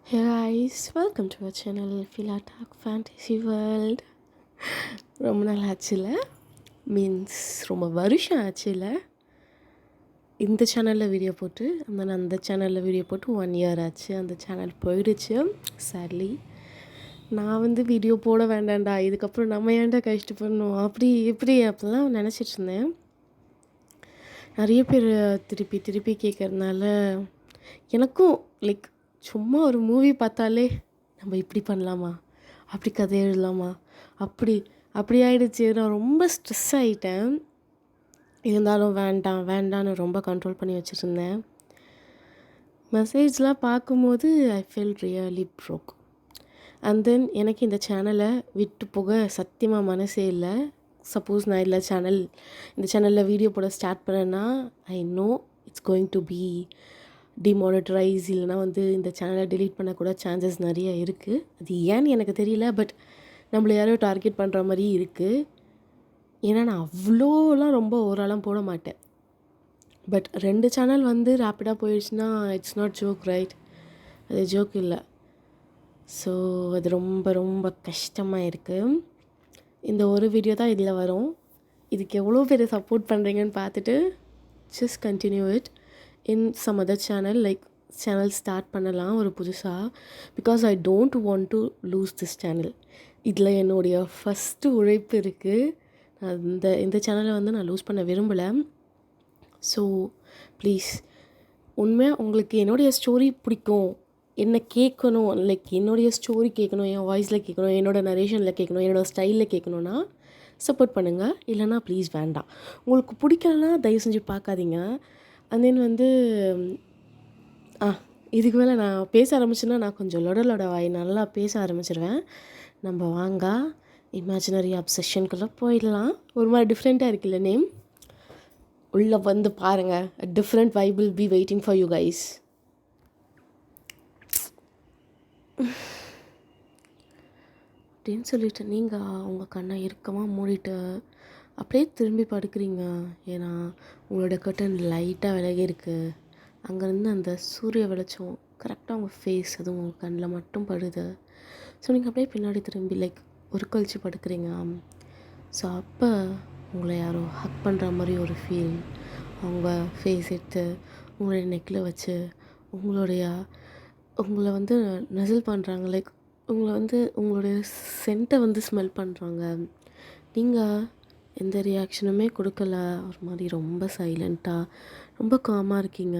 Hey guys, welcome to our channel Fila Talk Fantasy World. ரொம்ப நாள் ஆச்சுல, means ரொம்ப வருஷம் ஆச்சுல. இந்த சேனலில் வீடியோ போட்டு அந்த சேனலில் வீடியோ போட்டு 1 இயர் ஆச்சு. அந்த சேனல் போயிடுச்சு சேட்லி. நான் வீடியோ போட வேண்டாம்டா, இதுக்கப்புறம் நம்ம ஏன்டா கஷ்டப்படணும் அப்படி இப்படி அப்படிலாம் நினச்சிட்டு இருந்தேன். நிறைய பேர் திருப்பி திருப்பி கேட்குறதுனால எனக்கும் லைக் சும்மா ஒரு மூவி பார்த்தாலே நம்ம இப்படி பண்ணலாமா, அப்படி கதை எழுதலாமா, அப்படி அப்படி ஆகிடுச்சு. நான் ரொம்ப ஸ்ட்ரெஸ் ஆகிட்டேன். இருந்தாலும் வேண்டாம் வேண்டான்னு ரொம்ப கண்ட்ரோல் பண்ணி வச்சுருந்தேன். மெசேஜ்லாம் பார்க்கும்போது I feel really broke. And then எனக்கு இந்த சேனலை விட்டு போக சத்தியமாக மனசே இல்லை. சப்போஸ் நான் இந்த சேனலில் வீடியோ போட ஸ்டார்ட் பண்ணேன்னா I know it's going to be demonetize, இல்லைனா இந்த சேனலை டெலீட் பண்ணக்கூட சான்சஸ் நிறைய இருக்குது. அது ஏன்னு எனக்கு தெரியல, பட் நம்மளை யாரோ டார்கெட் பண்ணுற மாதிரி இருக்குது. ஏன்னா நான் அவ்வளோலாம் ரொம்ப ஓவராலாம் போட மாட்டேன். பட் 2 சேனல் ரேப்பிடாக போயிடுச்சுன்னா இட்ஸ் நாட் ஜோக், ரைட்? அது ஜோக் இல்லை. ஸோ அது ரொம்ப ரொம்ப கஷ்டமாக இருக்குது. இந்த ஒரு வீடியோ தான் இதில் வரும். இதுக்கு எவ்வளோ பேர் சப்போர்ட் பண்ணுறீங்கன்னு பார்த்துட்டு just continue it in some other channel. Like channel start பண்ணலாம் ஒரு புதுசாக. Because I don't want to lose this channel. இதில் என்னுடைய ஃபஸ்ட்டு உழைப்பு இருக்குது. இந்த சேனலை நான் லூஸ் பண்ண விரும்பலை. ஸோ ப்ளீஸ், உண்மையாக உங்களுக்கு என்னுடைய ஸ்டோரி பிடிக்கும், என்ன கேட்கணும், லைக் என்னுடைய ஸ்டோரி கேட்கணும், என் வாய்ஸில் கேட்கணும், என்னோடய நரேஷனில் கேட்கணும், என்னோடய ஸ்டைலில் கேட்கணுன்னா சப்போர்ட் பண்ணுங்கள். இல்லைனா ப்ளீஸ் வேண்டாம். உங்களுக்கு பிடிக்கலன்னா தயவு செஞ்சு பார்க்காதீங்க. அண்ட் தென் இதுக்கு மேலே நான் பேச ஆரம்பிச்சேன்னா நான் கொஞ்சம் லொட வாய் நல்லா பேச ஆரம்பிச்சிருவேன். நம்ம வாங்க இமேஜினரி அப்சஷனுக்குள்ளே போயிடலாம். ஒரு மாதிரி டிஃப்ரெண்ட்டாக இருக்குல்ல நேம். உள்ளே பாருங்கள். Different vibe will be waiting for you guys. அப்படின்னு சொல்லிட்டு நீங்கள் உங்கள் கண்ணை இறுக்கமாக மூடிட்டு அப்படியே திரும்பி படுக்கிறீங்க. ஏன்னா உங்களோட கர்டன் லைட்டாக விலகி இருக்குது. அங்கேருந்து அந்த சூரிய வெளிச்சம் கரெக்டாக உங்கள் ஃபேஸ் அதுவும் உங்கள் கண்ணில் மட்டும் படுது. ஸோ நீங்கள் அப்படியே பின்னாடி திரும்பி லைக் ஒரு கழிச்சு படுக்கிறீங்க. ஸோ அப்போ உங்களை யாரோ ஹக் பண்ணுற மாதிரி ஒரு ஃபீல். அவங்க ஃபேஸ் எடுத்து உங்களுடைய நெக்கில் வச்சு உங்களை நெசில் பண்ணுறாங்க. லைக் உங்களுடைய சென்ட்டை ஸ்மெல் பண்ணுறாங்க. நீங்கள் எந்த ரியாக்ஷனுமே கொடுக்கல. ஒரு மாதிரி ரொம்ப சைலண்ட்டாக ரொம்ப காமாக இருக்கீங்க.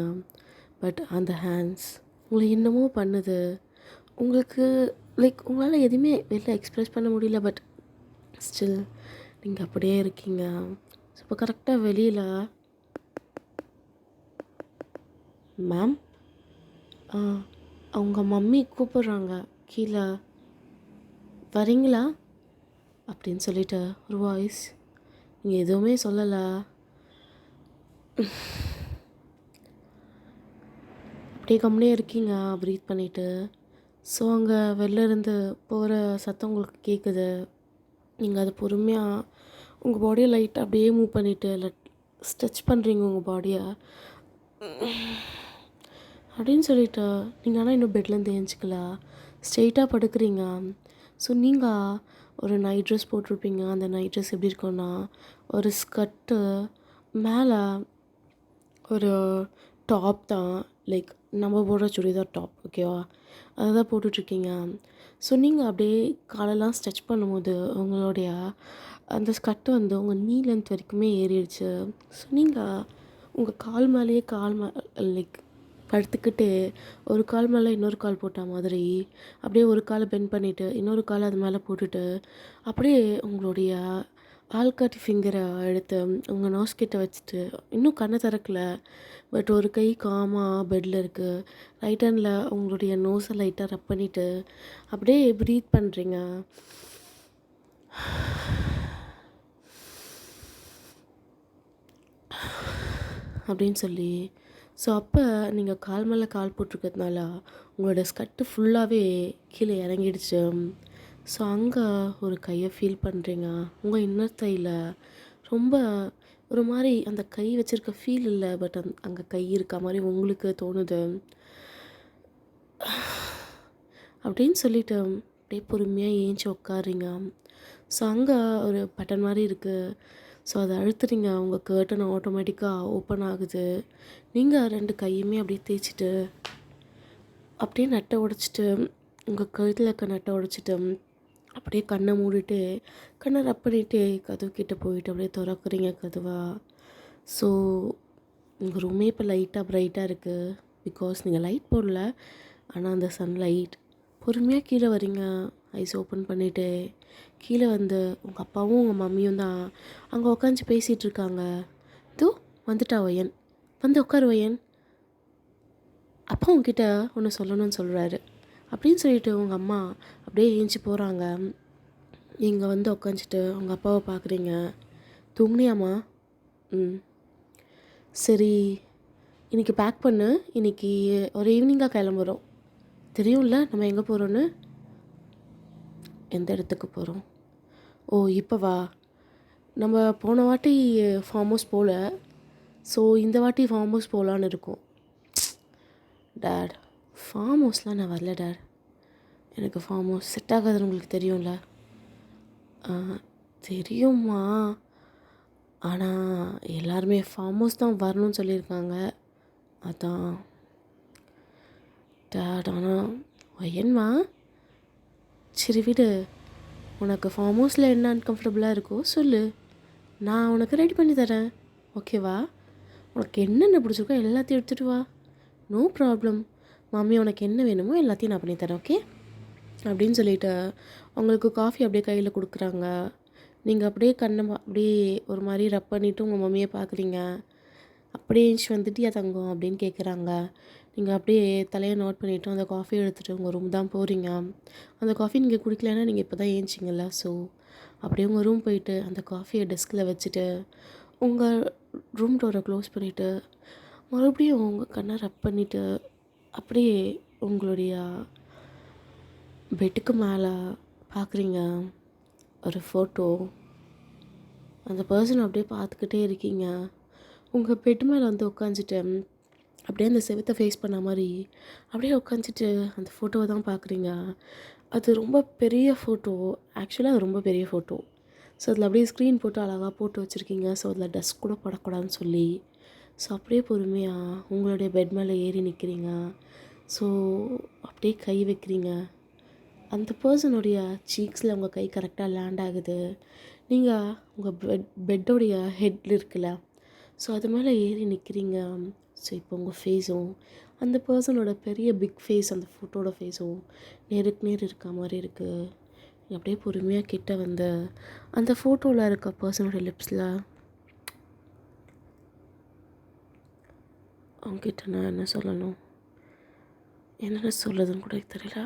பட் அந்த ஹேண்ட்ஸ் உங்களை என்னமோ பண்ணுது. உங்களுக்கு லைக் உங்களால் எதுவுமே வெளில எக்ஸ்ப்ரெஸ் பண்ண முடியல. பட் ஸ்டில் நீங்கள் அப்படியே இருக்கீங்க. ஸோ இப்போ கரெக்டாக வெளியில் மேம் அவங்க மம்மி கூப்பிட்றாங்க, கீழே வரீங்களா அப்படின்னு சொல்லிட்டு ஒரு வாய்ஸ். நீங்கள் எதுவுமே சொல்லலை. அப்படியே கம்முனே இருக்கீங்க ப்ரீத் பண்ணிவிட்டு. ஸோ அங்கே வெளில இருந்து போகிற சத்தம் உங்களுக்கு கேட்குது. நீங்கள் அதை பொறுமையாக உங்கள் பாடியை லைட்டாக அப்படியே மூவ் பண்ணிவிட்டு ஸ்ட்ரெச் பண்ணுறீங்க உங்கள் பாடியை அப்படின்னு சொல்லிட்டு. நீங்கள் ஆனால் இன்னும் பெட்லேருந்து ஏஞ்சிக்கல, ஸ்ட்ரெயிட்டாக படுக்கிறீங்க. ஸோ நீங்கள் ஒரு நைட் ட்ரெஸ் போட்டிருப்பீங்க. அந்த நைட் ட்ரெஸ் எப்படி இருக்குன்னா ஒரு ஸ்கர்ட்டு மேலே ஒரு டாப் தான், லைக் நம்ம போடுற சுடிதார் டாப், ஓகேவா? அதை தான் போட்டுட்ருக்கீங்க. ஸோ நீங்கள் அப்படியே காலெல்லாம் ஸ்ட்ரெச் பண்ணும்போது உங்களுடைய அந்த ஸ்கர்ட்டு உங்கள் நீ லென்த் வரைக்குமே ஏறிடுச்சு. ஸோ நீங்கள் உங்கள் கால் மேலேயே லைக் படுத்துக்கிட்டு ஒரு கால் மேலே இன்னொரு கால் போட்ட மாதிரி அப்படியே ஒரு காலை பெண்ட் பண்ணிவிட்டு இன்னொரு காலை அது மேலே போட்டுட்டு அப்படியே உங்களுடைய ஆள்காட்டி ஃபிங்கரை எடுத்து உங்கள் நோஸ் கிட்ட வச்சுட்டு இன்னும் கண்ணை திறக்கல. பட் ஒரு கை காமாக பெட்டில் இருக்குது. ரைட் ஹேண்டில் உங்களுடைய நோஸை லைட்டாக ரப் பண்ணிவிட்டு அப்படியே ப்ரீத் பண்ணுறீங்க. அப்படின்னு சொல்லி. ஸோ அப்போ நீங்கள் கால் மேலே கால் போட்டிருக்கிறதுனால உங்களோட ஸ்கர்ட்டு ஃபுல்லாகவே கீழே இறங்கிடுச்சு. ஸோ அங்கே ஒரு கையை ஃபீல் பண்ணுறீங்க. உங்கள் இன்னர் தையில் ரொம்ப ஒரு மாதிரி அந்த கை வச்சுருக்க ஃபீல் இல்லை, பட் அங்கே கை இருக்க மாதிரி உங்களுக்கு தோணுது. அப்படின்னு சொல்லிட்டு அப்படியே பொறுமையாக ஏஞ்சி உட்காருங்க. ஸோ அங்கே ஒரு பட்டன் மாதிரி இருக்குது. ஸோ அதை அழுத்துறீங்க, உங்கள் கர்டன் ஆட்டோமேட்டிக்காக ஓப்பன் ஆகுது. நீங்கள் 2 கையுமே அப்படியே தேய்ச்சிட்டு அப்படியே நட்டை உடைச்சிட்டு, உங்கள் கழுத்தில் இருக்க நட்டை உடைச்சிட்டு, அப்படியே கண்ணை மூடிட்டு கண்ணை ரப் பண்ணிட்டு கதவு கிட்ட போயிட்டு அப்படியே திறக்குறீங்க கதவா. ஸோ உங்கள் ரூமே இப்போ லைட்டாக ப்ரைட்டாக இருக்குது. பிகாஸ் நீங்கள் லைட் போடல, ஆனால் அந்த சன்லைட். பொறுமையாக கீழே வரீங்க, ஐஸ் ஓப்பன் பண்ணிவிட்டு. கீழே வந்து உங்கள் அப்பாவும் உங்கள் மம்மியும் தான் அங்கே உட்காந்து பேசிகிட்டு இருக்காங்க. தோ வந்துட்டா வயன், வந்து உட்காரு வயன், அப்பா உங்ககிட்ட ஒன்று சொல்லணும்னு சொல்கிறாரு அப்படின்னு சொல்லிட்டு உங்கள் அம்மா அப்படியே ஏஞ்சி போகிறாங்க. நீங்கள் வந்து உட்காந்துட்டு உங்கள் அப்பாவை பார்க்குறீங்க. தூங்குனியாம்மா? ம், சரி, இன்றைக்கி பேக் பண்ணு, இன்றைக்கி ஒரு ஈவினிங்காக கிளம்புறோம். தெரியும்ல நம்ம எங்கே போகிறோன்னு? எந்த இடத்துக்கு போகிறோம்? ஓ இப்போ வா. நம்ம போன வாட்டி ஃபார்ம் ஹவுஸ் போகல, ஸோ இந்த வாட்டி ஃபார்ம் ஹவுஸ் போகலான்னு இருக்கோம். டேட், ஃபார்ம் ஹவுஸ்லாம் நான் வரல டேட், எனக்கு ஃபார்ம் ஹவுஸ் செட் ஆகாதுன்னு உங்களுக்கு தெரியும்ல. தெரியும்மா, ஆனால் எல்லாருமே ஃபார்ம் ஹவுஸ் தான் வரணும்னு சொல்லியிருக்காங்க, அதான். டேட் ஆனால் என்னம்மா? சரி விடு, உனக்கு ஃபார்ம் ஹவுஸில் என்ன அன்கம்ஃபர்டபுளாக இருக்கோ சொல்லு, நான் உனக்கு ரெடி பண்ணி தரேன், ஓகேவா? உனக்கு என்னென்ன பிடிச்சிருக்கோ எல்லாத்தையும் எடுத்துகிட்டு வா, நோ ப்ராப்ளம். மம்மி உனக்கு என்ன வேணுமோ எல்லாத்தையும் நான் பண்ணித்தரேன், ஓகே அப்படின்னு சொல்லிவிட்டு உங்களுக்கு காஃபி அப்படியே கையில் கொடுக்குறாங்க. நீங்கள் அப்படியே கண்ணை அப்படியே ஒரு மாதிரி ரப் பண்ணிவிட்டு உங்கள் மம்மியை பார்க்குறீங்க. அப்படியே ஏஞ்சி வந்துட்டியா தங்கம் அப்படின்னு கேட்குறாங்க. நீங்கள் அப்படியே தலையை நோட் பண்ணிவிட்டு அந்த காஃபி எடுத்துகிட்டு உங்கள் ரூம் தான் போகிறீங்க. அந்த காஃபி நீங்கள் குடிக்கலன்னா நீங்கள் இப்போ தான் ஏஞ்சிங்கல்ல, ஸோ அப்படியே உங்கள் ரூம் போயிட்டு அந்த காஃபியை டெஸ்கில் வச்சுட்டு உங்கள் ரூம் டோரை க்ளோஸ் பண்ணிவிட்டு மறுபடியும் உங்கள் கண்ணை ரப் பண்ணிவிட்டு அப்படியே உங்களுடைய பெட்டுக்கு மேலே பார்க்குறீங்க ஒரு ஃபோட்டோ. அந்த பர்சன் அப்படியே பார்த்துக்கிட்டே இருக்கீங்க. உங்கள் பெட்டு மேலே வந்து உட்காந்துட்டு அப்படியே அந்த செவத்தை ஃபேஸ் பண்ண மாதிரி அப்படியே உட்காந்துட்டு அந்த ஃபோட்டோவை தான் பார்க்குறீங்க. அது ரொம்ப பெரிய ஃபோட்டோ, ஆக்சுவலாக அது ரொம்ப பெரிய ஃபோட்டோ. ஸோ அதில் அப்படியே ஸ்க்ரீன் போட்டு அழகாக போட்டு வச்சுருக்கீங்க. ஸோ அதில் டஸ்ட் கூட படக்கூடாதுன்னு சொல்லி. ஸோ அப்படியே பொறுமையாக உங்களுடைய பெட் மேலே ஏறி நிற்கிறீங்க. ஸோ அப்படியே கை வைக்கிறீங்க. அந்த பர்சனுடைய சீக்ஸில் உங்கள் கை கரெக்டாக லேண்ட் ஆகுது. நீங்கள் உங்கள் பெட்டோடைய ஹெட் இருக்குல்ல, ஸோ அது மேலே ஏறி நிற்கிறீங்க. ஸோ இப்போ உங்கள் ஃபேஸும் அந்த பர்சனோட பெரிய பிக் ஃபேஸ், அந்த ஃபோட்டோட ஃபேஸும் நேருக்கு நேர் இருக்க மாதிரி இருக்குது. அப்படியே பொறுமையாக கிட்ட வந்து அந்த ஃபோட்டோவில் இருக்க பர்சனோட லிப்ஸில் அவங்ககிட்ட நான் என்ன சொல்லணும், என்னென்ன சொல்கிறதுன்னு கூட தெரியல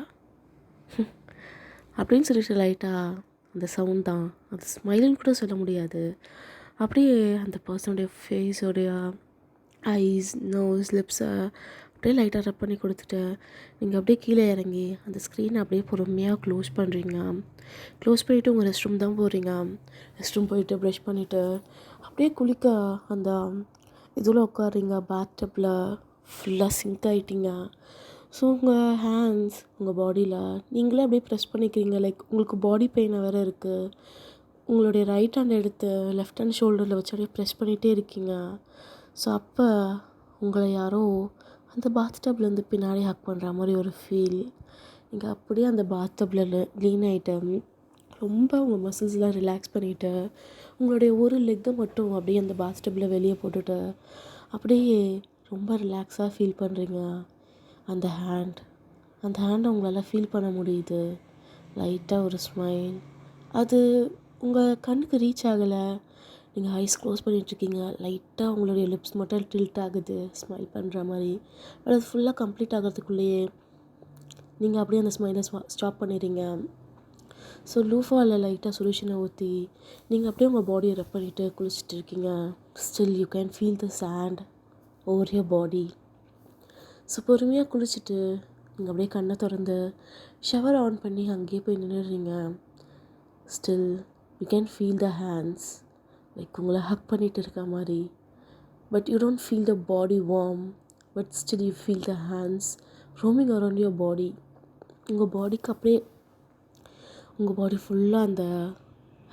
அப்படின்னு சொல்லிட்டு லைட்டாக அந்த சவுண்ட் தான், அது ஸ்மைலுன்னு கூட சொல்ல முடியாது. அப்படியே அந்த பர்சனுடைய ஃபேஸோடைய ஐஸ், நோஸ், லிப்ஸை அப்படியே லைட்டாக ரப் பண்ணி கொடுத்துட்டு நீங்கள் அப்படியே கீழே இறங்கி அந்த ஸ்க்ரீனை அப்படியே பொறுமையாக க்ளோஸ் பண்ணுறீங்க. க்ளோஸ் பண்ணிவிட்டு உங்கள் ரெஸ்ட் ரூம் தான் போகிறீங்க. ரெஸ்ட் ரூம் போயிட்டு ப்ரஷ் பண்ணிவிட்டு அப்படியே குளிக்க அந்த இதில் உட்காடுறீங்க. பாத் டப்பில் ஃபுல்லாக சிங்க் ஆகிட்டீங்க. ஸோ உங்கள் ஹேண்ட்ஸ் உங்கள் பாடியில் நீங்களே அப்படியே ப்ரெஸ் பண்ணிக்கிறீங்க. லைக் உங்களுக்கு பாடி பெயினை வேறு இருக்குது. உங்களுடைய ரைட் ஹேண்ட் எடுத்து லெஃப்ட் ஹேண்ட் ஷோல்டரில் வச்சு அப்படியே ப்ரெஸ் பண்ணிகிட்டே இருக்கீங்க. ஸோ அப்போ உங்களை யாரோ அந்த பாத் டப்லேருந்து பின்னாடி ஹக் பண்ணுற மாதிரி ஒரு ஃபீல். நீங்கள் அப்படியே அந்த பாத் டப்பில் லீன் ஆகிட்டு ரொம்ப உங்கள் மசில்ஸ்லாம் ரிலாக்ஸ் பண்ணிவிட்டு உங்களுடைய ஒரு லெக்கை மட்டும் அப்படியே அந்த பாத் டப்பில் வெளியே போட்டுட்டு அப்படியே ரொம்ப ரிலாக்ஸாக ஃபீல் பண்ணுறீங்க. அந்த ஹேண்டை உங்களால் ஃபீல் பண்ண முடியுது. லைட்டாக ஒரு ஸ்மைல், அது உங்கள் கண்ணுக்கு ரீச் ஆகலை. நீங்கள் ஐஸ் க்ளோஸ் பண்ணிகிட்ருக்கீங்க. லைட்டாக உங்களுடைய லிப்ஸ் மட்டும் டில்ட் ஆகுது ஸ்மைல் பண்ணுற மாதிரி. பட் அது ஃபுல்லாக கம்ப்ளீட் ஆகிறதுக்குள்ளேயே நீங்கள் அப்படியே அந்த ஸ்மைலை ஸ்டாப் பண்ணிடுறீங்க. ஸோ லூஃபாவில் லைட்டாக சொல்யூஷனை ஊற்றி நீங்கள் அப்படியே உங்கள் பாடியை ரெப் பண்ணிவிட்டு குளிச்சுட்டு இருக்கீங்க. Still you can feel the sand over your body. So பொறுமையாக குளிச்சுட்டு நீங்கள் அப்படியே கண்ணை திறந்து ஷவர் ஆன் பண்ணி அங்கேயே போய் நின்றுடுறீங்க. Still you can feel the hands, like உங்களை ஹக் பண்ணிகிட்டு இருக்க மாதிரி. But you don't feel the body warm, but still you feel the hands roaming around your body. உங்கள் பாடிக்கு அப்படியே உங்கள் பாடி ஃபுல்லாக அந்த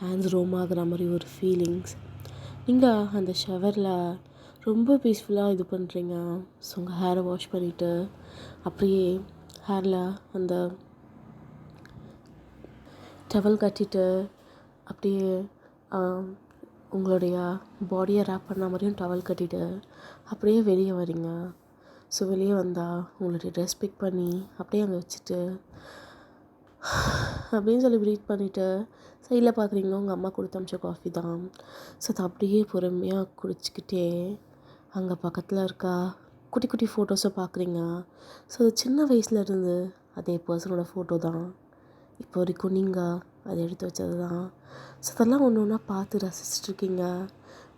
ஹேண்ட்ஸ் ரோம் ஆகுற மாதிரி ஒரு ஃபீலிங்ஸ். நீங்கள் அந்த ஷவரில் ரொம்ப பீஸ்ஃபுல்லாக இது பண்ணுறீங்க. ஸோ உங்கள் ஹேரை வாஷ் பண்ணிவிட்டு அப்படியே ஹேரில் அந்த டவல் கட்டிட்டு அப்படியே உங்களுடைய பாடியை ரேப் பண்ண மாதிரியும் டவல் கட்டிட்டு அப்படியே வெளியே வரீங்க. ஸோ வெளியே வந்தால் உங்களுடைய ட்ரெஸ் பிக் பண்ணி அப்படியே அங்கே வச்சுட்டு அப்படின்னு சொல்லி ப்ரீத் பண்ணிவிட்டு சைடில் பார்க்குறீங்களோ உங்கள் அம்மா கொடுத்து அமிச்ச காஃபி தான். ஸோ அதை அப்படியே பொறுமையாக குடிச்சிக்கிட்டே அங்கே பக்கத்தில் இருக்கா குட்டி குட்டி ஃபோட்டோஸை பார்க்குறீங்க. ஸோ அது சின்ன வயசுலேருந்து அதே பர்சனோட ஃபோட்டோ தான் இப்போ வரைக்கும் நீங்கள் அதை எடுத்து வச்சது தான். ஸோ அதெல்லாம் ஒன்று ஒன்றா பார்த்து ரசிச்சிட்ருக்கீங்க.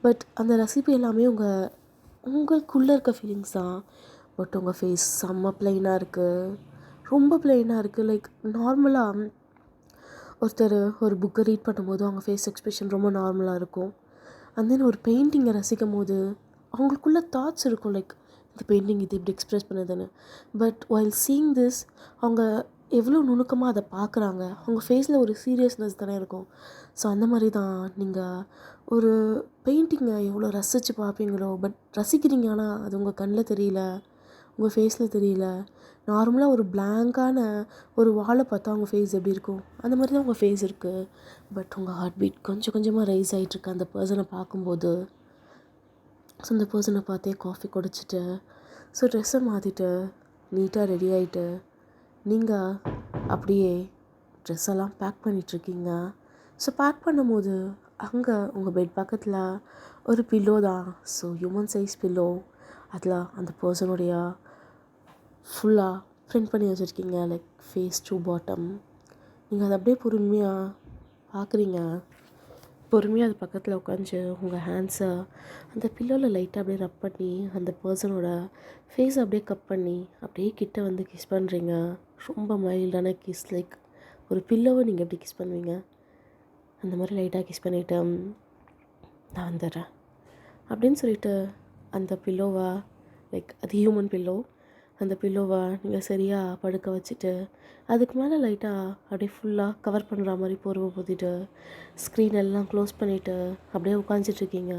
பட் அந்த ரசிப்பு எல்லாமே உங்களுக்குள்ளே இருக்க ஃபீலிங்ஸ் தான். பட் உங்கள் ஃபேஸ் செம்ம ப்ளைனாக இருக்குது, ரொம்ப ப்ளைனாக இருக்குது. லைக் நார்மலாக ஒருத்தர் ஒரு புக்கை ரீட் பண்ணும்போது அவங்க ஃபேஸ் எக்ஸ்ப்ரெஷன் ரொம்ப நார்மலாக இருக்கும். அண்ட் தென் ஒரு பெயிண்டிங்கை ரசிக்கும் போது அவங்களுக்குள்ள தாட்ஸ் இருக்கும், லைக் இந்த பெயிண்டிங் இது இப்படி எக்ஸ்ப்ரெஸ் பண்ணுதுன்னு. பட் வைல் சீயிங் திஸ் அவங்க எவ்வளோ நுணுக்கமாக அதை பார்க்குறாங்க, அவங்க ஃபேஸில் ஒரு சீரியஸ்னஸ் தானே இருக்கும். ஸோ அந்த மாதிரி தான் நீங்கள் ஒரு பெயிண்டிங்கை எவ்வளோ ரசித்து பார்ப்பீங்களோ, பட் ரசிக்கிறீங்க ஆனால் அது உங்கள் கண்ணில் தெரியல, உங்கள் ஃபேஸில் தெரியல. நார்மலாக ஒரு பிளாங்கான ஒரு வாலை பார்த்தா அவங்க ஃபேஸ் எப்படி இருக்கும், அந்த மாதிரி தான் உங்கள் ஃபேஸ் இருக்குது. பட் உங்கள் ஹார்ட் பீட் கொஞ்சம் கொஞ்சமாக ரைஸ் ஆகிட்டுருக்கு அந்த பர்சனை பார்க்கும்போது. ஸோ அந்த பர்சனை பார்த்தே காஃபி குடிச்சிட்டு ஸோ ட்ரெஸ்ஸை மாற்றிட்டு நீட்டாக ரெடி ஆகிட்டு நீங்கள் அப்படியே ட்ரெஸ்ஸெல்லாம் பேக் பண்ணிகிட்ருக்கீங்க. ஸோ பேக் பண்ணும்போது அங்கே உங்கள் பெட் பக்கத்தில் ஒரு பில்லோ தான். ஸோ ஹியூமன் சைஸ் பில்லோ, அதில் அந்த பர்சனுடைய ஃபுல்லாக ப்ரிண்ட் பண்ணி வச்சுருக்கீங்க, லைக் ஃபேஸ் டு பாட்டம். நீங்கள் அதை அப்படியே பொறுமையாக பார்க்குறீங்க. பொறுமையாக அது பக்கத்தில் உட்காந்து உங்கள் ஹேண்ட்ஸை அந்த பில்லோவில் லைட்டாக அப்படியே ரப் பண்ணி அந்த பர்சனோட ஃபேஸை அப்படியே கப் பண்ணி அப்படியே கிட்ட வந்து கிஸ் பண்ணுறீங்க. ரொம்ப மைல்டான கிஸ், லைக் ஒரு பில்லோவை நீங்கள் எப்படி கிஸ் பண்ணுவீங்க அந்த மாதிரி லைட்டாக கிஸ் பண்ணிவிட்டு நான் வந்துடுறேன் அப்படின்னு சொல்லிட்டு அந்த பில்லோவை, லைக் அது ஹியூமன் பில்லோ, அந்த பில்லோவை நீங்கள் சரியாக படுக்க வச்சுட்டு அதுக்கு மேலே லைட்டாக அப்படியே ஃபுல்லாக கவர் பண்ணுற மாதிரி போர்வை போத்திட்டு ஸ்க்ரீன் எல்லாம் க்ளோஸ் பண்ணிவிட்டு அப்படியே உட்காந்துட்ருக்கீங்க.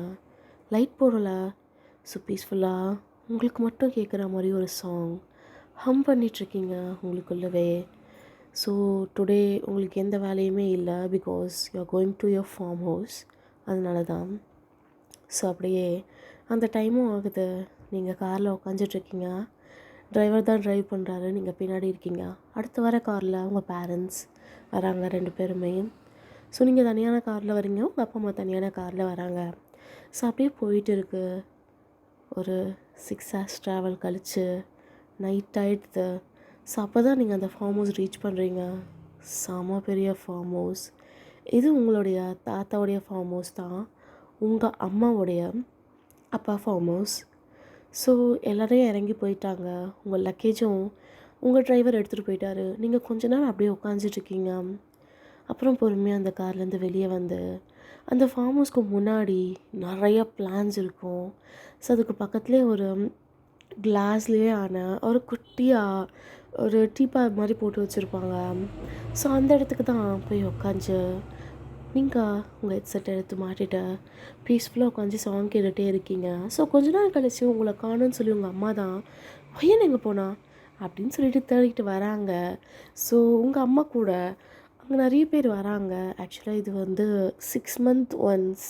லைட் போடலை. ஸோ பீஸ்ஃபுல்லாக உங்களுக்கு மட்டும் கேட்குற மாதிரி ஒரு சாங் ஹம் பண்ணிகிட்ருக்கீங்க உங்களுக்குள்ளவே. ஸோ டுடே உங்களுக்கு எந்த வேலையுமே இல்லை, because you are going to your farm house, அதனால தான். ஸோ அப்படியே அந்த டைமும் ஆகுது. நீங்கள் காரில் உட்காந்துட்ருக்கீங்க, டிரைவர் தான் ட்ரைவ் பண்ணுறாரு, நீங்கள் பின்னாடி இருக்கீங்க. அடுத்து வர காரில் உங்கள் பேரண்ட்ஸ் வராங்க 2 பேருமே. ஸோ நீங்கள் தனியான காரில் வரீங்க, உங்கள் அப்பா அம்மா தனியான காரில் வராங்க. ஸோ அப்படியே போயிட்டு இருக்கு. ஒரு 6 hours ட்ராவல் கழித்து நைட் ஆகிடுது. ஸோ அப்போ தான் நீங்கள் அந்த ஃபார்ம் ஹவுஸ் ரீச் பண்ணுறீங்க. செம பெரிய ஃபார்ம் ஹவுஸ் இது. உங்களுடைய தாத்தாவுடைய ஃபார்ம் ஹவுஸ் தான், உங்கள் அம்மாவுடைய அப்பா ஃபார்ம் ஹவுஸ். ஸோ எல்லோரையும் இறங்கி போயிட்டாங்க. உங்கள் லக்கேஜும் உங்கள் டிரைவர் எடுத்துகிட்டு போயிட்டாரு. நீங்கள் கொஞ்ச நேரம் அப்படியே உட்காந்துட்ருக்கீங்க. அப்புறம் பொறுமையாக அந்த கார்லேருந்து வெளியே வந்து அந்த ஃபார்ம் ஹவுஸ்க்கு முன்னாடி நிறையா பிளான்ஸ் இருக்கும். ஸோ அதுக்கு பக்கத்துலேயே ஒரு கிளாஸ்லேயே ஆன ஒரு குட்டியாக ஒரு டீப்பா மாதிரி போட்டு வச்சுருப்பாங்க. ஸோ அந்த இடத்துக்கு தான் போய் உட்காந்து நீங்கள் உங்கள் ஹெட்செட் எடுத்து மாட்டிட்டு பீஸ்ஃபுல்லாக உட்காந்து சாங் கேட்டுகிட்டே இருக்கீங்க. ஸோ கொஞ்ச நாள் கழிச்சு உங்களை காணும்னு சொல்லி உங்கள் அம்மா தான் பையன் எங்கே போனா அப்படின்னு சொல்லிட்டு தேடிக்கிட்டு வராங்க. ஸோ உங்கள் அம்மா கூட அங்கே நிறைய பேர் வராங்க. ஆக்சுவலாக இது வந்து 6 months ஒன்ஸ்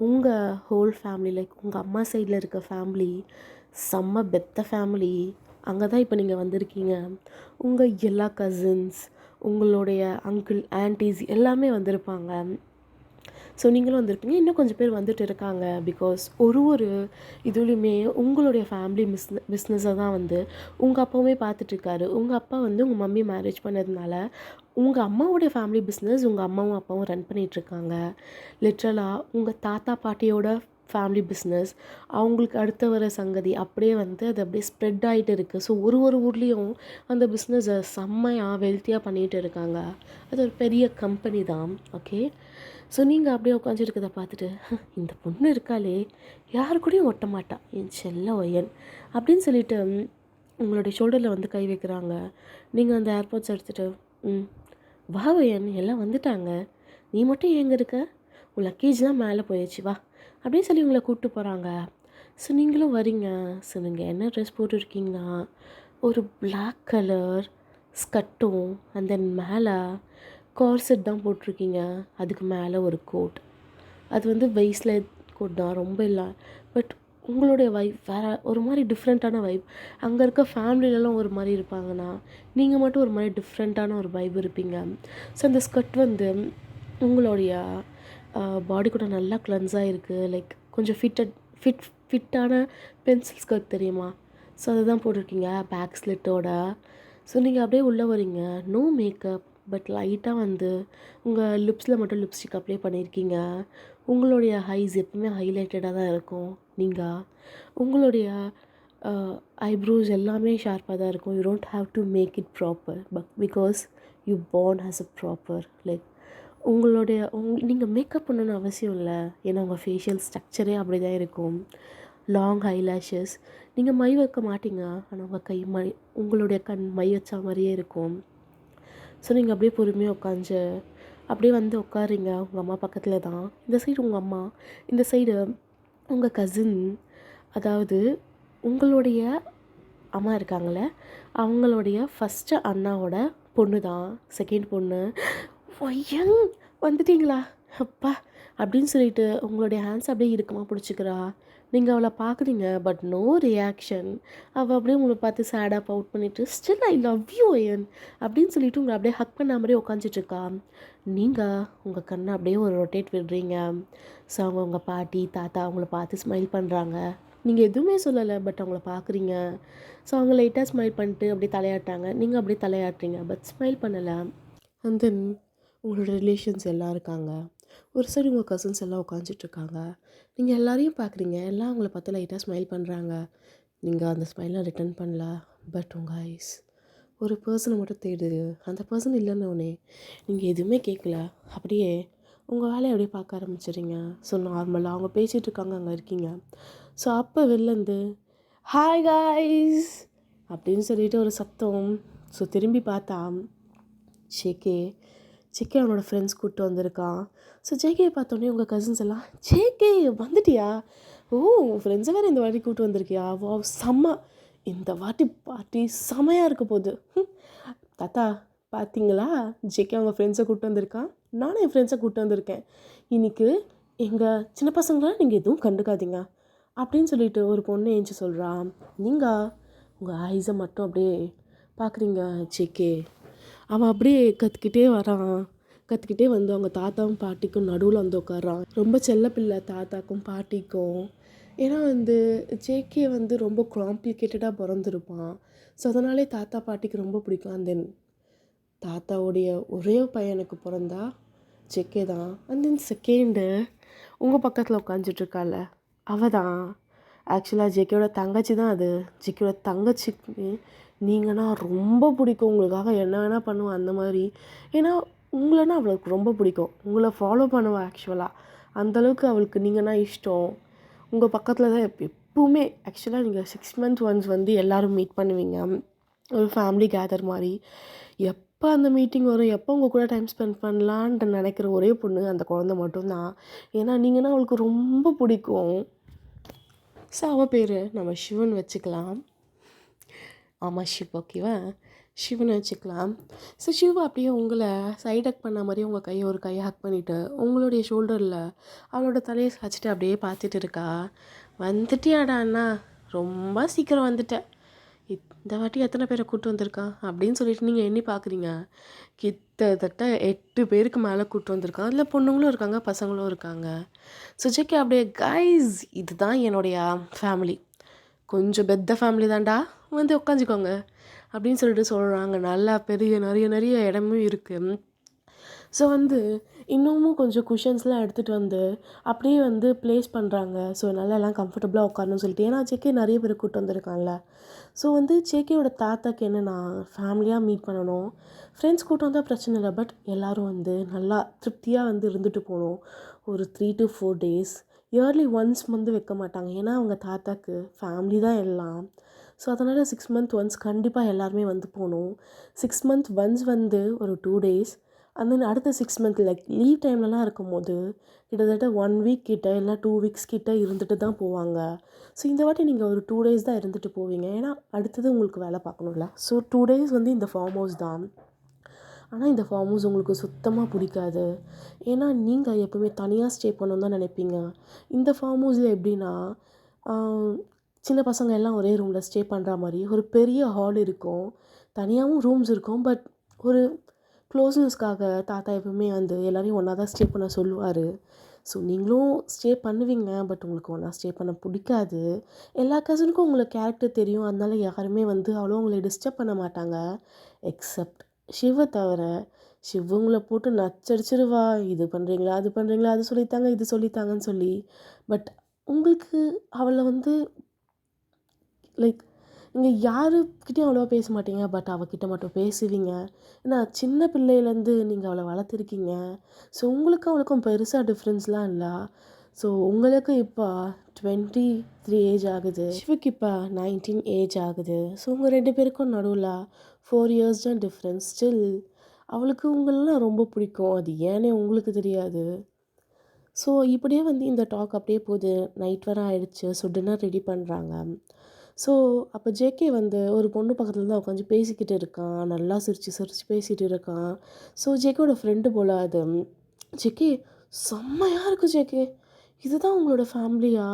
உங்கள் ஹோல் ஃபேமிலி, லைக் உங்கள் அம்மா சைடில் இருக்க ஃபேமிலி செம்ம பெத்த ஃபேமிலி, அங்கே தான் இப்போ நீங்கள் வந்திருக்கீங்க. உங்கள் எல்லா கசின்ஸ், உங்களுடைய அங்கிள் ஆன்டிஸ் எல்லாமே வந்திருப்பாங்க. ஸோ நீங்களும் வந்திருப்பீங்க, இன்னும் கொஞ்சம் பேர் வந்துட்டு இருக்காங்க. பிகாஸ் ஒரு இதுலேயுமே உங்களுடைய ஃபேமிலி பிஸ்னஸை தான் வந்து உங்கள் அப்பாவுமே பார்த்துட்ருக்காரு. உங்கள் அப்பா வந்து உங்கள் மம்மி மேரேஜ் பண்ணதுனால உங்கள் அம்மாவோடைய ஃபேமிலி பிஸ்னஸ் உங்கள் அம்மாவும் அப்பாவும் ரன் பண்ணிகிட்ருக்காங்க. லிட்ரலாக உங்கள் தாத்தா பாட்டியோட ஃபேமிலி பிஸ்னஸ், அவங்களுக்கு அடுத்த வர சங்கதி அப்படியே வந்து அது அப்படியே ஸ்ப்ரெட் ஆகிட்டு இருக்குது. ஸோ ஒரு ஊர்லேயும் அந்த பிஸ்னஸை செம்மையாக வெல்த்தியாக பண்ணிகிட்டு இருக்காங்க. அது ஒரு பெரிய கம்பெனி தான். ஓகே, ஸோ நீங்கள் அப்படியே உட்காந்துருக்கதை பார்த்துட்டு இந்த பொண்ணு இருக்காளே யாரு கூடயும் ஒட்ட மாட்டா, என் செல்ல ஒயன் அப்படின்னு சொல்லிட்டு உங்களுடைய ஷோல்டரில் வந்து கை வைக்கிறாங்க. நீங்கள் அந்த ஏர்பாட்ஸ் எடுத்துகிட்டு ம் வா வயன் எல்லாம் வந்துட்டாங்க, நீ மட்டும் எங்கே இருக்க, உன் லக்கேஜ்லாம் மேலே போயிடுச்சு வா அப்படின்னு சொல்லி உங்களை கூப்பிட்டு போகிறாங்க. ஸோ நீங்களும் வரீங்க. ஸோ நீங்கள் என்ன ட்ரெஸ் போட்டுருக்கீங்கன்னா ஒரு பிளாக் கலர் ஸ்கர்ட்டும் அண்ட் தென் மேலே கார்செட் தான் போட்டிருக்கீங்க. அதுக்கு மேலே ஒரு கோட். அது வந்து வெயிஸ்ட்ல கோட் தான், ரொம்ப இல்லை. பட் உங்களுடைய வைப் வேறு ஒரு மாதிரி டிஃப்ரெண்ட்டான வைப். அங்கே இருக்க ஃபேமிலிலலாம் ஒரு மாதிரி இருப்பாங்கன்னா நீங்கள் மட்டும் ஒரு மாதிரி டிஃப்ரெண்ட்டான ஒரு வைப் இருப்பீங்க. ஸோ அந்த ஸ்கர்ட் வந்து உங்களுடைய பாடி கூட நல்லா கிளென்ஸாக இருக்குது. லைக் கொஞ்சம் ஃபிட்டான பென்சில் ஸ்கர்ட் தெரியுமா? ஸோ அதுதான் போட்டிருக்கீங்க பேக் ஸ்லிட்டோட. ஸோ நீங்கள் அப்படியே உள்ளே வரீங்க. நோ மேக்கப், பட் லைட்டாக வந்து உங்கள் லிப்ஸில் மட்டும் லிப்ஸ்டிக் அப்ளை பண்ணியிருக்கீங்க. உங்களுடைய ஐஸ் எப்பவுமே ஹைலைட்டடாக தான் இருக்கும். நீங்கள் உங்களுடைய ஐப்ரோஸ் எல்லாமே ஷார்ப்பாக தான் இருக்கும். You don't have to make it proper but because you born has a proper like உங்களுடைய நீங்கள் மேக்கப் பண்ணணும்னு அவசியம் இல்லை. ஏன்னா உங்கள் ஃபேஷியல் ஸ்ட்ரக்சரே அப்படி தான் இருக்கும். லாங் ஐலாஷஸ், நீங்கள் மை வைக்க மாட்டீங்க, ஆனால் உங்கள் கை உங்களுடைய கண் மை வச்சா மாதிரியே இருக்கும். ஸோ நீங்கள் அப்படியே பொறுமையாக உட்காந்து அப்படியே வந்து உட்காருங்க. உங்கள் அம்மா பக்கத்தில் தான், இந்த சைடு உங்கள் அம்மா, இந்த சைடு உங்கள் கசின், அதாவது உங்களுடைய அம்மா இருக்காங்களே அவங்களுடைய ஃபஸ்ட்டு அண்ணாவோட பொண்ணு தான், செகண்ட் பொண்ணு. ஒய்யங் வந்துட்டிங்களா அப்பா அப்படின்னு சொல்லிட்டு உங்களுடைய ஹேண்ட்ஸ் அப்படியே இறுக்கமாக பிடிச்சிக்கிறா. நீங்கள் அவளை பார்க்குறீங்க பட் நோ ரியாக்ஷன். அவள் அப்படியே உங்களை பார்த்து சேடாக பவுட் பண்ணிவிட்டு still I love you Ayan அப்படின்னு சொல்லிட்டு உங்களை அப்படியே ஹக் பண்ண மாதிரியே உட்காந்துட்ருக்கா. நீங்கள் உங்கள் கண்ணை அப்படியே ஒரு ரொட்டேட் விடுறீங்க. ஸோ அவங்க உங்கள் பாட்டி தாத்தா அவங்கள பார்த்து ஸ்மைல் பண்ணுறாங்க. நீங்கள் எதுவுமே சொல்லலை பட் அவங்கள பார்க்குறீங்க. ஸோ அவங்க லைட்டாக ஸ்மைல் பண்ணிட்டு அப்படியே தலையாட்டாங்க. நீங்கள் அப்படியே தலையாட்டுறீங்க பட் ஸ்மைல் பண்ணலை. அண்ட் தென் உங்களோட ரிலேஷன்ஸ் எல்லாம் இருக்காங்க. ஒரு சைடு உங்கள் கசின்ஸ் எல்லாம் உட்காந்துட்ருக்காங்க. நீங்கள் எல்லாரையும் பார்க்குறீங்க. எல்லாம் அவங்கள பார்த்து லைட்டாக ஸ்மைல் பண்ணுறாங்க. நீங்கள் அந்த ஸ்மைலை ரிட்டர்ன் பண்ணல. பட் உங்கள் ஐஸ் ஒரு பர்சனை மட்டும் தேடுது. அந்த பர்சன் இல்லைன்னொடனே நீங்கள் எதுவுமே கேட்கல. அப்படியே உங்கள் வேலையை அப்படியே பார்க்க ஆரம்பிச்சிடுறீங்க. ஸோ நார்மலாக அவங்க பேசிகிட்டு இருக்காங்க, அங்கே இருக்கீங்க. ஸோ அப்போ வெளிலேருந்து ஹாய் காய்ஸ் அப்படின்னு சொல்லிட்டு ஒரு சத்தம். ஸோ திரும்பி பார்த்தா ஜேகே அவனோட ஃப்ரெண்ட்ஸ் கூப்பிட்டு வந்திருக்கான். ஸோ ஜேகே பார்த்தோன்னே உங்கள் கசின்ஸ் எல்லாம் ஜேகே வந்துட்டியா, ஓ ஃப்ரெண்ட்ஸை வேறு இந்த வாட்டி கூப்பிட்டு வந்திருக்கியா, வா செம்ம, இந்த வாட்டி பார்ட்டி செம்மையாக இருக்க போகுது. தாத்தா பார்த்தீங்களா, ஜேகே அவங்க ஃப்ரெண்ட்ஸை கூப்பிட்டு வந்திருக்கான், நானும் என் ஃப்ரெண்ட்ஸை கூப்பிட்டு வந்திருக்கேன். இன்றைக்கி எங்கள் சின்ன பசங்களாம் நீங்கள் எதுவும் கண்டுக்காதீங்க அப்படின்னு சொல்லிட்டு ஒரு பொண்ணு ஏஞ்சி சொல்கிறான். நீங்கள் உங்கள் ஐஸை மட்டும் அப்படியே பார்க்குறீங்க. ஜேகே அவன் அப்படியே கற்றுக்கிட்டே வந்து அவங்க தாத்தாவும் பாட்டிக்கும் நடுவில் வந்து உட்காரான். ரொம்ப செல்ல பிள்ளை தாத்தாக்கும் பாட்டிக்கும். ஏன்னா வந்து ஜேகே வந்து ரொம்ப காம்ப்ளிகேட்டடாக பிறந்திருப்பான். ஸோ அதனாலே தாத்தா பாட்டிக்கு ரொம்ப பிடிக்கும். அண்ட் தென் தாத்தாவுடைய ஒரே பையனுக்கு பிறந்தா ஜேகே தான். அண்ட் தென் செகண்டு உங்கள் பக்கத்தில் உட்காந்துட்ருக்கால அவள் தான். ஆக்சுவலாக ஜேகேயோட தங்கச்சி தான் அது. ஜேகேயோட தங்கச்சிக்கு நீங்கன்னா ரொம்ப பிடிக்கும். உங்களுக்காக என்ன வேணால் பண்ணுவேன் அந்த மாதிரி. ஏன்னா உங்களைன்னா அவளுக்கு ரொம்ப பிடிக்கும். உங்களை ஃபாலோ பண்ணுவேன் ஆக்சுவலாக. அந்தளவுக்கு அவளுக்கு நீங்கன்னா இஷ்டம். உங்கள் பக்கத்தில் தான் எப்பவுமே. ஆக்சுவலாக நீங்கள் 6 months ஒன்ஸ் வந்து எல்லோரும் மீட் பண்ணுவீங்க, ஒரு ஃபேமிலி கேதர் மாதிரி. எப்போ அந்த மீட்டிங் வரும், எப்போ உங்கள் கூட டைம் ஸ்பெண்ட் பண்ணலான்ட்டு நினைக்கிற ஒரே பொண்ணு அந்த குழந்தை மட்டும்தான். ஏன்னா நீங்கன்னா அவளுக்கு ரொம்ப பிடிக்கும். ஸோ அவள் பேர் நம்ம சிவன் வச்சுக்கலாம். ஆமாம் ஷிவ், ஓகேவா, சிவனை வச்சுக்கலாம். ஸோ சிவா அப்படியே உங்களை சைட் ஹக் பண்ண மாதிரி உங்கள் கையை ஒரு கையை ஹக் பண்ணிவிட்டு உங்களுடைய ஷோல்டரில் அவளோட தலையை சாய்ச்சிட்டு அப்படியே பார்த்துட்டு இருக்கா. வந்துட்டியாடா அண்ணா, ரொம்ப சீக்கிரம் வந்துட்டேன், இந்த வாட்டி எத்தனை பேரை கூப்பிட்டு வந்திருக்கான் அப்படின்னு சொல்லிட்டு நீங்கள் எண்ணி பார்க்குறீங்க. கிட்டத்தட்ட 8 பேருக்கு மேலே கூப்பிட்டு வந்திருக்கான். அதில் பொண்ணுங்களும் இருக்காங்க, பசங்களும் இருக்காங்க. ஸோ ஜேகே அப்படியே கைஸ் இதுதான் என்னுடைய ஃபேமிலி, கொஞ்சம் பெத்த ஃபேமிலி தான்டா, வந்து உட்காந்துக்கோங்க அப்படின்னு சொல்லிட்டு சொல்கிறாங்க. நல்லா பெரிய நிறைய இடமும் இருக்குது. ஸோ வந்து இன்னமும் கொஞ்சம் குஷன்ஸ்லாம் எடுத்துகிட்டு வந்து அப்படியே வந்து ப்ளேஸ் பண்ணுறாங்க. ஸோ நல்லா எல்லாம் கம்ஃபர்டபுளாக உட்காரணும்னு சொல்லிட்டு. ஏன்னா ஜேகே நிறைய பேர் கூப்பிட்டு வந்திருக்காங்கல்ல. ஸோ வந்து ஜேகேயோட தாத்தாக்கு என்னென்னா ஃபேமிலியாக மீட் பண்ணணும். ஃப்ரெண்ட்ஸ் கூட்டம் வந்தால் பிரச்சனை இல்லை, பட் எல்லோரும் வந்து நல்லா திருப்தியாக வந்து இருந்துட்டு போகணும். ஒரு 3 to 4 days இயர்லி ஒன்ஸ் வந்து வைக்க மாட்டாங்க. ஏன்னா அவங்க தாத்தாக்கு ஃபேமிலி தான் எல்லாம். ஸோ அதனால் 6 மந்த் ஒன்ஸ் கண்டிப்பாக எல்லாருமே வந்து போகணும். 6 மந்த் ஒன்ஸ் வந்து ஒரு 2 டேஸ் அண்ட் தென் அடுத்த 6 மந்த் லைக் லீவ் டைம்லலாம் இருக்கும்போது கிட்டத்தட்ட 1 வீக் கிட்ட இல்லை 2 வீக்ஸ் கிட்ட இருந்துட்டு தான் போவாங்க. ஸோ இந்த வாட்டி நீங்கள் ஒரு 2 டேஸ் தான் இருந்துட்டு போவீங்க. ஏன்னா அடுத்தது உங்களுக்கு வேலை பார்க்கணும்ல. ஸோ 2 டேஸ் வந்து இந்த ஃபார்ம் ஹவுஸ் தான். ஆனால் இந்த ஃபார்ம் ஹவுஸ் உங்களுக்கு சுத்தமாக பிடிக்காது. ஏன்னா நீங்கள் எப்போவுமே தனியாக ஸ்டே பண்ணணுன்னு தான் நினைப்பீங்க. இந்த ஃபார்ம் ஹவுஸில் எப்படின்னா சின்ன பசங்க எல்லாம் ஒரே ரூமில் ஸ்டே பண்ணுற மாதிரி ஒரு பெரிய ஹால் இருக்கும். தனியாகவும் ரூம்ஸ் இருக்கும். பட் ஒரு க்ளோஸ்னஸ்க்காக தாத்தா எப்பவுமே வந்து எல்லோரையும் ஒன்றா தான் ஸ்டே பண்ண சொல்லுவார். ஸோ நீங்களும் ஸ்டே பண்ணுவீங்க. பட் உங்களுக்கு ஒன்றா ஸ்டே பண்ண பிடிக்காது. எல்லா கசினுக்கும் உங்களுக்கு கேரக்டர் தெரியும். அதனால யாருமே வந்து அவ்வளோ உங்களை டிஸ்டர்ப் பண்ண மாட்டாங்க. எக்ஸப்ட் ஷிவை தவிர. ஷிவ் உங்களை போட்டு நச்சரிச்சிருவா. இது பண்ணுறீங்களா, அது பண்ணுறீங்களா, அது சொல்லித்தாங்க, இது சொல்லித்தாங்கன்னு சொல்லி. பட் உங்களுக்கு அவளை வந்து லைக் நீங்கள் யாருக்கிட்டையும் அவ்வளோவா பேச மாட்டீங்க. பட் அவகிட்ட மட்டும் பேசுவீங்க. ஏன்னா சின்ன பிள்ளையிலேருந்து நீங்கள் அவளை வளர்த்துருக்கீங்க. ஸோ உங்களுக்கும் அவளுக்கும் பெருசாக டிஃப்ரென்ஸ்லாம் இல்லை. ஸோ உங்களுக்கு இப்போ 23 ஏஜ் ஆகுது. ஷிவுக்கு இப்போ 19 ஏஜ் ஆகுது. ஸோ உங்கள் 2 பேருக்கும் நடுவில் 4 இயர்ஸ் தான் டிஃப்ரென்ஸ். ஸ்டில் அவளுக்கு உங்களெலாம் ரொம்ப பிடிக்கும். அது ஏன்னே உங்களுக்கு தெரியாது. ஸோ இப்படியே வந்து இந்த டாக் அப்படியே போகுது. நைட் வர ஆயிடுச்சு. ஸோ டின்னர் ரெடி பண்ணுறாங்க. ஸோ அப்போ ஜேகே வந்து ஒரு பொண்ணு பக்கத்தில் தான் உட்காந்து பேசிக்கிட்டு இருக்கான். நல்லா சிரித்து சிரித்து பேசிகிட்டு இருக்கான். ஸோ ஜேகேவோட ஃப்ரெண்டு போல் அது. ஜேகே செம்மையாக இருக்குது ஜேகே, இதுதான் உங்களோட ஃபேமிலியா?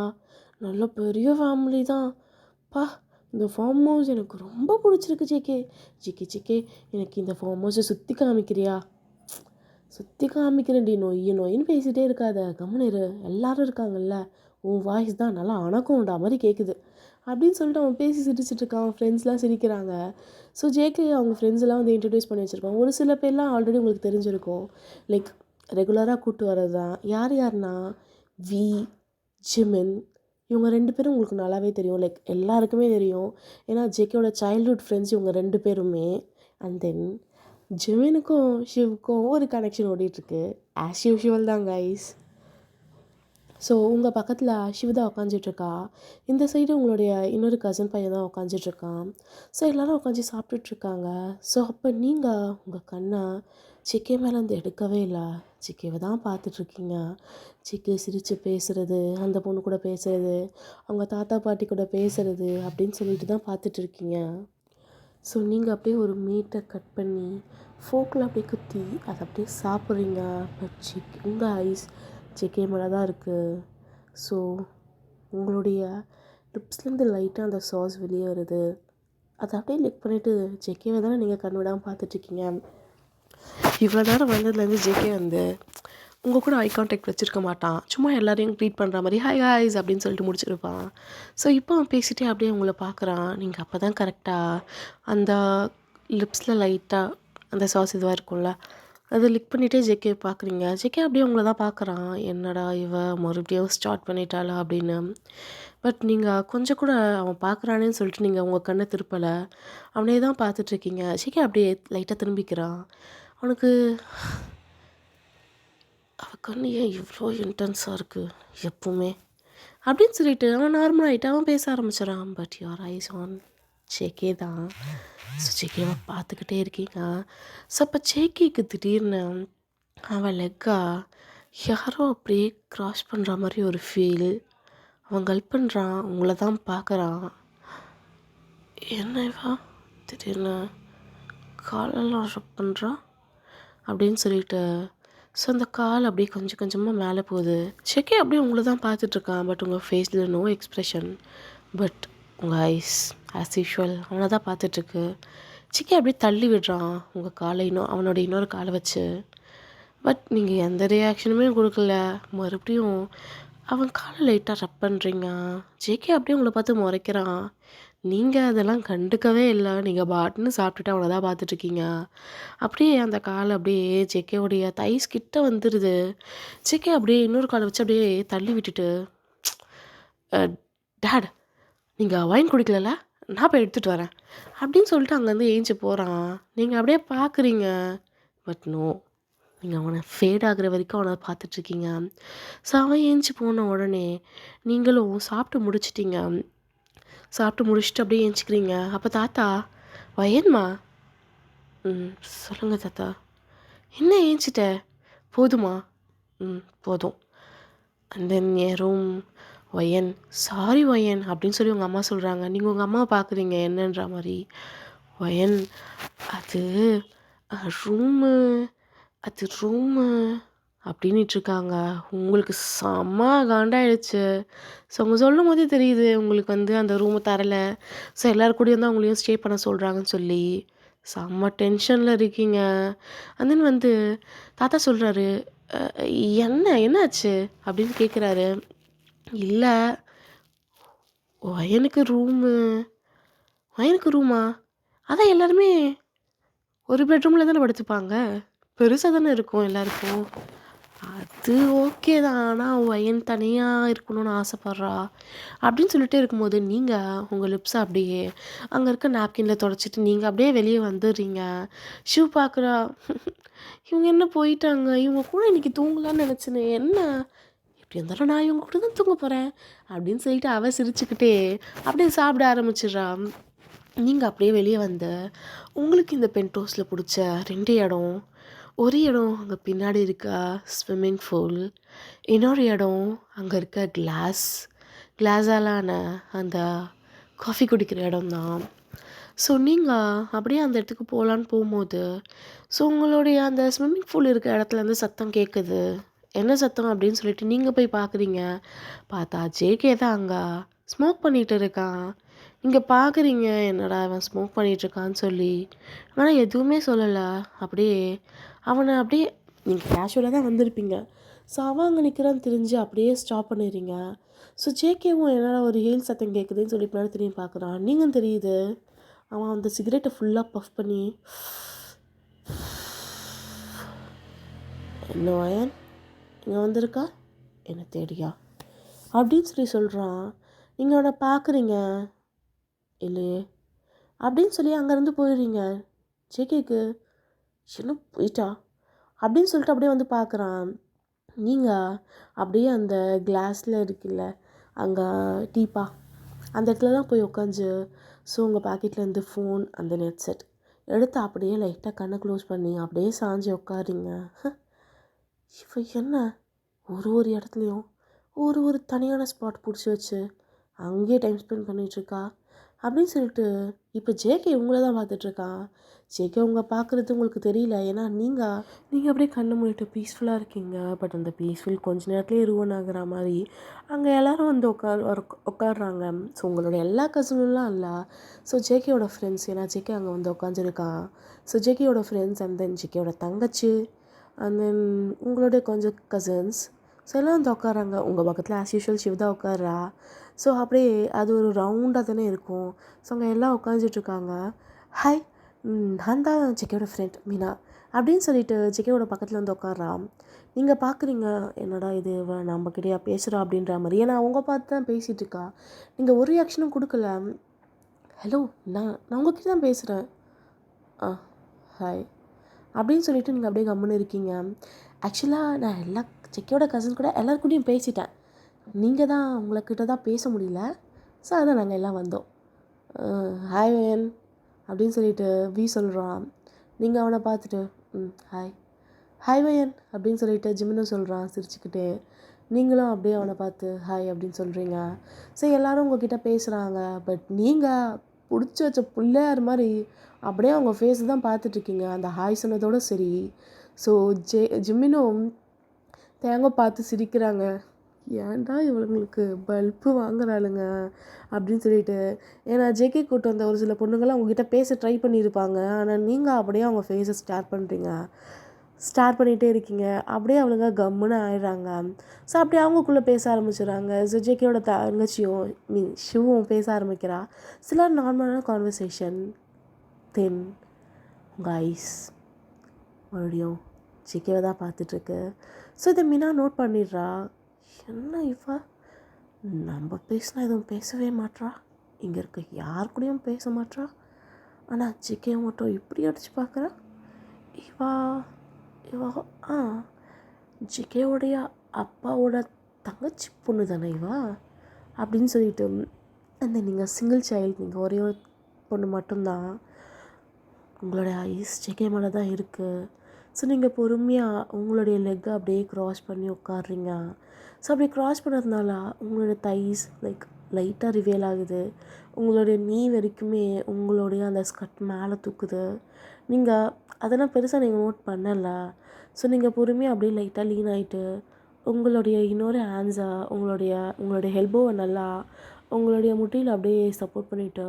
நல்ல பெரிய ஃபேமிலி தான் பா. இந்த ஃபார்ம் ஹவுஸ் எனக்கு ரொம்ப பிடிச்சிருக்கு ஜேகே. ஜேகே ஜேகே எனக்கு இந்த ஃபார்ம் ஹவுஸை சுற்றி காமிக்கிறியா? சுற்றி காமிக்கிறேன்டி. நொயின்னு பேசிகிட்டே இருக்காத, கம்முனு இரு. எல்லோரும் இருக்காங்கல்ல, உன் வாய்ஸ் தான் நல்லா அணக்கம்டா மாதிரி கேட்குது அப்படின்னு சொல்லிட்டு அவன் பேசி சிரிச்சிட்டு இருக்கான். அவன் ஃப்ரெண்ட்ஸ்லாம் சிரிக்கிறாங்க. ஸோ ஜேகே அவங்க ஃப்ரெண்ட்ஸ் எல்லாம் வந்து இன்ட்ரடியூஸ் பண்ணி வச்சுருக்காங்க. ஒரு சில பேர்லாம் ஆல்ரெடி உங்களுக்கு தெரிஞ்சிருக்கும். லைக் ரெகுலராக கூப்பிட்டு வர்றது தான். யார் யாருன்னா வி, ஜிமின், இவங்க 2 பேரும் உங்களுக்கு நல்லாவே தெரியும். லைக் எல்லாருக்குமே தெரியும். ஏன்னா ஜேகேவோட சைல்ட்ஹுட் ஃப்ரெண்ட்ஸ் இவங்க 2 பேருமே. அண்ட் தென் ஜிமினுக்கும் ஷிவுக்கும் ஒரு கனெக்ஷன் ஓடிட்டுருக்கு. ஆஸ் யூஷுவல் தான் கைஸ். ஸோ உங்கள் பக்கத்தில் ஷிவ் தான் உட்காந்துட்ருக்கா. இந்த சைடு உங்களுடைய இன்னொரு கசின் பையன் தான் உட்காந்துட்ருக்கான். ஸோ எல்லோரும் உட்காந்து சாப்பிட்டுட்ருக்காங்க. ஸோ அப்போ நீங்கள் உங்கள் கண்ணை சிக்கே மேலேருந்து எடுக்கவே இல்லை. சிக்கேவை தான் பார்த்துட்ருக்கீங்க. சிக்கே சிரித்து பேசுகிறது, அந்த பொண்ணு கூட பேசுகிறது, அவங்க தாத்தா பாட்டி கூட பேசுகிறது அப்படின்னு சொல்லிட்டு தான் பார்த்துட்ருக்கீங்க. ஸோ நீங்கள் அப்படியே ஒரு மீட்டை கட் பண்ணி ஃபோக்கில் அப்படியே குத்தி அதை அப்படியே சாப்பிட்றீங்க. பட் உங்கள் ஐஸ் ஜேகே மேலே தான் இருக்குது. ஸோ உங்களுடைய லிப்ஸ்லேருந்து லைட்டாக அந்த சாஸ் வெளியே வருது. அதை அப்படியே லிக் பண்ணிவிட்டு ஜேகேவை தானே நீங்கள் கண் விடாமல் பார்த்துட்ருக்கீங்க. இவ்வளோ நேரம் வந்ததுலேருந்து ஜேகே வந்து உங்கள் கூட ஐ கான்டாக்ட் வச்சுருக்க மாட்டான். சும்மா எல்லாரையும் ட்ரீட் பண்ணுற மாதிரி ஹாய் ஹாய்ஸ் அப்படின்னு சொல்லிட்டு முடிச்சிருப்பான். ஸோ இப்போ அவன் பேசிகிட்டே அப்படியே உங்களை பார்க்குறான். நீங்கள் அப்போ தான் கரெக்டாக அந்த லிப்ஸில் லைட்டாக அந்த சாஸ் இதுவாக இருக்கும்ல, அதை லிக் பண்ணிகிட்டே ஜேகே பார்க்குறீங்க. ஜேகே அப்படியே உங்களை தான் பார்க்குறான். என்னடா இவ மறுபடியும் ஸ்டார்ட் பண்ணிட்டாளா அப்படின்னு. பட் நீங்கள் கொஞ்சம் கூட அவன் பார்க்குறானேன்னு சொல்லிட்டு நீங்கள் உங்கள் கண்ணை திருப்பலை. அவனே தான் பார்த்துட்ருக்கீங்க. ஜேகே அப்படியே லைட்டாக திரும்பிக்கிறான். அவனுக்கு அவள் கண்ணு ஏன் இவ்வளோ இன்டென்ஸாக இருக்குது எப்பவுமே அப்படின்னு சொல்லிட்டு அவன் நார்மல் ஆகிட்டு அவன் பேச ஆரம்பிச்சிடான். But your eyes on JK தான். ஸோ ஜேகேவை பார்த்துக்கிட்டே இருக்கீங்க. ஸோ அப்போ ஜேகேக்கு திடீர்னு அவன் லெக்கா யாரோ அப்படியே க்ராஸ் பண்ணுற மாதிரி ஒரு ஃபீல். அவன் கல்ப் பண்ணுறான். உங்களை தான் பார்க்குறான். என்னவா திடீர்னு காலெல்லாம் ரப் பண்ணுறான் அப்படின்னு சொல்லிட்டு. ஸோ அந்த கால் அப்படியே கொஞ்சம் கொஞ்சமாக மேலே போகுது. ஜேகே அப்படியே உங்களை தான் பார்த்துட்ருக்கான். பட் உங்கள் ஃபேஸில் நோ எக்ஸ்ப்ரெஷன். பட் உங்கள் ஐஸ் ஆஸ் யூஷுவல் அவனை தான் பார்த்துட்ருக்கு. ஜேகே அப்படியே தள்ளி விடுறான் உங்கள் காலை அவனோட இன்னொரு காலை வச்சு. பட் நீங்கள் எந்த ரியாக்ஷனுமே கொடுக்கல. மறுபடியும் அவன் காலை லைட்டாக ரப் பண்ணுறீங்க. ஜேகே அப்படியே உங்களை பார்த்து முறைக்கிறான். நீங்கள் அதெல்லாம் கண்டுக்கவே இல்லை. நீங்கள் பாட்டுன்னு சாப்பிட்டுட்டு அவனை தான் பார்த்துட்ருக்கீங்க. அப்படியே அந்த கால் அப்படியே ஜேகேவுடைய தைஸ் கிட்ட வந்துடுது. ஜேகே அப்படியே இன்னொரு காலை வச்சு அப்படியே தள்ளி விட்டுட்டு, டேட் நீங்கள் வைன் குடிக்கல, நான் போய் எடுத்துகிட்டு வரேன் அப்படின்னு சொல்லிட்டு அங்கேருந்து ஏஞ்சி போகிறான். நீங்கள் அப்படியே பார்க்குறீங்க. பட் நோ, நீங்கள் அவனை ஃபேட் ஆகுற வரைக்கும் அவனை பார்த்துட்ருக்கீங்க. ஸோ அவன் ஏஞ்சி போன உடனே நீங்களும் சாப்பிட்டு முடிச்சிட்டிங்க. சாப்பிட்டு முடிச்சுட்டு அப்படியே ஏஞ்சிக்கிறீங்க. அப்போ தாத்தா, வயன்மா. சொல்லுங்கள் தாத்தா. என்ன ஏஞ்சிட்ட? போதுமா? போதும். And then N room, wine, sorry wine அப்படின்னு சொல்லி உங்கள் அம்மா சொல்கிறாங்க. நீங்கள் உங்கள் அம்மாவை பார்க்குறீங்க என்னன்ற மாதிரி. ஒயன், அது ரூமு, அது ரூமு அப்படின்னுட்ருக்காங்க. உங்களுக்கு செம்ம காண்டாயிடுச்சு. ஸோ அவங்க சொல்லும் போதே தெரியுது உங்களுக்கு வந்து அந்த ரூமை தரலை. ஸோ எல்லோரும் கூடயும் தான் உங்களையும் ஸ்டே பண்ண சொல்கிறாங்கன்னு சொல்லி செம்ம டென்ஷனில் இருக்கீங்க. அண்ட் தென் வந்து தாத்தா சொல்கிறாரு, என்னாச்சு அப்படின்னு கேட்குறாரு. இல்லை, ஒயனுக்கு ரூமு. ஒயனுக்கு ரூமா? அதான் எல்லாருமே ஒரு பெட்ரூமில் தானே படுத்துப்பாங்க, பெருசாக தானே இருக்கும் எல்லாருக்கும். அது ஓகே தான், ஆனால் ஒயன் தனியாக இருக்கணும்னு ஆசைப்பட்றா அப்படின்னு சொல்லிட்டே இருக்கும்போது நீங்கள் உங்கள் லிப்ஸை அப்படியே அங்கே இருக்க நாப்கினில் தொடச்சிட்டு நீங்கள் அப்படியே வெளியே வந்துடுறீங்க. ஷூ பார்க்குறா. இவங்க என்ன போயிட்டாங்க, இவங்க கூட இன்றைக்கி தூங்கலான்னு நினச்சினேன், என்ன எப்படி இருந்தாலும் நான் இவங்க கூட தான் தூங்க போகிறேன் அப்படின்னு சொல்லிட்டு அவள் சிரிச்சுக்கிட்டே அப்படியே சாப்பிட ஆரம்பிச்சிடுறா. நீங்கள் அப்படியே வெளியே வந்து உங்களுக்கு இந்த பென்டோஸில் பிடிச்ச 2 இடம், ஒரு இடம் அங்கே பின்னாடி இருக்க ஸ்விம்மிங் பூல், இன்னொரு இடம் அங்கே இருக்க கிளாஸாலான அந்த காஃபி குடிக்கிற இடம் தான். ஸோ நீங்கள் அப்படியே அந்த இடத்துக்கு போகலான்னு போகும்போது ஸோ உங்களுடைய அந்த ஸ்விம்மிங் பூல் இருக்க இடத்துலேருந்து சத்தம் கேட்குது. என்ன சத்தம் அப்படின்னு சொல்லிட்டு நீங்கள் போய் பார்க்குறீங்க. பார்த்தா ஜேகே தான் அங்கே ஸ்மோக் பண்ணிகிட்டு இருக்கான். நீங்கள் பார்க்குறீங்க, என்னடா அவன் ஸ்மோக் பண்ணிகிட்ருக்கான்னு சொல்லி. ஆனால் எதுவுமே சொல்லலை. அப்படியே அவனை அப்படியே நீங்கள் கேஷுவலாக தான் வந்திருப்பீங்க. ஸோ அவன் அங்கே நிற்கிறான்னு தெரிஞ்சு அப்படியே ஸ்டாப் பண்ணிடுறீங்க. ஸோ ஜேகேவும் என்னடா ஒரு ஹீல் சத்தம் கேட்குதுன்னு சொல்லி பின்னாடி திரும்பி பார்க்குறான். நீங்களும் தெரியுது அவன் அந்த சிகரெட்டை ஃபுல்லாக பஃப் பண்ணி, என்ன வயன் இங்கே வந்திருக்கா, என்ன தேடியா அப்படின்னு சொல்லி சொல்கிறான். நீங்கள் அவனை பார்க்குறீங்க, இல்லையே அப்படின்னு சொல்லி அங்கேருந்து போயிடுறீங்க. ஜேகேக்கு என்ன போயிட்டா அப்படின்னு சொல்லிட்டு அப்படியே வந்து பார்க்குறான். நீங்கள் அப்படியே அந்த கிளாஸில் இருக்குல்ல அங்கே டீப்பா அந்த இடத்துல தான் போய் உட்காந்து ஸோ உங்கள் பாக்கெட்லேருந்து ஃபோன் அந்த நெட் செட் எடுத்து அப்படியே லைட்டாக கண்ணை க்ளோஸ் பண்ணி அப்படியே சாஞ்சு உட்காரிங்க. இப்போ என்ன ஒரு இடத்துலையும் ஒரு தனியான ஸ்பாட் பிடிச்சி வச்சு அங்கேயே டைம் ஸ்பெண்ட் பண்ணிகிட்ருக்கா அப்படின்னு சொல்லிட்டு இப்போ ஜேகே உங்களை தான் பார்த்துட்ருக்கான். ஜேகே உங்களை பார்க்குறது உங்களுக்கு தெரியல, ஏன்னா நீங்கள் அப்படியே கண்ணு மூடிட்டு பீஸ்ஃபுல்லாக இருக்கீங்க. பட் அந்த பீஸ்ஃபுல் கொஞ்ச நேரத்துலேயே ரூவன் ஆகிற மாதிரி அங்கே எல்லோரும் வந்து உட்காடுறாங்க. ஸோ உங்களோட எல்லா கசினும்லாம் இல்லை. ஸோ ஜேகேயோட ஃப்ரெண்ட்ஸ், ஏன்னா ஜேகே அங்கே வந்து உட்காந்துருக்கான். ஸோ ஜேகேயோட ஃப்ரெண்ட்ஸ் அண்ட் தென் ஜேகேயோட தங்கச்சி அண்ட் தென் உங்களுடைய கொஞ்சம் கசின்ஸ் ஸோ எல்லாம் வந்து உட்காராங்க. உங்கள் பக்கத்தில் ஆஸ் யூஷுவல் சிவ் தான் உட்கார்றா. ஸோ அப்படியே அது ஒரு ரவுண்டாக தானே இருக்கும். ஸோ அங்கே எல்லாம் உட்காந்துட்ருக்காங்க. ஹாய், நான் தான் ஜெகேயோட ஃப்ரெண்ட் மீனா அப்படின்னு சொல்லிட்டு ஜெகேயோட பக்கத்தில் வந்து உட்கார்றா. நீங்கள் பார்க்குறீங்க, என்னடா இது நம்மக்கிட்டேயா பேசுகிறா அப்படின்ற மாதிரி. ஏன்னா அவங்க பார்த்து தான் பேசிகிட்டு இருக்கா. நீங்கள் ஒரு ரியாக்ஷனும் கொடுக்கல. ஹலோ, நான் உங்ககிட்ட தான் பேசுகிறேன். ஹாய் அப்படின்னு சொல்லிட்டு நீங்கள் அப்படியே கம்முன்னு இருக்கீங்க. ஆக்சுவலாக நான் எல்லா ஜெகேயோட கசின் கூட எல்லாருக்கூடையும் பேசிட்டேன். நீங்கள் தான் உங்கள்கிட்ட தான் பேச முடியல. ஸோ அதான் நாங்கள் எல்லாம் வந்தோம். ஹாய் வயன் அப்படின்னு சொல்லிட்டு வி சொல்கிறான். நீங்கள் அவனை பார்த்துட்டு ஹாய் வயன் அப்படின்னு சொல்லிட்டு ஜிமினும் சொல்கிறான் சிரிச்சுக்கிட்டே. நீங்களும் அப்படியே அவனை பார்த்து ஹாய் அப்படின்னு சொல்கிறீங்க. ஸோ எல்லோரும் உங்ககிட்ட பேசுகிறாங்க. பட் நீங்கள் பிடிச்சி வச்ச பிள்ளையார் மாதிரி அப்படியே அவங்க ஃபேஸ் தான் பார்த்துட்ருக்கீங்க அந்த ஹாய் சொன்னதோடு சரி. ஸோ ஜிமினும் தேங்காய் பார்த்து சிரிக்கிறாங்க. ஏன்டா இவங்களுக்கு பல்ப்பு வாங்குறாளுங்க அப்படின்னு சொல்லிட்டு. ஏன்னா ஜேகே கூட்டு வந்த ஒரு சில பொண்ணுங்கள்லாம் அவங்ககிட்ட பேச ட்ரை பண்ணியிருப்பாங்க. ஆனால் நீங்கள் அப்படியே அவங்க ஃபேஸை ஸ்டார் பண்ணிகிட்டே இருக்கீங்க. அப்படியே அவளுங்க கம்முன்னு ஆயிடுறாங்க. ஸோ அப்படியே அவங்கக்குள்ளே பேச ஆரம்பிச்சிடுறாங்க. ஸோ ஜேகேயோட தங்கச்சியும் ஷிவும் பேச ஆரம்பிக்கிறா. சில நார்மலான கான்வர்சேஷன். தென் உங்கள் ஐஸ் மறுபடியும் ஜேகேவை தான் பார்த்துட்ருக்கு. ஸோ இதை மீனா நோட் பண்ணிடுறா. என்ன இவ நம்ம பேசினா எதுவும் பேசவே மாட்றா, இங்கே இருக்க யார் கூடயும் பேச மாட்றா, ஆனால் ஜிகே மட்டும் இப்படி அடிச்சு பார்க்குறா. இவா ஜிகேவுடைய அப்பாவோட தங்கச்சி பொண்ணு தானே இவா அப்படின்னு சொல்லிட்டு அந்த நீங்கள் சிங்கிள் சைல்டு, நீங்கள் ஒரே ஒரு பொண்ணு மட்டும்தான். உங்களுடைய ஐஸ் ஜேகே மேலே தான் இருக்குது. ஸோ நீங்கள் பொறுமையாக உங்களுடைய லெக்கை அப்படியே க்ராஸ் பண்ணி உட்காடுறீங்க. ஸோ அப்படி க்ராஸ் பண்ணுறதுனால உங்களுடைய தைஸ் லைட்டாக ரிவேல் ஆகுது. உங்களுடைய நீ வரைக்குமே உங்களுடைய அந்த ஸ்கர்ட் மேலே தூக்குது. நீங்கள் அதெல்லாம் பெருசாக நீங்கள் நோட் பண்ணலை. ஸோ நீங்கள் பொறுமையாக அப்படியே லைட்டாக லீன் ஆகிட்டு உங்களுடைய இன்னொரு ஹேண்ட்ஸை உங்களுடைய எல்போவை நல்லா உங்களுடைய முட்டியில் அப்படியே சப்போர்ட் பண்ணிவிட்டு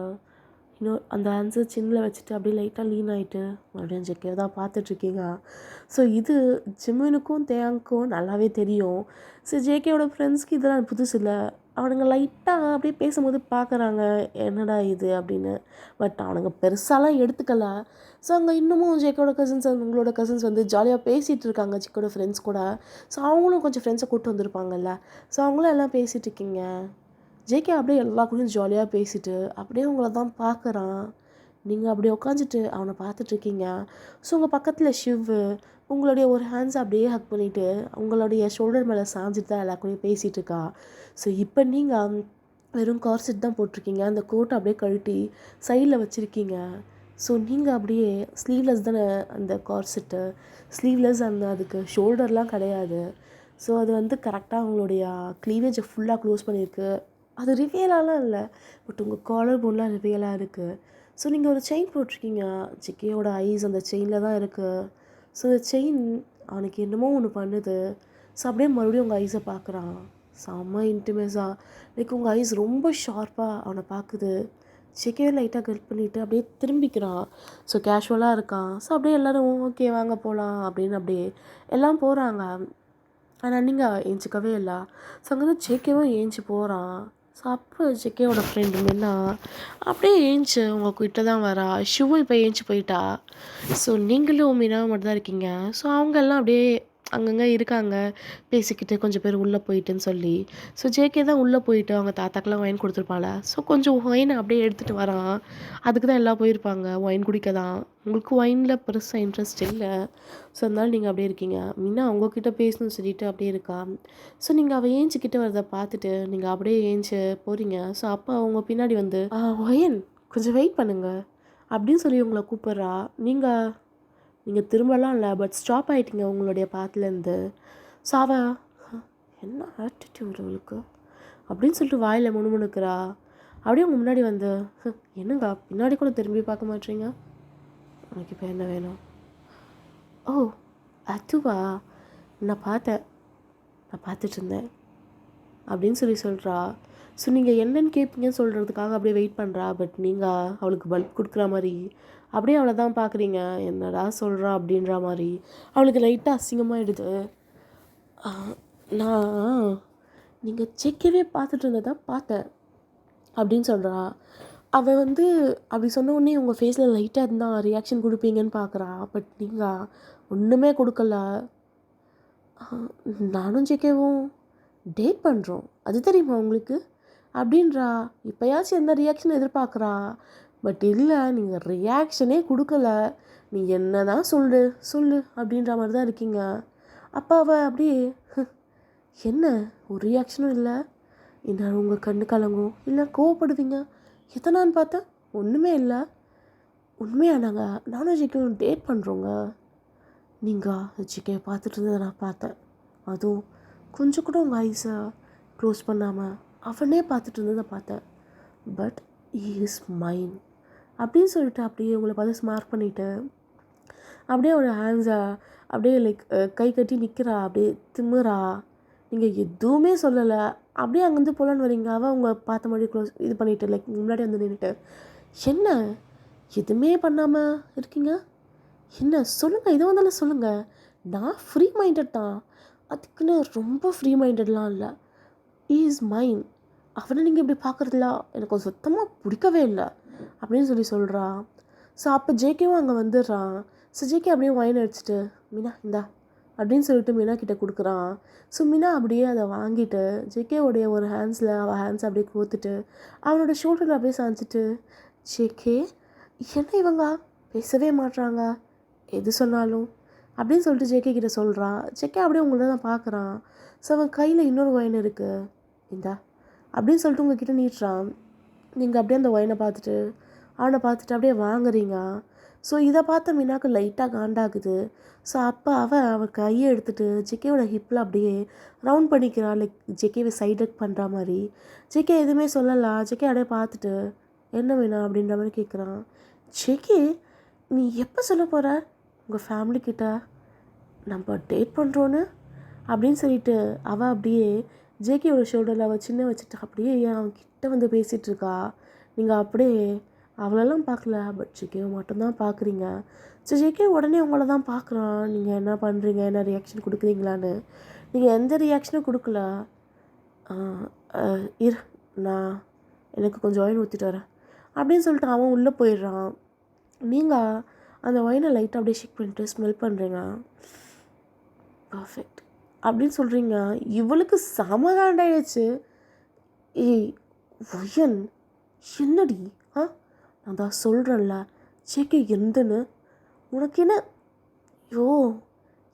அந்த ஹேண்ட்ஸை சின்னில் வச்சுட்டு அப்படியே லைட்டாக லீன் ஆகிட்டு மறுபடியும் ஜேகேவை தான் பார்த்துட்ருக்கீங்க. ஸோ இது ஜிம்மினுக்கும் தேயாங்க்கும் நல்லாவே தெரியும். ஸோ ஜேகேவோட ஃப்ரெண்ட்ஸ்க்கு இதெல்லாம் புதுசு இல்லை. அவனுங்க லைட்டாக அப்படியே பேசும்போது பார்க்குறாங்க என்னடா இது அப்படின்னு. பட் அவனுங்க பெருசாலாம் எடுத்துக்கல. ஸோ அங்கே இன்னமும் ஜேகேவோட கசின்ஸ் உங்களோட கசின்ஸ் வந்து ஜாலியாக பேசிகிட்டு இருக்காங்க ஜேகேவோட ஃப்ரெண்ட்ஸ் கூட. ஸோ அவங்களும் கொஞ்சம் ஃப்ரெண்ட்ஸை கூப்பிட்டு வந்திருப்பாங்கல்ல. ஸோ அவங்களும் எல்லாம் பேசிகிட்டு இருக்கீங்க. ஜேகே அப்படியே எல்லா கூடயும் ஜாலியாக பேசிட்டு அப்படியே உங்களை தான் பார்க்குறான். நீங்கள் அப்படியே உட்காந்துட்டு அவனை பார்த்துட்ருக்கீங்க. ஸோ உங்கள் பக்கத்தில் ஷிவ் உங்களுடைய ஒரு ஹேண்ட்ஸை அப்படியே ஹக் பண்ணிவிட்டு உங்களுடைய ஷோல்டர் மேலே சாஞ்சிட்டு தான் எல்லா கூடயும் பேசிகிட்டு இருக்கா. ஸோ இப்போ நீங்கள் வெறும் கார்செட் தான் போட்டிருக்கீங்க. அந்த கோட்டை அப்படியே கழட்டி சைடில் வச்சுருக்கீங்க. ஸோ நீங்கள் அப்படியே ஸ்லீவ்லெஸ் தானே அந்த கார்செட்டு, ஸ்லீவ்லெஸ். அதுக்கு ஷோல்டர்லாம் கிடையாது. ஸோ அது வந்து கரெக்டாக உங்களுடைய க்ளீவேஜை ஃபுல்லாக க்ளோஸ் பண்ணியிருக்கு. அது ரிவியலாலாம் இல்லை, பட் உங்கள் காலர் போன்லாம் ரிவியலாக இருக்குது. ஸோ நீங்கள் ஒரு செயின் போட்டிருக்கீங்க. ஜேகேயோட ஐஸ் அந்த செயினில் தான் இருக்குது. ஸோ அந்த செயின் அவனுக்கு என்னமோ ஒன்று பண்ணுது. ஸோ அப்படியே மறுபடியும் உங்கள் ஐஸை பார்க்குறான். செம்ம இன்டிமேஸாக உங்கள் ஐஸ் ரொம்ப ஷார்ப்பாக அவனை பார்க்குது. ஜேகேவை லைட்டாக கட் பண்ணிவிட்டு அப்படியே திரும்பிக்கிறான். ஸோ கேஷுவலாக இருக்கான். ஸோ அப்படியே எல்லோரும் ஓகே வாங்க போகலாம் அப்படின்னு அப்படியே எல்லாம் போகிறாங்க. ஆனால் நீங்கள் ஏஞ்சிக்கவே இல்லை. ஸோ அங்கே தான் ஜேகேவும் ஏஞ்சி போகிறான். ஸோ அப்போ ஜேகேவோட ஃப்ரெண்டு மீனா அப்படியே ஏஞ்சி உங்கள்கிட்ட தான் வரா. ஷுவும் இப்போ ஏஞ்சி போயிட்டா. ஸோ நீங்களும் மீனாவும் மட்டும் தான் இருக்கீங்க. ஸோ அவங்கெல்லாம் அப்படியே அங்கங்கே இருக்காங்க பேசிக்கிட்டு கொஞ்சம் பேர் உள்ளே போயிட்டுன்னு சொல்லி. ஸோ ஜேகே தான் உள்ளே போயிட்டு அவங்க தாத்தாக்கெல்லாம் ஒயின் கொடுத்துருப்பாள். ஸோ கொஞ்சம் ஒயினை அப்படியே எடுத்துகிட்டு வரான். அதுக்கு தான் எல்லாம் போயிருப்பாங்க ஒயின் குடிக்க தான். உங்களுக்கு ஒயினில் பெருசாக இன்ட்ரெஸ்ட் இல்லை. ஸோ அதனால நீங்கள் அப்படியே இருக்கீங்க. மீனா அவங்கக்கிட்ட பேசணும்னு சொல்லிட்டு அப்படியே இருக்கா. ஸோ நீங்கள் அவள் ஏஞ்சிக்கிட்ட வரதை பார்த்துட்டு நீங்கள் அப்படியே ஏஞ்சி போகிறீங்க. ஸோ அப்போ அவங்க பின்னாடி வந்து ஒயன் கொஞ்சம் வெயிட் பண்ணுங்கள் அப்படின்னு சொல்லி உங்களை கூப்பிட்றா. நீங்கள் திரும்பலாம் இல்லை, பட் ஸ்டாப் ஆகிட்டீங்க உங்களுடைய பாத்துலேருந்து. ஸோ அவள் என்ன ஆட்டிடியூட் அவளுக்கு அப்படின்னு சொல்லிட்டு வாயில் முணுமுணுக்கிறா. அப்படியே உங்கள் முன்னாடி வந்து என்னங்க பின்னாடி கூட திரும்பி பார்க்க மாட்டீங்க, உனக்கு இப்போ என்ன வேணும்? ஓ அதுவா, நான் பார்த்துட்டு இருந்தேன் அப்படின்னு சொல்கிறா. ஸோ நீங்கள் என்னன்னு கேட்பீங்கன்னு சொல்கிறதுக்காக அப்படியே வெயிட் பண்ணுறா. பட் நீங்கள் அவளுக்கு பல்ப் கொடுக்குற மாதிரி அப்படியே அவளை தான் பார்க்குறீங்க. என்னடா சொல்கிறா அப்படின்ற மாதிரி அவளுக்கு லைட்டாக அசிங்கமாகிடுது. நான் நீங்கள் ஜேகேவே பார்த்துட்டு இருந்ததை பார்த்தேன் அப்படின்னு சொல்கிறா. அவள் வந்து அப்படி சொன்ன உடனே உங்கள் ஃபேஸில் லைட்டாக இருந்தால் ரியாக்ஷன் கொடுப்பீங்கன்னு பார்க்குறா. பட் நீங்கள் ஒன்றுமே கொடுக்கல. நானும் ஜேகேவும் டேட் பண்ணுறோம், அது தெரியுமா உங்களுக்கு அப்படின்றா. இப்போயாச்சும் எந்த ரியாக்ஷன் எதிர்பார்க்குறா. பட் இல்லை, நீங்கள் ரியாக்ஷனே கொடுக்கல. நீ என்ன தான் சொல்லு அப்படின்ற மாதிரி தான் இருக்கீங்க. அப்போ அவள் அப்படியே என்ன ஒரு ரியாக்ஷனும் இல்லை. என்ன உங்கள் கண்ணு கலங்கும், இல்லை கோவப்படுவீங்க, எத்தனான்னு பார்த்தேன் ஒன்றுமே இல்லை. உண்மையாக நானும் ஜிகேவும் டேட் பண்ணுறோங்க. நீங்கள் ஜிகே பார்த்துட்டு இருந்ததை நான் பார்த்தேன். அதுவும் கொஞ்சம் கூட உங்கள் ஐஸை க்ளோஸ் பண்ணாமல் அவனே பார்த்துட்டு இருந்ததை பார்த்தேன். பட் ஹீ இஸ் மைன் அப்படின்னு சொல்லிட்டு அப்படியே உங்களை பார்த்து ஸ்மார்ட் பண்ணிவிட்டு அப்படியே அவளோட ஹேண்ட்ஸை அப்படியே கை கட்டி நிற்கிறா. அப்படியே திமுறா. நீங்கள் எதுவுமே சொல்லலை. அப்படியே அங்கேருந்து போகலான்னு வரீங்க. அவள் உங்களை பார்த்த மாதிரி க்ளோஸ் இது பண்ணிவிட்டு முன்னாடி வந்து நின்றுட்டு என்ன எதுவுமே பண்ணாமல் இருக்கீங்க, என்ன சொல்லுங்கள், எது வந்தாலும் சொல்லுங்கள். நான் ஃப்ரீ மைண்டட் தான், அதுக்குன்னு ரொம்ப ஃப்ரீ மைண்டட்லாம் இல்லை. Is mine. அவனை நீங்கள் இப்படி பார்க்குறதுலாம் எனக்கு சுத்தமாக பிடிக்கவே இல்லை அப்படின்னு சொல்கிறா. ஸோ அப்போ ஜேகேவும் அங்கே வந்துடுறான். ஸோ ஜேகே அப்படியே ஒயின் அடிச்சுட்டு மீனா இந்தா அப்படின்னு சொல்லிட்டு மீனா கிட்டே கொடுக்குறான். ஸோ மீனா அப்படியே அதை வாங்கிட்டு ஜேகேவுடைய ஒரு ஹேண்ட்ஸில் அவள் ஹேண்ட்ஸ் அப்படியே கோத்துட்டு அவனோட ஷோல்டரில் அப்படியே சாஞ்சிட்டு ஜேகே என்ன இவங்க பேசவே மாட்றாங்க எது சொன்னாலும் அப்படின்னு சொல்லிட்டு ஜேகே கிட்டே சொல்கிறான். ஜேகே அப்படியே உங்களை தான் பார்க்குறான். ஸோ அவன் கையில் இன்னொரு ஒயின் இருக்குது இந்தா அப்படின்னு சொல்லிட்டு உங்ககிட்ட நீட்டுறான். நீங்கள் அப்படியே அந்த ஒயினை பார்த்துட்டு அவனை பார்த்துட்டு அப்படியே வாங்குறீங்க. ஸோ இதை பார்த்த மீனாக்கு லைட்டாக காண்டாகுது. ஸோ அப்போ அவள் கையை எடுத்துகிட்டு ஜேகேவோட ஹிப்பில் அப்படியே ரவுண்ட் பண்ணிக்கிறா, லைக் ஜேகேவை சைடக் பண்ணுற மாதிரி. ஜேகே எதுவுமே சொல்லலாம். ஜேகே அப்படியே பார்த்துட்டு என்ன மீனா அப்படின்ற மாதிரி கேட்குறான். ஜேகே, நீ எப்போ சொல்ல போகிற உங்கள் ஃபேமிலிக்கிட்ட நம்ம டேட் பண்ணுறோன்னு அப்படின்னு சொல்லிட்டு அவள் அப்படியே ஜேகேயோட ஷோல்டரில் அவள் சின்ன வச்சுட்டு அப்படியே அவன் கிட்ட வந்து பேசிகிட்ருக்கா. நீங்கள் அப்படியே அவளெல்லாம் பார்க்கல, பட் ஜேகேவை மட்டும்தான் பார்க்குறீங்க. ஸோ ஜேகே உடனே உங்களை தான் பார்க்குறான். நீங்கள் என்ன பண்ணுறீங்க, என்ன ரியாக்ஷன் கொடுக்குறீங்களான்னு. நீங்கள் எந்த ரியாக்ஷனும் கொடுக்கல. இரு, நான் எனக்கு கொஞ்சம் ஒயின் ஊற்றிட்டு வரேன் அப்படின்னு சொல்லிட்டு அவன் உள்ளே போயிடுறான். நீங்கள் அந்த ஒயினை லைட்டாக அப்படியே ஷேக் பண்ணிட்டு ஸ்மெல் பண்ணுறீங்க. பர்ஃபெக்ட் அப்படின்னு சொல்கிறீங்க. இவளுக்கு சமகாண்டாயிடுச்சு. ஏய் ஒயன், என்னடி நான் தான் சொல்கிறேன்ல ஜேகே எந்தன்னு. உனக்கு என்ன? ஐயோ,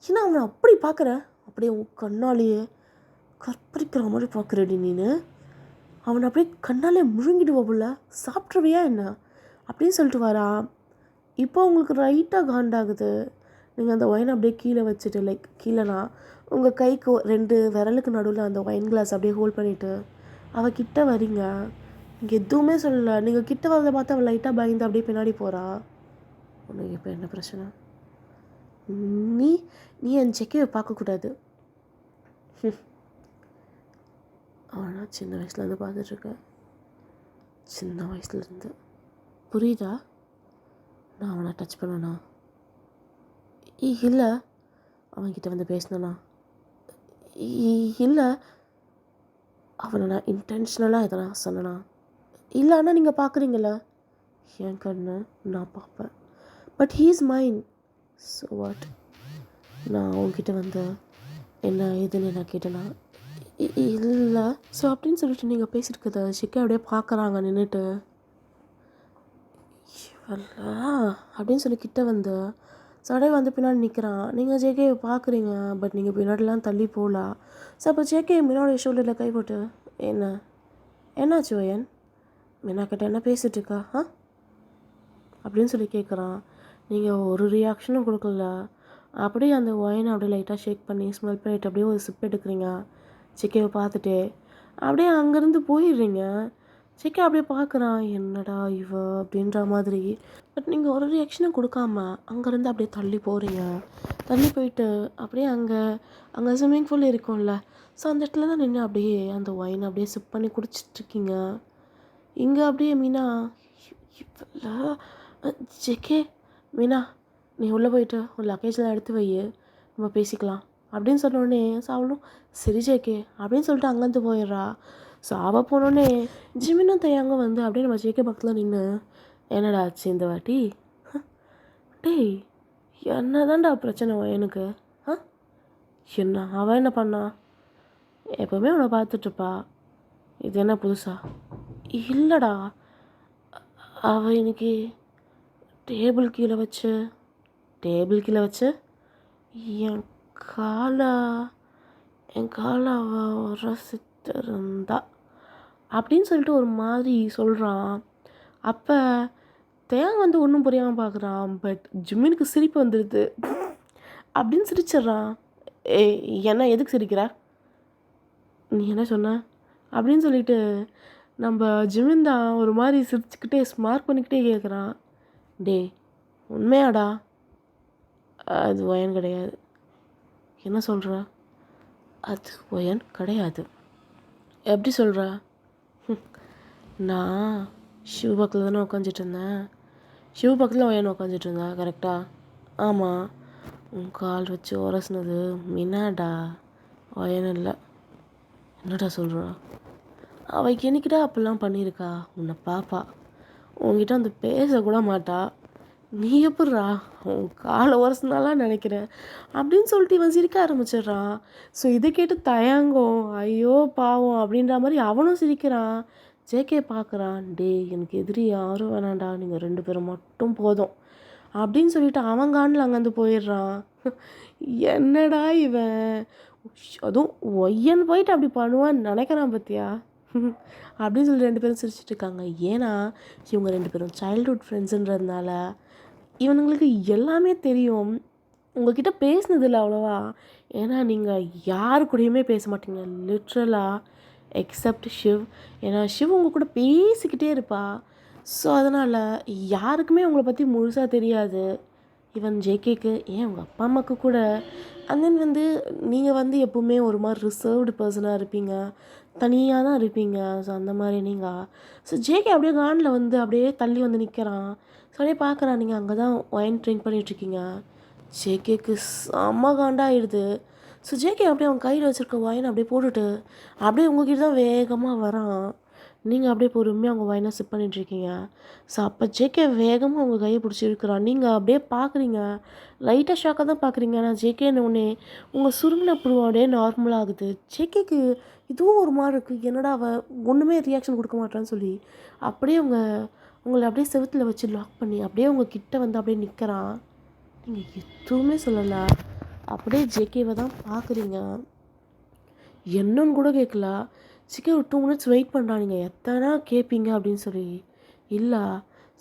ஏன்னா அவனை அப்படி பார்க்குற, அப்படியே உன் கண்ணாலேயே கற்பழிக்கிற மாதிரி பார்க்குறடி நீனு. அவனை அப்படியே கண்ணாலே முழுங்கிடுவா போல, சாப்பிட்ருவியா என்ன அப்படின்னு சொல்லிட்டு வரா. இப்போ உங்களுக்கு ரைட்டாக காண்டாகுது. நீங்கள் அந்த ஒயினை அப்படியே கீழே வச்சுட்டு, லைக் கீழேனா உங்கள் கைக்கு 2 விரலுக்கு நடுவில் அந்த ஒயின் கிளாஸ் அப்படியே ஹோல்ட் பண்ணிவிட்டு அவள் கிட்ட வரீங்க. இங்கே எதுவுமே சொல்லலை. நீங்கள் கிட்ட வரதை பார்த்து அவள் லைட்டாக பயந்து அப்படியே பின்னாடி போகிறா. உனக்கு இப்போ என்ன பிரச்சனை? நீ நீ என் ஜேகேவை பார்க்கக்கூடாது. அவனா சின்ன வயசுலேருந்து பார்த்துட்ருக்கேன். சின்ன வயசுலேருந்து புரியுதா? நான் அவனை டச் பண்ணனா? இல்லை. அவன்கிட்ட வந்து பேசினேண்ணா? இல்லை. அவனை நான் இன்டென்ஷனலாக எதனா சொன்னேண்ணா? இல்லை. ஆனால் நீங்கள் பார்க்குறீங்கள என் கண்ணு, நான் பார்ப்பேன். But he is mine. So what? நான் அவங்ககிட்ட வந்து என்ன ஏதுன்னு நான் கேட்டேன்னா? இல்லை. ஸோ அப்படின்னு சொல்லிட்டு நீங்கள் பேசியிருக்கத ஜேகே அப்படியே பார்க்குறாங்க நின்றுட்டு. அப்படின்னு சொல்லி கிட்ட வந்து சடை வந்து பின்னாடி நிற்கிறான். நீங்கள் ஜேகேவை பார்க்குறீங்க, பட் நீங்கள் பின்னாடிலாம் தள்ளி போகலாம். ஸோ அப்போ ஜேகே மீனாவோட ஷோல்டரில் கை போட்டு என்னாச்சு ஒயன், மீனா கிட்ட என்ன பேசிகிட்டு இருக்கா அப்படின்னு சொல்லி கேட்குறான். நீங்கள் ஒரு ரியாக்ஷனும் கொடுக்கல. அப்படியே அந்த ஒயினை அப்படியே லைட்டாக ஷேக் பண்ணி ஸ்மெல் பண்ணிட்டு அப்படியே ஒரு சிப் எடுக்கிறீங்க. ஜேகேவை பார்த்துட்டு அப்படியே அங்கேருந்து போயிடுறீங்க. ஜேகே அப்படியே பார்க்குறான், என்னடா இவ அப்படின்ற மாதிரி. பட் நீங்கள் ஒரு ரியாக்ஷனும் கொடுக்காம அங்கேருந்து அப்படியே தள்ளி போகிறீங்க. தள்ளி போயிட்டு அப்படியே அங்கே ஸ்விம்மிங் பூல் இருக்கும்ல, ஸோ அந்த இடத்துல தான் நின்று அப்படியே அந்த ஒயினை அப்படியே சிப் பண்ணி குடிச்சிட்ருக்கீங்க. இங்கே அப்படியே மீனா, ஜேகே, மீனா நீ உள்ளே போயிட்டு ஒரு லக்கேஜில் எடுத்து வை, நம்ம பேசிக்கலாம் அப்படின்னு சொன்னோடனே அவளும் சரி ஜேகே அப்படின்னு சொல்லிட்டு அங்கேருந்து போயிடுறா. ஸோ அவள் போனோடனே ஜிமினும் தையாங்க வந்து அப்படியே நம்ம ஜேகே பக்கத்தில் நின்று என்னடா ஆச்சு இந்த வாட்டி? டேய், என்ன தான்டா பிரச்சனை எனக்கு? என்ன அவள் என்ன பண்ணா? எப்போவுமே அவனை பார்த்துட்ருப்பா, இது என்ன புதுசா? இல்லைடா, அவள் இன்னைக்கு டேபிள் கீழே வச்சு என் காலை அவள் உரசிட்டு இருந்தா அப்படின்னு சொல்லிட்டு ஒரு மாதிரி சொல்கிறான். அப்போ தேன் வந்து ஒன்றும் புரியாமல் பார்க்குறான். பட் ஜிம்மினுக்கு சிரிப்பு வந்துடுது. அப்படின்னு சிரிச்சிட்றான். என்ன எதுக்கு சிரிக்கிற, நீ என்ன சொன்ன அப்படின்னு சொல்லிட்டு நம்ம ஜிமின் தான் ஒரு மாதிரி சிரிச்சுக்கிட்டே ஸ்மார்ட் பண்ணிக்கிட்டே கேட்குறான். டே உண்மையாடா? அது ஒயன் கிடையாது. என்ன சொல்கிற? அது ஒயன் கிடையாது. எப்படி சொல்கிற? நான் ஷிவ் பக்கத்தில் தானே உட்காந்துட்டு இருந்தேன். ஷிவ் பக்கத்தில் ஒயன் உட்காந்துட்டு இருந்தேன், கரெக்டாக? ஆமாம். உன் கால் வச்சு உரசினது மினாடா, ஒயன் இல்லை. என்னடா சொல்கிறா? அவள் என்னைக்கிட்ட அப்படிலாம் பண்ணியிருக்கா? உன்னை பாப்பா, உங்ககிட்ட வந்து பேசக்கூட மாட்டா. நீ எப்பட்றா உன் காலை உரசினாலாம் நினைக்கிறேன் அப்படின்னு சொல்லிட்டு இவன் சிரிக்க ஆரம்பிச்சிடுறான். ஸோ இதை கேட்டு தயங்கும், ஐயோ பாவம் அப்படின்ற மாதிரி அவனும் சிரிக்கிறான். ஜேகே பார்க்குறான், டே எனக்கு எதிரி யாரும் வேணாண்டா, நீங்கள் 2 பேரும் மட்டும் போதும் அப்படின்னு சொல்லிட்டு அவன் காண்டில் அங்கேருந்து போயிடுறான். என்னடா இவன், அதுவும் ஒய்யன் போயிட்டு அப்படி பண்ணுவான்னு நினைக்கிறான் பார்த்தியா? அப்படின்னு சொல்லி 2 பேரும் சிரிச்சிட்டு இருக்காங்க. ஏன்னா இவங்க 2 பேரும் சைல்ட்ஹுட் ஃப்ரெண்ட்ஸுன்றதுனால இவனுங்களுக்கு எல்லாமே தெரியும். உங்ககிட்ட பேசினதில்ல அவ்வளோவா. ஏன்னா நீங்கள் யாரு கூடயுமே பேச மாட்டீங்க லிட்ரலாக, எக்ஸப்ட் ஷிவ். ஏன்னா ஷிவ் உங்கள் கூட பேசிக்கிட்டே இருப்பா. ஸோ அதனால் யாருக்குமே உங்களை பற்றி முழுசாக தெரியாது. ஈவன் ஜேகேக்கு, ஏன் உங்கள் அப்பா அம்மாவுக்கு கூட. அண்ட் தென் வந்து நீங்கள் வந்து எப்போவுமே ஒரு மாதிரி ரிசர்வ்டு பர்சனாக இருப்பீங்க, தனியாக தான் இருப்பீங்க. ஸோ அந்த மாதிரி நீங்கள். ஸோ ஜேகே அப்படியே கானில் வந்து அப்படியே தள்ளி வந்து நிற்கிறான். ஸோ அப்படியே பார்க்குறான், நீங்கள் அங்கே தான் ஒயின் ட்ரிங்க் பண்ணிகிட்ருக்கீங்க. ஜேகேக்கு செம்ம காண்டாகிடுது. ஸோ ஜேகே அப்படியே அவன் கையில் வச்சுருக்க ஒயினை அப்படியே போட்டுட்டு அப்படியே உங்ககிட்ட தான் வேகமாக வரான். நீங்கள் அப்படியே பொறுமையாக அவங்க ஒயினை சிப் பண்ணிகிட்ருக்கீங்க. ஸோ அப்போ ஜேகே வேகமாக உங்கள் கையை பிடிச்சி இழுக்கிறான். நீங்கள் அப்படியே பார்க்குறீங்க, லைட்டாக ஷாக்காக தான் பார்க்குறீங்க. ஆனால் ஜேகேன்னு ஒன்றே உங்கள் சுருங்கின புருவம் அப்படியே நார்மலாகுது. ஜேகேக்கு இதுவும் ஒரு மாதிரி இருக்குது, என்னடா அவள் ஒன்றுமே ரியாக்ஷன் கொடுக்க மாட்டான்னு சொல்லி அப்படியே உங்களை அப்படியே செவுத்தில் வச்சு லாக் பண்ணி அப்படியே உங்கள் கிட்ட வந்து அப்படியே நிற்கிறான். நீங்கள் எதுவுமே சொல்லலை, அப்படியே ஜேகேவை தான் பார்க்குறீங்க. என்னன்னு கூட கேட்கல. ஜேகே ஒரு 2 மினிட்ஸ் வெயிட் பண்ணுறான், நீங்கள் எத்தனை கேட்பீங்க அப்படின்னு சொல்லி. இல்லை.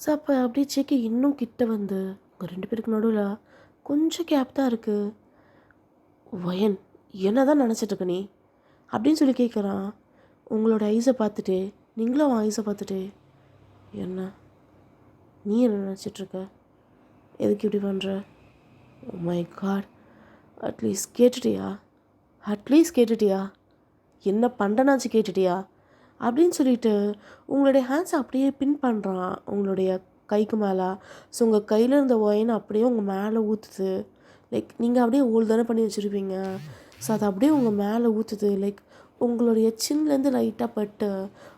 ஸோ அப்போ அப்படியே ஜேகே இன்னும் கிட்ட வந்து உங்கள் 2 பேருக்கு நடுவில் கொஞ்சம் கேப் தான் இருக்குது. வயன் என்ன தான் நினச்சிட்ருக்க நீ அப்படின்னு சொல்லி கேட்குறான். உங்களோட ஐஸை பார்த்துட்டு, நீங்களும் அவன் ஐஸை பார்த்துட்டு, என்ன நீ என்ன நினச்சிட்ருக்க, எதுக்கு இப்படி பண்ணுற? ஓ மை காட், அட்லீஸ்ட் கேட்டுட்டியா, என்ன பண்ணுறனாச்சு கேட்டுட்டியா அப்படின்னு சொல்லிட்டு உங்களுடைய ஹேண்ட்ஸை அப்படியே பின் பண்ணுறான் உங்களுடைய கைக்கு மேலே. ஸோ உங்கள் கையில் இருந்த ஒயின் அப்படியே உங்கள் மேலே ஊற்றுது. லைக் நீங்கள் அப்படியே ஓல் தானே பண்ணி வச்சுருப்பீங்க. ஸோ அது அப்படியே உங்கள் மேலே ஊற்றுது. லைக் உங்களுடைய சின்லேருந்து லைட்டாக பட்டு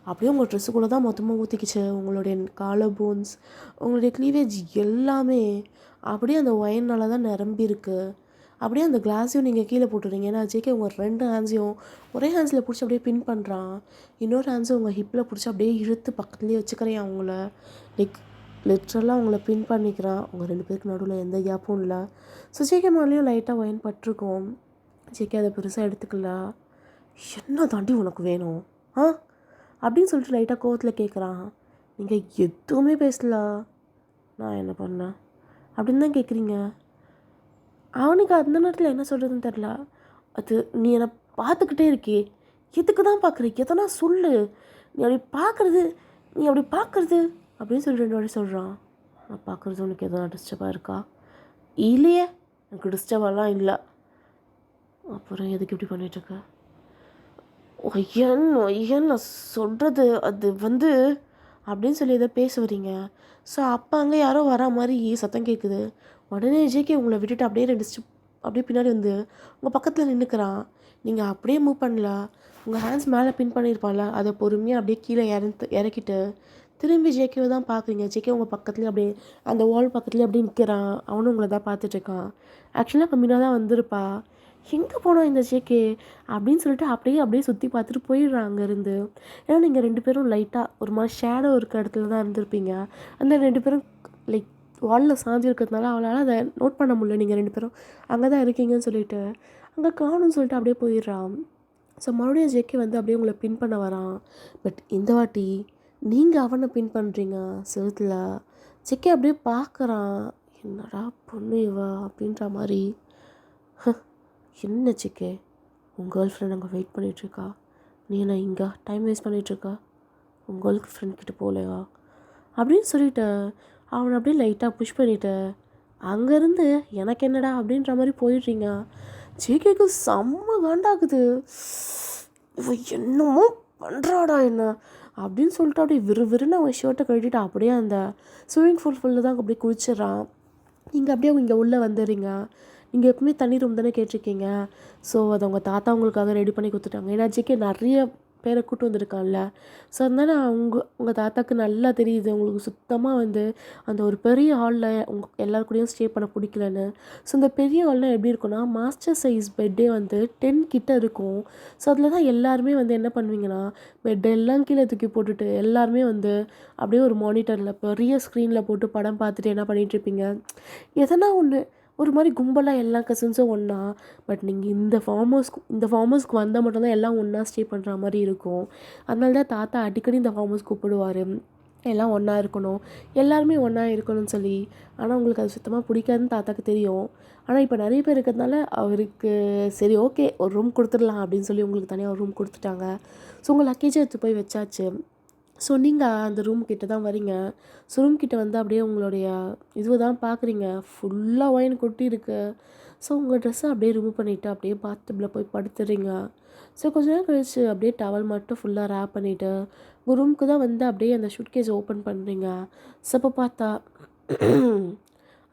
அப்படியே உங்கள் ட்ரெஸ்ஸுக்குள்ளே தான் மொத்தமாக ஊற்றிக்கிச்சு. உங்களுடைய காலர் போன்ஸ், உங்களுடைய க்ளீவேஜ் எல்லாமே அப்படியே அந்த ஒயினால் தான் நிரம்பியிருக்கு. அப்படியே அந்த கிளாஸையும் நீங்கள் கீழே போட்டுறீங்க. ஏன்னா ஜேகே உங்கள் 2 ஹேண்ட்ஸையும் ஒரே ஹேண்ட்ஸில் பிடிச்சி அப்படியே பின் பண்ணுறான். இன்னொரு ஹேண்ட்ஸை உங்கள் ஹிப்பில் பிடிச்சி அப்படியே இழுத்து பக்கத்துலேயே வச்சுக்கிறேன் அவங்கள. லைக் லிட்ரலாக அவங்கள பின் பண்ணிக்கிறான். அவங்க 2 பேருக்கு நடுவில் எந்த கேப்பும் இல்லை. ஸோ ஜேகே மேலேயும் லைட்டாக ஒயின் பட்டிருக்கோம். ஜேகே அதை பெருசாக எடுத்துக்கல. என்ன தாண்டி உனக்கு வேணும் அப்படின்னு சொல்லிட்டு லைட்டாக கோவத்தில் கேட்குறான். நீங்கள் எதுவுமே பேசல, நான் என்ன பண்ணேன் அப்படின்னு தான் கேட்குறீங்க. அவனுக்கு அந்த நேரத்தில் என்ன சொல்கிறதுன்னு தெரில. அது நீ என்னை பார்த்துக்கிட்டே இருக்கே, எதுக்கு தான் பார்க்குற, எதனா சொல்லு, நீ அப்படி பார்க்குறது அப்படின்னு சொல்லி 2 வாட்டி சொல்கிறான். நான் பார்க்குறது உனக்கு எதனா டிஸ்டர்பாக இருக்கா? இல்லையே, எனக்கு டிஸ்டர்பெல்லாம் இல்லை. அப்புறம் எதுக்கு இப்படி பண்ணிகிட்ருக்க? ஒய்யன் நான் சொல்கிறது அது வந்து அப்படின்னு சொல்லி எதை பேச வரீங்க. ஸோ அப்போ அங்கே யாரோ வரா மாதிரி சத்தம் கேட்குது. உடனே ஜேகே உங்களை விட்டுட்டு அப்படியே 2 ஸ்டெப் அப்படியே பின்னாடி வந்து உங்கள் பக்கத்தில் நின்றுக்கிறான். நீங்கள் அப்படியே மூவ் பண்ணல, உங்கள் ஹேண்ட்ஸ் மேலே பின் பண்ணியிருப்பான்ல, அதை பொறுமையாக அப்படியே கீழே இறக்கிட்டு திரும்பி ஜேகேவை தான் பார்க்குறீங்க. ஜேகே உங்கள் பக்கத்துலேயே அப்படியே அந்த வால் பக்கத்துலேயே அப்படியே நிற்கிறான். அவனும் உங்களை தான் பார்த்துட்ருக்கான். ஆக்சுவலாக கம்மியாக தான் வந்திருப்பா. எங்கே போனோம் இந்த ஜேகே அப்படின்னு சொல்லிட்டு அப்படியே சுற்றி பார்த்துட்டு போயிடுறான் அங்கேருந்து. ஏன்னா நீங்கள் 2 பேரும் லைட்டாக ஒரு மாதிரி ஷேடோ இருக்க இடத்துல தான் இருந்திருப்பீங்க. அந்த 2 பேரும் லைக் வாலில் சாஞ்சி இருக்கிறதுனால அவளால் அதை நோட் பண்ண முடியல. நீங்கள் 2 பேரும் அங்கே தான் இருக்கீங்கன்னு சொல்லிட்டு அங்கே காணும்னு சொல்லிட்டு அப்படியே போயிடுறான். ஸோ மறுபடியும் ஜேகே வந்து அப்படியே உங்களை பின் பண்ண வரான். பட் இந்த வாட்டி நீங்கள் அவனை பின் பண்ணுறீங்க செவுத்தில். ஜேகே அப்படியே பார்க்குறான், என்னடா பொண்ணு இவ அப்படின்ற மாதிரி. என்ன ஜேகே, உங்கள் கேர்ள் ஃப்ரெண்ட் அங்கே வெயிட் பண்ணிகிட்ருக்கா, நீ என்ன இங்கே டைம் வேஸ்ட் பண்ணிகிட்ருக்கா, உங்கள் கேர்ள் ஃப்ரெண்ட் கிட்டே போகலையா அப்படின்னு சொல்லிட்டு அவனை அப்படியே லைட்டாக புஷ் பண்ணிவிட்டு அங்கேருந்து எனக்கு என்னடா அப்படின்ற மாதிரி போயிடுறீங்க. ஜேகேக்கு செம்ம காண்டாகுது. இவ என்னமோ பண்ணுறாடா என்ன அப்படின்னு சொல்லிட்டு அப்படியே விறுவிறுன்னு அவன் ஷர்ட்டை கழட்டிட்டு அப்படியே அந்த ஸ்விம்மிங் ஃபுல்லில் தான் அப்படியே குளிச்சிட்றான். நீங்கள் அப்படியே இங்கே உள்ளே வந்துடுறீங்க. நீங்கள் எப்பவுமே தண்ணி ரூம் தானே கேட்டிருக்கீங்க. ஸோ அதை உங்கள் தாத்தா உங்களுக்காக ரெடி பண்ணி கொடுத்துட்டாங்க. ஏன்னா ஜேகே நிறைய பேரை கூட்டு வந்திருக்கான்ல. ஸோ அதனால் உங்கள் தாத்தாக்கு நல்லா தெரியுது உங்களுக்கு சுத்தமாக வந்து அந்த ஒரு பெரிய ஹாலில் எல்லாரு கூடயும் ஸ்டே பண்ண பிடிக்கலன்னு. ஸோ அந்த பெரிய ஹாலில் எப்படி இருக்குன்னா, மாஸ்டர் சைஸ் பெட்டே வந்து 10 கிட்ட இருக்கும். ஸோ அதில் தான் எல்லாருமே வந்து என்ன பண்ணுவீங்கன்னா, பெட்டை எல்லாம் கீழே தூக்கி போட்டுட்டு எல்லாருமே வந்து அப்படியே ஒரு மானிட்டரில் பெரிய ஸ்க்ரீனில் போட்டு படம் பார்த்துட்டு என்ன பண்ணிகிட்ருப்பீங்க, எதனா ஒன்று ஒரு மாதிரி கும்பலாக எல்லா கசின்ஸும் ஒன்றா. பட் நீங்கள் இந்த ஃபார்ம் ஹவுஸ்க்கு வந்தால் மட்டும்தான் எல்லாம் ஒன்றா ஸ்டே பண்ணுற மாதிரி இருக்கும். அதனால தான் தாத்தா அடிக்கடி இந்த ஃபார்ம் ஹவுஸ் கூப்பிடுவார், எல்லாம் ஒன்றா இருக்கணும், எல்லாருமே ஒன்றா இருக்கணும்னு சொல்லி. ஆனால் உங்களுக்கு அது சுத்தமாக பிடிக்காதுன்னு தாத்தாக்கு தெரியும். ஆனால் இப்போ நிறைய பேர் இருக்கிறதுனால அவருக்கு சரி ஓகே ஒரு ரூம் கொடுத்துடலாம் அப்படின்னு சொல்லி உங்களுக்கு தனியாக ஒரு ரூம் கொடுத்துட்டாங்க. ஸோ உங்கள் லக்கேஜை எடுத்து போய் வச்சாச்சு. ஸோ நீங்கள் அந்த ரூம் கிட்ட தான் வரீங்க. ஸோ ரூம் கிட்ட வந்து அப்படியே உங்களுடைய இதுவை தான் பார்க்குறீங்க, ஃபுல்லாக ஒயின் கொட்டி இருக்கு. ஸோ உங்கள் ட்ரெஸ்ஸை அப்படியே ரிமூவ் பண்ணிவிட்டு அப்படியே பாத்டப்பில் போய் படுத்துடுறீங்க. ஸோ கொஞ்ச நேரம் கழிச்சு அப்படியே டவல் மட்டும் ஃபுல்லாக ரேப் பண்ணிவிட்டு உங்கள் ரூமுக்கு தான் வந்து அப்படியே அந்த ஷூட்கேஸை ஓப்பன் பண்ணுறீங்க. ஸோ அப்போ பார்த்தா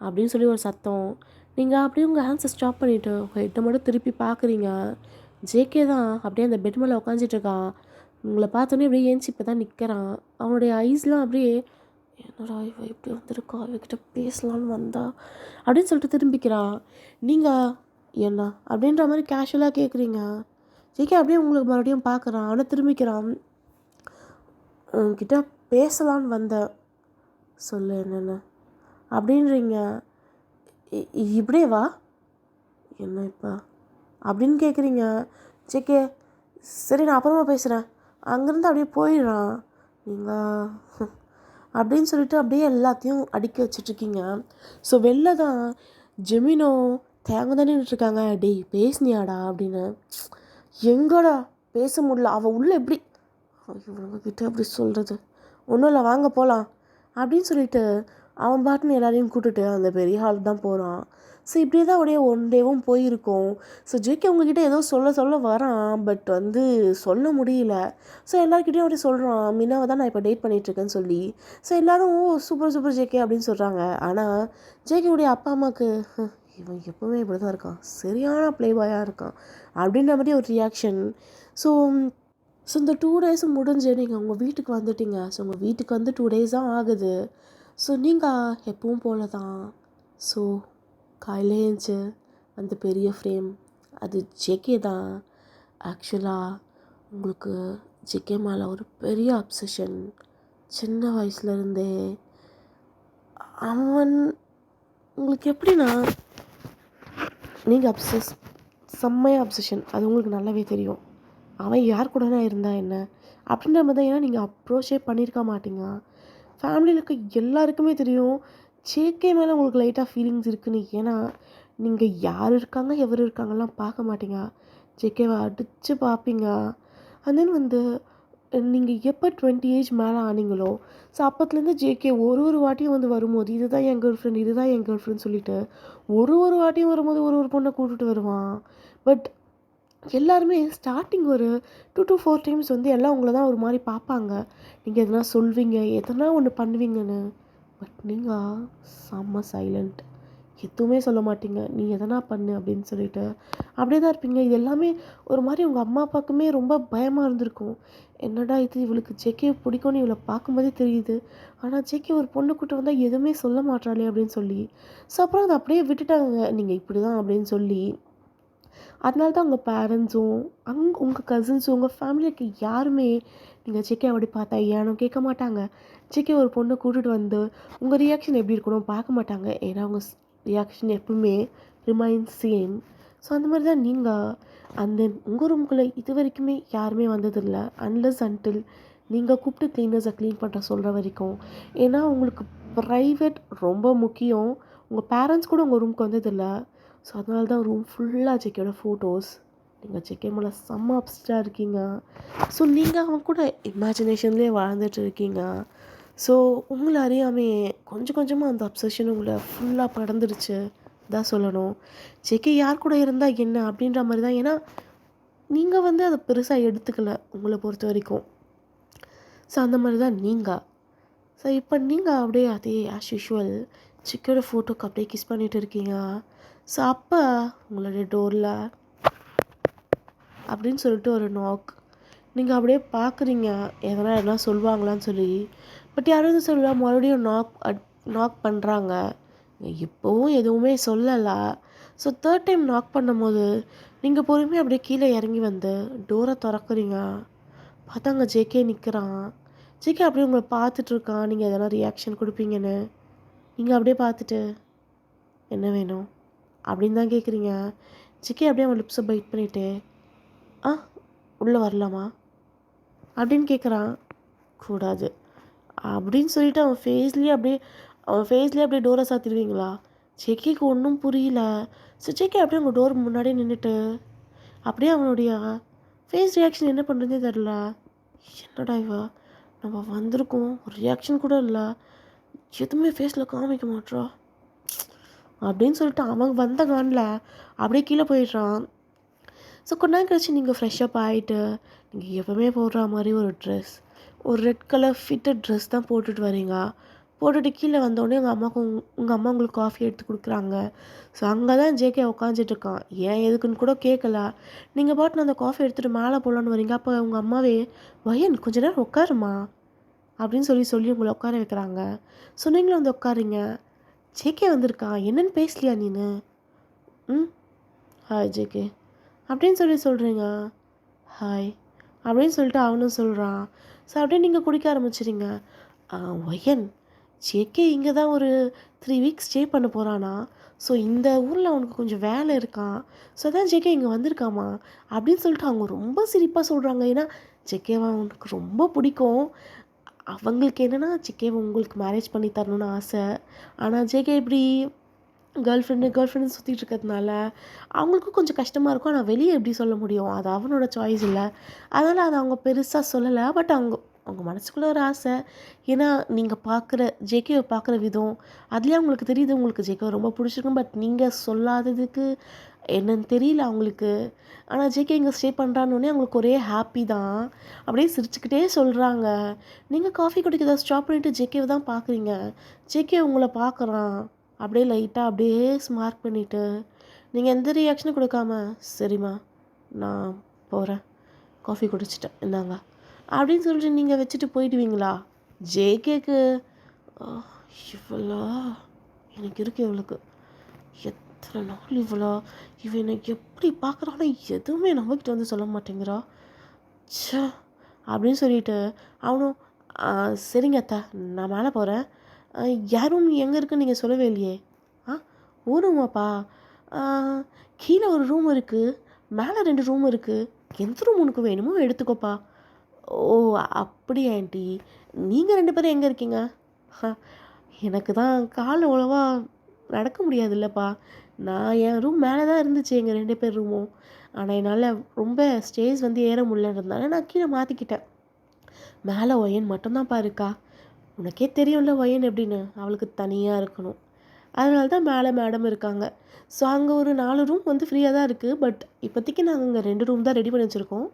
அப்படின்னு சொல்லி ஒரு சத்தம். நீங்கள் அப்படியே உங்கள் ஹேண்ட்ஸை ஸ்டாப் பண்ணிவிட்டு உங்கள் ஹெட்டை மட்டும் திருப்பி பார்க்குறீங்க. ஜேகே தான் அப்படியே அந்த பெட் மேலே உட்காந்துட்ருக்கான். உங்களை பார்த்தோன்னே அப்படியே ஏஞ்சி இப்போ தான் நிற்கிறான். அவனுடைய ஐஸ்லாம் அப்படியே என்னடா இவ இப்படி வந்திருக்கா, இவகிட்ட பேசலான்னு வந்தா அப்படின்னு சொல்லிட்டு திரும்பிக்கிறான். நீங்கள் என்ன அப்படின்ற மாதிரி கேஷுவலாக கேட்குறீங்க. ஜேகே அப்படியே உங்களுக்கு மறுபடியும் பார்க்குறான். அவனை திரும்பிக்கிறான். உங்ககிட்ட பேசலான்னு வந்தேன், சொல்லு என்னென்ன அப்படின்றீங்க. இப்படியே வா, என்ன இப்போ அப்படின்னு கேட்குறீங்க. ஜேகே சரி நான் அப்புறமா பேசுகிறேன், அங்கேருந்து அப்படியே போயிடுறான். நீங்கள் அப்படின்னு சொல்லிட்டு அப்படியே எல்லாத்தையும் அடுக்கி வச்சிட்ருக்கீங்க. ஸோ வெளில தான் ஜெமினோ தேங்க தானே நின்றுட்டுருக்காங்க. டேய் பேசுனியாடா அப்படின்னு. எங்கடா பேச முடியல, அவள் உள்ள எப்படி இவங்கக்கிட்ட அப்படி சொல்கிறது, ஒன்றும் இல்லை வாங்க போகலாம் அப்படின்னு சொல்லிட்டு அவன் பாட்டுன்னு எல்லாரையும் கூப்பிட்டுட்டு அந்த பெரிய ஹால் தான் போகிறான். ஸோ இப்படியே தான் அப்படியே ஒன் டேவும் போயிருக்கும். ஸோ ஜேகே உங்ககிட்ட ஏதோ சொல்ல வரான், பட் வந்து சொல்ல முடியல. ஸோ எல்லாருக்கிட்டையும் அப்படி சொல்கிறான், மீனாவை தான் நான் இப்போ டேட் பண்ணிகிட்ருக்கேன்னு சொல்லி. ஸோ எல்லோரும் சூப்பர் சூப்பர் ஜேகே அப்படின்னு சொல்கிறாங்க. ஆனால் ஜேகேவுடைய அப்பா அம்மாவுக்கு இவன் எப்போவுமே இப்படி தான் இருக்கான், சரியான ப்ளே பாயாக இருக்கான் அப்படின்ற மாதிரி ஒரு ரியாக்ஷன். ஸோ இந்த 2 days முடிஞ்சு நீங்கள் உங்கள் வீட்டுக்கு வந்துட்டீங்க. ஸோ உங்கள் வீட்டுக்கு வந்து 2 days தான் ஆகுது. ஸோ நீங்கள் எப்பவும் போல தான். ஸோ காலையில் ஏஞ்சி அந்த பெரிய ஃப்ரேம் அது ஜேகே தான். ஆக்சுவலாக உங்களுக்கு ஜேகே மேலே ஒரு பெரிய அப்சஷன் சின்ன வயசுலேருந்தே. அவன் உங்களுக்கு எப்படின்னா நீங்கள் செம்மையாக அப்சஷன், அது உங்களுக்கு நல்லாவே தெரியும். அவன் யார் கூடனா இருந்தா என்ன அப்படின்ற மாதிரி தான். ஏன்னா நீங்கள் அப்ரோச்சே பண்ணியிருக்க மாட்டீங்க. ஃபேமிலியில் இருக்க எல்லாருக்குமே தெரியும் ஜேகே மேலே உங்களுக்கு லைட்டாக ஃபீலிங்ஸ் இருக்குன்னு. ஏன்னா நீங்கள் யார் இருக்காங்க எவர் இருக்காங்கலாம் பார்க்க மாட்டீங்க, ஜேகேவை அடித்து பார்ப்பீங்க. அண்ட் தென் வந்து நீங்கள் எப்போ 20 ஏஜ் மேலே ஆனீங்களோ ஸோ அப்போத்துலேருந்து ஜேகே ஒரு வாட்டியும் வந்து வரும்போது இதுதான் என் கேர்ள் ஃப்ரெண்ட் இதுதான் என் கேர்ள் ஃப்ரெண்ட் சொல்லிவிட்டு ஒரு வாட்டியும் வரும்போது ஒரு பொண்ணை கூப்பிட்டுட்டு வருவான். பட் எல்லாருமே ஸ்டார்டிங் ஒரு 2 to 4 டைம்ஸ் வந்து எல்லாம் உங்களை தான் ஒரு மாதிரி பார்ப்பாங்க. நீங்கள் எதனா சொல்வீங்க, எதனா ஒன்று பண்ணுவீங்கன்னு. பட் நீங்கள் செம்ம சைலண்ட், எதுவுமே சொல்ல மாட்டீங்க. நீ எதனா பண்ணு அப்படின்னு சொல்லிட்டு அப்படியே தான் இருப்பீங்க. இது எல்லாமே ஒரு மாதிரி உங்கள் அம்மா அப்பாவுக்குமே ரொம்ப பயமாக இருந்திருக்கும். என்னடா இது இவளுக்கு ஜேகே பிடிக்கும்னு இவளை பார்க்கும்போதே தெரியுது, ஆனால் ஜேகே ஒரு பொண்ணு கூட்ட வந்தால் எதுவுமே சொல்ல மாட்டாளே அப்படின்னு சொல்லி. ஸோ அப்புறம் அதை அப்படியே விட்டுட்டாங்க, நீங்கள் இப்படி தான் அப்படின்னு சொல்லி. அதனால தான் உங்கள் பேரண்ட்ஸும் உங்கள் கசின்ஸும் உங்கள் ஃபேமிலிக்கு யாருமே நீங்கள் ஜேகே அப்படி பார்த்தா ஏன்னு கேட்க மாட்டாங்க. ஜேகே ஒரு பொண்ணை கூட்டிகிட்டு வந்து உங்கள் ரியாக்ஷன் எப்படி இருக்கணும் பார்க்க மாட்டாங்க. ஏன்னா உங்கள் ரியாக்ஷன் எப்பவுமே ரிமைன்ஸ் சேம். ஸோ அந்த மாதிரி தான் நீங்கள் அந்த உங்கள் ரூம்குள்ளே இது வரைக்குமே யாருமே வந்ததில்லை, அன்லெஸ் அன்டில் நீங்கள் கூப்பிட்டு க்ளீனர்ஸை க்ளீன் பண்ண சொல்கிற வரைக்கும். ஏன்னா உங்களுக்கு ப்ரைவேட் ரொம்ப முக்கியம். உங்கள் பேரண்ட்ஸ் கூட உங்கள் ரூமுக்கு வந்ததில்லை. ஸோ அதனால தான் ரூம் ஃபுல்லாக ஜேகேயோட ஃபோட்டோஸ். நீங்கள் ஜேகே மேலே செம்ம அப்செட்டாக இருக்கீங்க. ஸோ நீங்கள் அவன் கூட இமேஜினேஷன்லேயே வாழ்ந்துட்டு இருக்கீங்க. ஸோ உங்களை அறியாமே கொஞ்சம் கொஞ்சமாக அந்த அப்சஷன் உங்களை ஃபுல்லாக படர்ந்துருச்சு தான் சொல்லணும். ஜேகே யார் கூட இருந்தால் என்ன அப்படின்ற மாதிரி தான். ஏன்னா நீங்கள் வந்து அதை பெருசாக எடுத்துக்கல உங்களை பொறுத்த வரைக்கும். ஸோ அந்த மாதிரி தான் நீங்கள். ஸோ இப்போ நீங்கள் அப்படியே அதே ஆஸ் யூஷுவல் ஜேகேயோட ஃபோட்டோக்கு அப்படியே கிஸ் பண்ணிகிட்டு இருக்கீங்க. ஸோ அப்போ உங்களுடைய டோரில் அப்படின்னு சொல்லிட்டு ஒரு நாக். நீங்கள் அப்படியே பார்க்குறீங்க எதனா சொல்லுவாங்களான்னு சொல்லி. பட் யாரும் சொல்ல மறுபடியும் நாக் பண்ணுறாங்க. இப்போவும் எதுவுமே சொல்லலை. ஸோ 3rd டைம் நாக் பண்ணும்போது நீங்கள் பொறுமையாக அப்படியே கீழே இறங்கி வந்து டோரை திறக்குறீங்க. பார்த்தாங்க ஜேகே நிற்கிறான். ஜேகே அப்படியே உங்களை பார்த்துட்ருக்கான், நீங்கள் எதனா ரியாக்ஷன் கொடுப்பீங்கன்னு. நீங்கள் அப்படியே பார்த்துட்டு என்ன வேணும் அப்படின்னு தான் கேட்குறீங்க. ஜேகே அப்படியே அவன் லிப்ஸை பைட் பண்ணிவிட்டு, ஆ உள்ளே வரலாமா அப்படின்னு கேட்குறான். கூடாது அப்படின்னு சொல்லிட்டு அவன் ஃபேஸ்லேயே அப்படியே டோரை சாத்திடுவீங்களா? ஜேகேக்கு ஒன்றும் புரியல. ஸோ ஜேகே அப்படியே உங்கள் டோர் முன்னாடியே நின்றுட்டு அப்படியே அவனுடைய ஃபேஸ் ரியாக்ஷன் என்ன பண்ணுறதே தெரில. என்னடா இவா, நம்ம வந்திருக்கோம், ஒரு ரியாக்ஷன் கூட இல்லை, எதுவுமே ஃபேஸில் காமிக்க மாட்றா அப்படின்னு சொல்லிட்டு அவன் வந்த கானில் அப்படியே கீழே போயிடுறான். ஸோ கொஞ்ச நேரம் கழிச்சு நீங்கள் ஃப்ரெஷ்ஷப் ஆகிட்டு நீங்கள் எப்போவுமே போடுற மாதிரி ஒரு ரெட் கலர் ஃபிட்டட் ட்ரெஸ் தான் போட்டுட்டு வரீங்க. போட்டுட்டு கீழே வந்தோடனே உங்கள் அம்மா உங்களுக்கு காஃபி எடுத்து கொடுக்குறாங்க. ஸோ அங்கே தான் ஜேகே உட்காந்துட்ருக்கான். ஏன் எதுக்குன்னு கூட கேட்கல. நீங்கள் பாட்டு அந்த காஃபி எடுத்துகிட்டு மேலே போகலான்னு வரீங்க. அப்போ உங்கள் அம்மாவே, வயன் கொஞ்ச நேரம் உட்காருமா அப்படின்னு சொல்லி உங்களை உட்கார வைக்கிறாங்க. ஸோ நீங்களும் வந்து உட்காருங்க. ஜேகே வந்திருக்கான், என்னென்னு பேசலையா நீனு? ஹாய் ஜேகே அப்படின்னு சொல்கிறீங்க. ஹாய் அப்படின்னு சொல்லிட்டு அவனும் சொல்கிறான். ஸோ அப்படியே நீங்கள் குடிக்க ஆரம்பிச்சிடுங்க. ஒயன், ஜேகே இங்கே தான் ஒரு 3 வீக்ஸ் ஸ்டே பண்ண போகிறானா. ஸோ இந்த ஊரில் அவனுக்கு கொஞ்சம் வேலை இருக்கான். ஸோ அதான் ஜேகே இங்கே வந்திருக்காமா அப்படின்னு சொல்லிட்டு அவங்க ரொம்ப சிரிப்பாக சொல்கிறாங்க. ஏன்னா ஜேகேவை அவனுக்கு ரொம்ப பிடிக்கும். அவங்களுக்கு என்னென்னா ஜேகேவை உங்களுக்கு மேரேஜ் பண்ணி தரணும்னு ஆசை. ஆனால் ஜேகே இப்படி கேர்ள் ஃப்ரெண்டு சுற்றிட்டு இருக்கிறதுனால அவங்களுக்கும் கொஞ்சம் கஷ்டமாக இருக்கும். ஆனால் வெளியே எப்படி சொல்ல முடியும், அது அவனோட சாய்ஸ் இல்லை. அதனால் அதை அவங்க பெருசாக சொல்லலை. பட் அவங்க மனசுக்குள்ளே ஒரு ஆசை. ஏன்னா நீங்கள் ஜேகேவை பார்க்குற விதம் அதுலேயே அவங்களுக்கு தெரியுது உங்களுக்கு ஜேகேவை ரொம்ப பிடிச்சிருக்கும். பட் நீங்கள் சொல்லாததுக்கு என்னன்னு தெரியல அவங்களுக்கு. ஆனால் ஜேகே இங்கே ஸ்டே பண்ணுறான்னே அவங்களுக்கு ஒரே ஹாப்பி தான். அப்படியே சிரிச்சுக்கிட்டே சொல்கிறாங்க. நீங்கள் காஃபி குடிக்கிறத ஸ்டாப் பண்ணிவிட்டு ஜேகேவை தான் பார்க்குறீங்க. ஜேகே உங்களை பார்க்குறான். அப்படியே லைட்டாக அப்படியே ஸ்மார்ட் பண்ணிவிட்டு நீங்கள் எந்த ரியாக்ஷனும் கொடுக்காம, சரிம்மா நான் போகிறேன், காஃபி குடிச்சிட்டேன் இந்தாங்க அப்படின்னு சொல்லிட்டு நீங்கள் வச்சுட்டு போயிடுவீங்களா? ஜேகேக்கு இவ்வளோ எனக்கு இருக்கு, இவளுக்கு எத்தனை நாள் இவன் எனக்கு எப்படி பார்க்குறான்னா எதுவுமே நம்மக்கிட்ட வந்து சொல்ல மாட்டேங்கிறா ச்சே அப்படின்னு சொல்லிட்டு அவனும், சரிங்க அத்தா நான் மேலே போகிறேன். யாரும் எங்கே இருக்குன்னு நீங்கள் சொல்லவே இல்லையே. ரூமாப்பா, கீழே ஒரு ரூம் இருக்குது, மேலே 2 ரூம் இருக்குது, எந்த ரூம் உனக்கு வேணுமோ எடுத்துக்கோப்பா. ஓ அப்படியா ஆண்டி, நீங்கள் 2 பேரும் எங்கே இருக்கீங்க? எனக்கு தான் கால் அவ்வளோவா நடக்க முடியாது இல்லைப்பா. நான் என் ரூம் மேலே தான் இருந்துச்சு, எங்கள் 2 பேர் ரூமும். ஆனால் என்னால் ரொம்ப ஸ்டேஜ் வந்து ஏற முடியலன்றதுனால நான் கீழே மாற்றிக்கிட்டேன். மேலே ஒயன் மட்டும்தான்ப்பா இருக்கா. உனக்கே தெரியும்ல ஒயன் எப்படின்னு, அவளுக்கு தனியாக இருக்கணும். அதனால தான் மேலே மேடம் இருக்காங்க. ஸோ அங்கே ஒரு 4 ரூம் வந்து ஃப்ரீயாக தான் இருக்குது. பட் இப்போதைக்கு நாங்கள் இங்கே 2 ரூம் தான் ரெடி பண்ணி வச்சுருக்கோம்.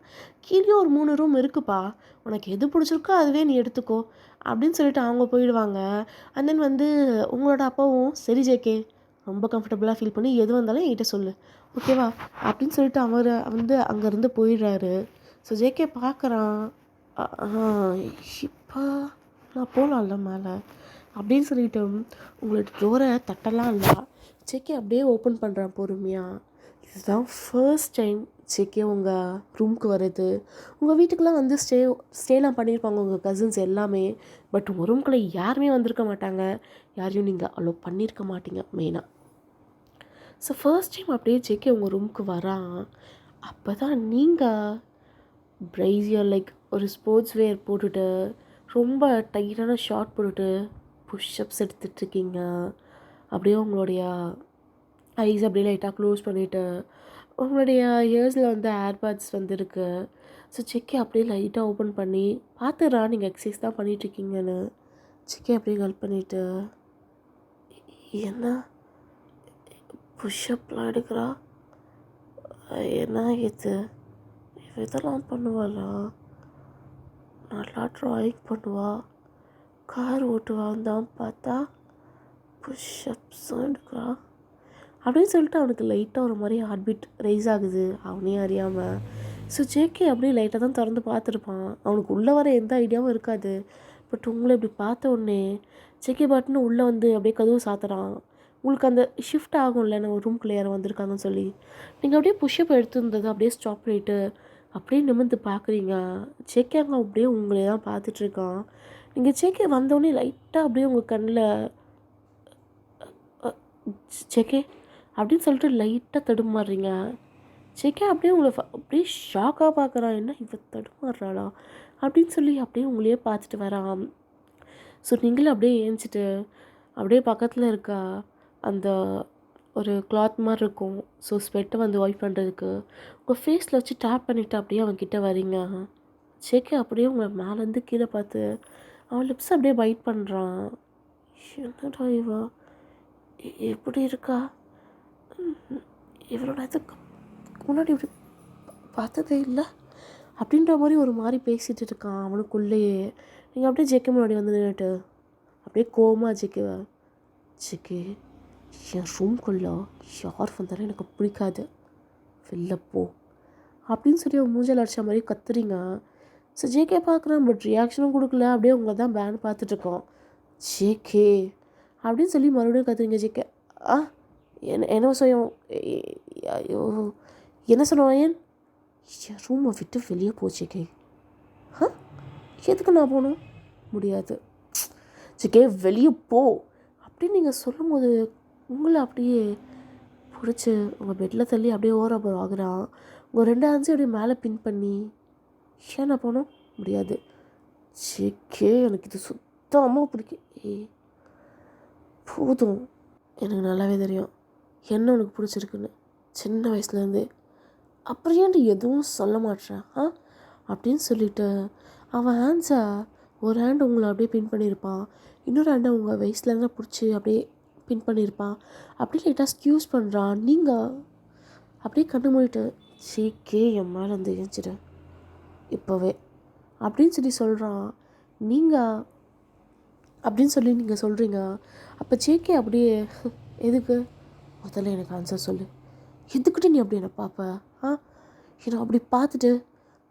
கீழே ஒரு 3 ரூம் இருக்குப்பா, உனக்கு எது பிடிச்சிருக்கோ அதுவே நீ எடுத்துக்கோ அப்படின்னு சொல்லிட்டு அவங்க போயிடுவாங்க. அண்ட் தென் வந்து உங்களோட அப்பாவும், சரி ஜேகே ரொம்ப கம்ஃபர்டபுளாக ஃபீல் பண்ணி எது வந்தாலும் என்கிட்ட சொல்லு, ஓகேவா அப்படின்னு சொல்லிட்டு அவர் வந்து அங்கேருந்து போயிடுறாரு. ஸோ ஜேகே பார்க்குறான், இப்போ நான் போகலாம்ல மேலே அப்படின்னு சொல்லிட்டு உங்களோட டோரை தட்டலாம் இல்லை. ஜேகே அப்படியே ஓப்பன் பண்ணுறான் பொறுமையாக. இதுதான் ஃபர்ஸ்ட் டைம் ஜேகே உங்கள் ரூமுக்கு வருது. உங்கள் வீட்டுக்கெலாம் வந்து ஸ்டேலாம் பண்ணியிருப்பாங்க உங்கள் கசின்ஸ் எல்லாமே. பட் உங்கள் ரூம்குள்ளே யாருமே வந்திருக்க மாட்டாங்க, யாரையும் நீங்கள் அலோவ் பண்ணியிருக்க மாட்டீங்க மெயினாக. ஸோ ஃபர்ஸ்ட் டைம் அப்படியே ஜேகே உங்கள் ரூமுக்கு வரான். அப்போ தான் நீங்கள் ப்ரைஸியர் லைக் ஒரு ஸ்போர்ட்ஸ் வேர் போட்டுட்டு ரொம்ப டைட்டான ஷார்ட் போட்டுட்டு புஷ்அப்ஸ் எடுத்துகிட்ருக்கீங்க. அப்படியே உங்களுடைய ஐஸ் அப்படியே லைட்டாக க்ளோஸ் பண்ணிவிட்டு உங்களுடைய இயர்ஸில் வந்து ஏர்பட்ஸ் வந்துருக்கு. ஸோ ஜேகே அப்படியே லைட்டாக ஓப்பன் பண்ணி பார்த்துறா நீங்கள் எக்ஸசைஸ் தான் பண்ணிகிட்ருக்கீங்கன்னு. ஜேகே அப்படியே ஹெல்ப் பண்ணிவிட்டு, என்ன புஷ்அப்லாம் எடுக்கிறா, என்ன இது இதெல்லாம் பண்ணுவாளா, நல்லா ட்ராயிங் பண்ணுவா, கார் ஓட்டுவான்னு தான் பார்த்தா புஷ்அப்ஸும் எடுக்கிறா அப்படின்னு சொல்லிட்டு அவனுக்கு லைட்டாக ஒரு மாதிரி ஹார்ட் பீட் ரைஸ் ஆகுது அவனே அறியாமல். ஸோ ஜேகே அப்படியே லைட்டாக தான் திறந்து பார்த்துருப்பான். அவனுக்கு உள்ளே வர எந்த ஐடியாவும் இருக்காது. பட் உங்களை இப்படி பார்த்த உடனே ஜேகே பாட்டுன்னு உள்ளே வந்து அப்படியே கதவு சாத்துறான். உங்களுக்கு அந்த ஷிஃப்ட் ஆகும்ல, நம்ம ரூம்குள்ளே யாரும் வந்திருக்காங்கன்னு சொல்லி. நீங்கள் அப்படியே புஷ்அப் எடுத்துருந்தது அப்படியே ஸ்டாப் பண்ணிவிட்டு அப்படியே நிமிர்ந்து பார்க்குறீங்க. ஜேகே அங்கே அப்படியே உங்களே தான் பார்த்துட்ருக்கான். நீங்கள் ஜேகே வந்தோடனே லைட்டாக அப்படியே உங்கள் கண்ணில், ஜேகே அப்படின்னு சொல்லிட்டு லைட்டாக தடுமாறுறீங்க. ஜேகே அப்படியே உங்களை அப்படியே ஷாக்காக பார்க்குறான். என்ன இவ தடுமாறுறாளா அப்படின்னு சொல்லி அப்படியே உங்களையே பார்த்துட்டு வரான். ஸோ நீங்களும் அப்படியே ஏஞ்சிட்டு அப்படியே பக்கத்தில் இருக்கா அந்த ஒரு கிளாத் மாதிரி இருக்கும். ஸோ ஸ்வெட்டை வந்து வாஷ் பண்ணுறதுக்கு உங்கள் ஃபேஸில் வச்சு டேப் பண்ணிவிட்டு அப்படியே அவன்கிட்ட வரீங்க. ஜேகே அப்படியே உங்களை மேலேருந்து கீழே பார்த்து அவன் லிப்ஸ் அப்படியே பைட் பண்ணுறான். என்னடா இவா எப்படி இருக்கா, இவரோட இதுக்கு முன்னாடி இப்படி பார்த்ததே இல்லை அப்படின்ற மாதிரி ஒரு மாதிரி பேசிகிட்டு இருக்கான் அவனுக்குள்ளேயே. நீங்கள் அப்படியே ஜேகே முன்னாடி வந்து நின்றுட்டு அப்படியே கோவமாக ஜேகே என் ரூம்குள்ளே யார் வந்தாலும் எனக்கு பிடிக்காது, வெளில போ அப்படின்னு சொல்லி அவன் மூஞ்சல் அடித்த மாதிரி கத்துறீங்க. ஸோ ஜேகே பார்க்குறான், பட் ரியாக்ஷனும் கொடுக்கல. அப்படியே உங்களை தான் பேன் பார்த்துட்ருக்கோம். ஜேகே அப்படின்னு சொல்லி மறுபடியும் கத்துறீங்க. ஜேகே என்ன சொல்லும், ஐயோ என்ன சொல்லுவான், என் ரூமை விட்டு வெளியே போ ஜேகே. எதுக்கு நான் போகணும், முடியாது ஜேகே வெளியே போ அப்படின்னு நீங்கள் சொல்லும் போது உங்களை அப்படியே பிடிச்சி உங்கள் பெட்டில் தள்ளி அப்படியே ஓரப்போ ஆகுறான். உங்கள் 2 ஹேண்ட்ஸையும் அப்படியே மேலே பின் பண்ணி ஏன் நான் போகணும், முடியாது ஜேகே எனக்கு இது சுத்தமாக பிடிக்கும். போதும், எனக்கு நல்லாவே தெரியும் என்ன உனக்கு பிடிச்சிருக்குன்னு சின்ன வயசுலேருந்தே, அப்புறம் ஏன்ட்டு எதுவும் சொல்ல மாட்டேன் அப்படின்னு சொல்லிவிட்டு அவன் ஹேண்ட்ஸை ஒரு ஹேண்ட் உங்களை அப்படியே பின் பண்ணியிருப்பான், இன்னொரு ஹேண்டை உங்கள் வயசுலேருந்து பிடிச்சி அப்படியே பின் பண்ணியிருப்பான். அப்படியே லைட்டாக ஸ்க்யூஸ் பண்ணுறான். நீங்கள் அப்படியே கண்ணு மூடிட்டு ஜேகே என் மேலே வந்து ஏஞ்சிடு இப்போவே அப்படின்னு சொல்லி சொல்கிறான். நீங்கள் அப்படின்னு சொல்லி நீங்கள் சொல்கிறீங்க. அப்போ ஜேகே அப்படியே எதுக்கு, முதல்ல எனக்கு ஆன்சர் சொல்லு, எதுக்கிட்ட நீ அப்படி என்னை பார்ப்ப, என்னை அப்படி பார்த்துட்டு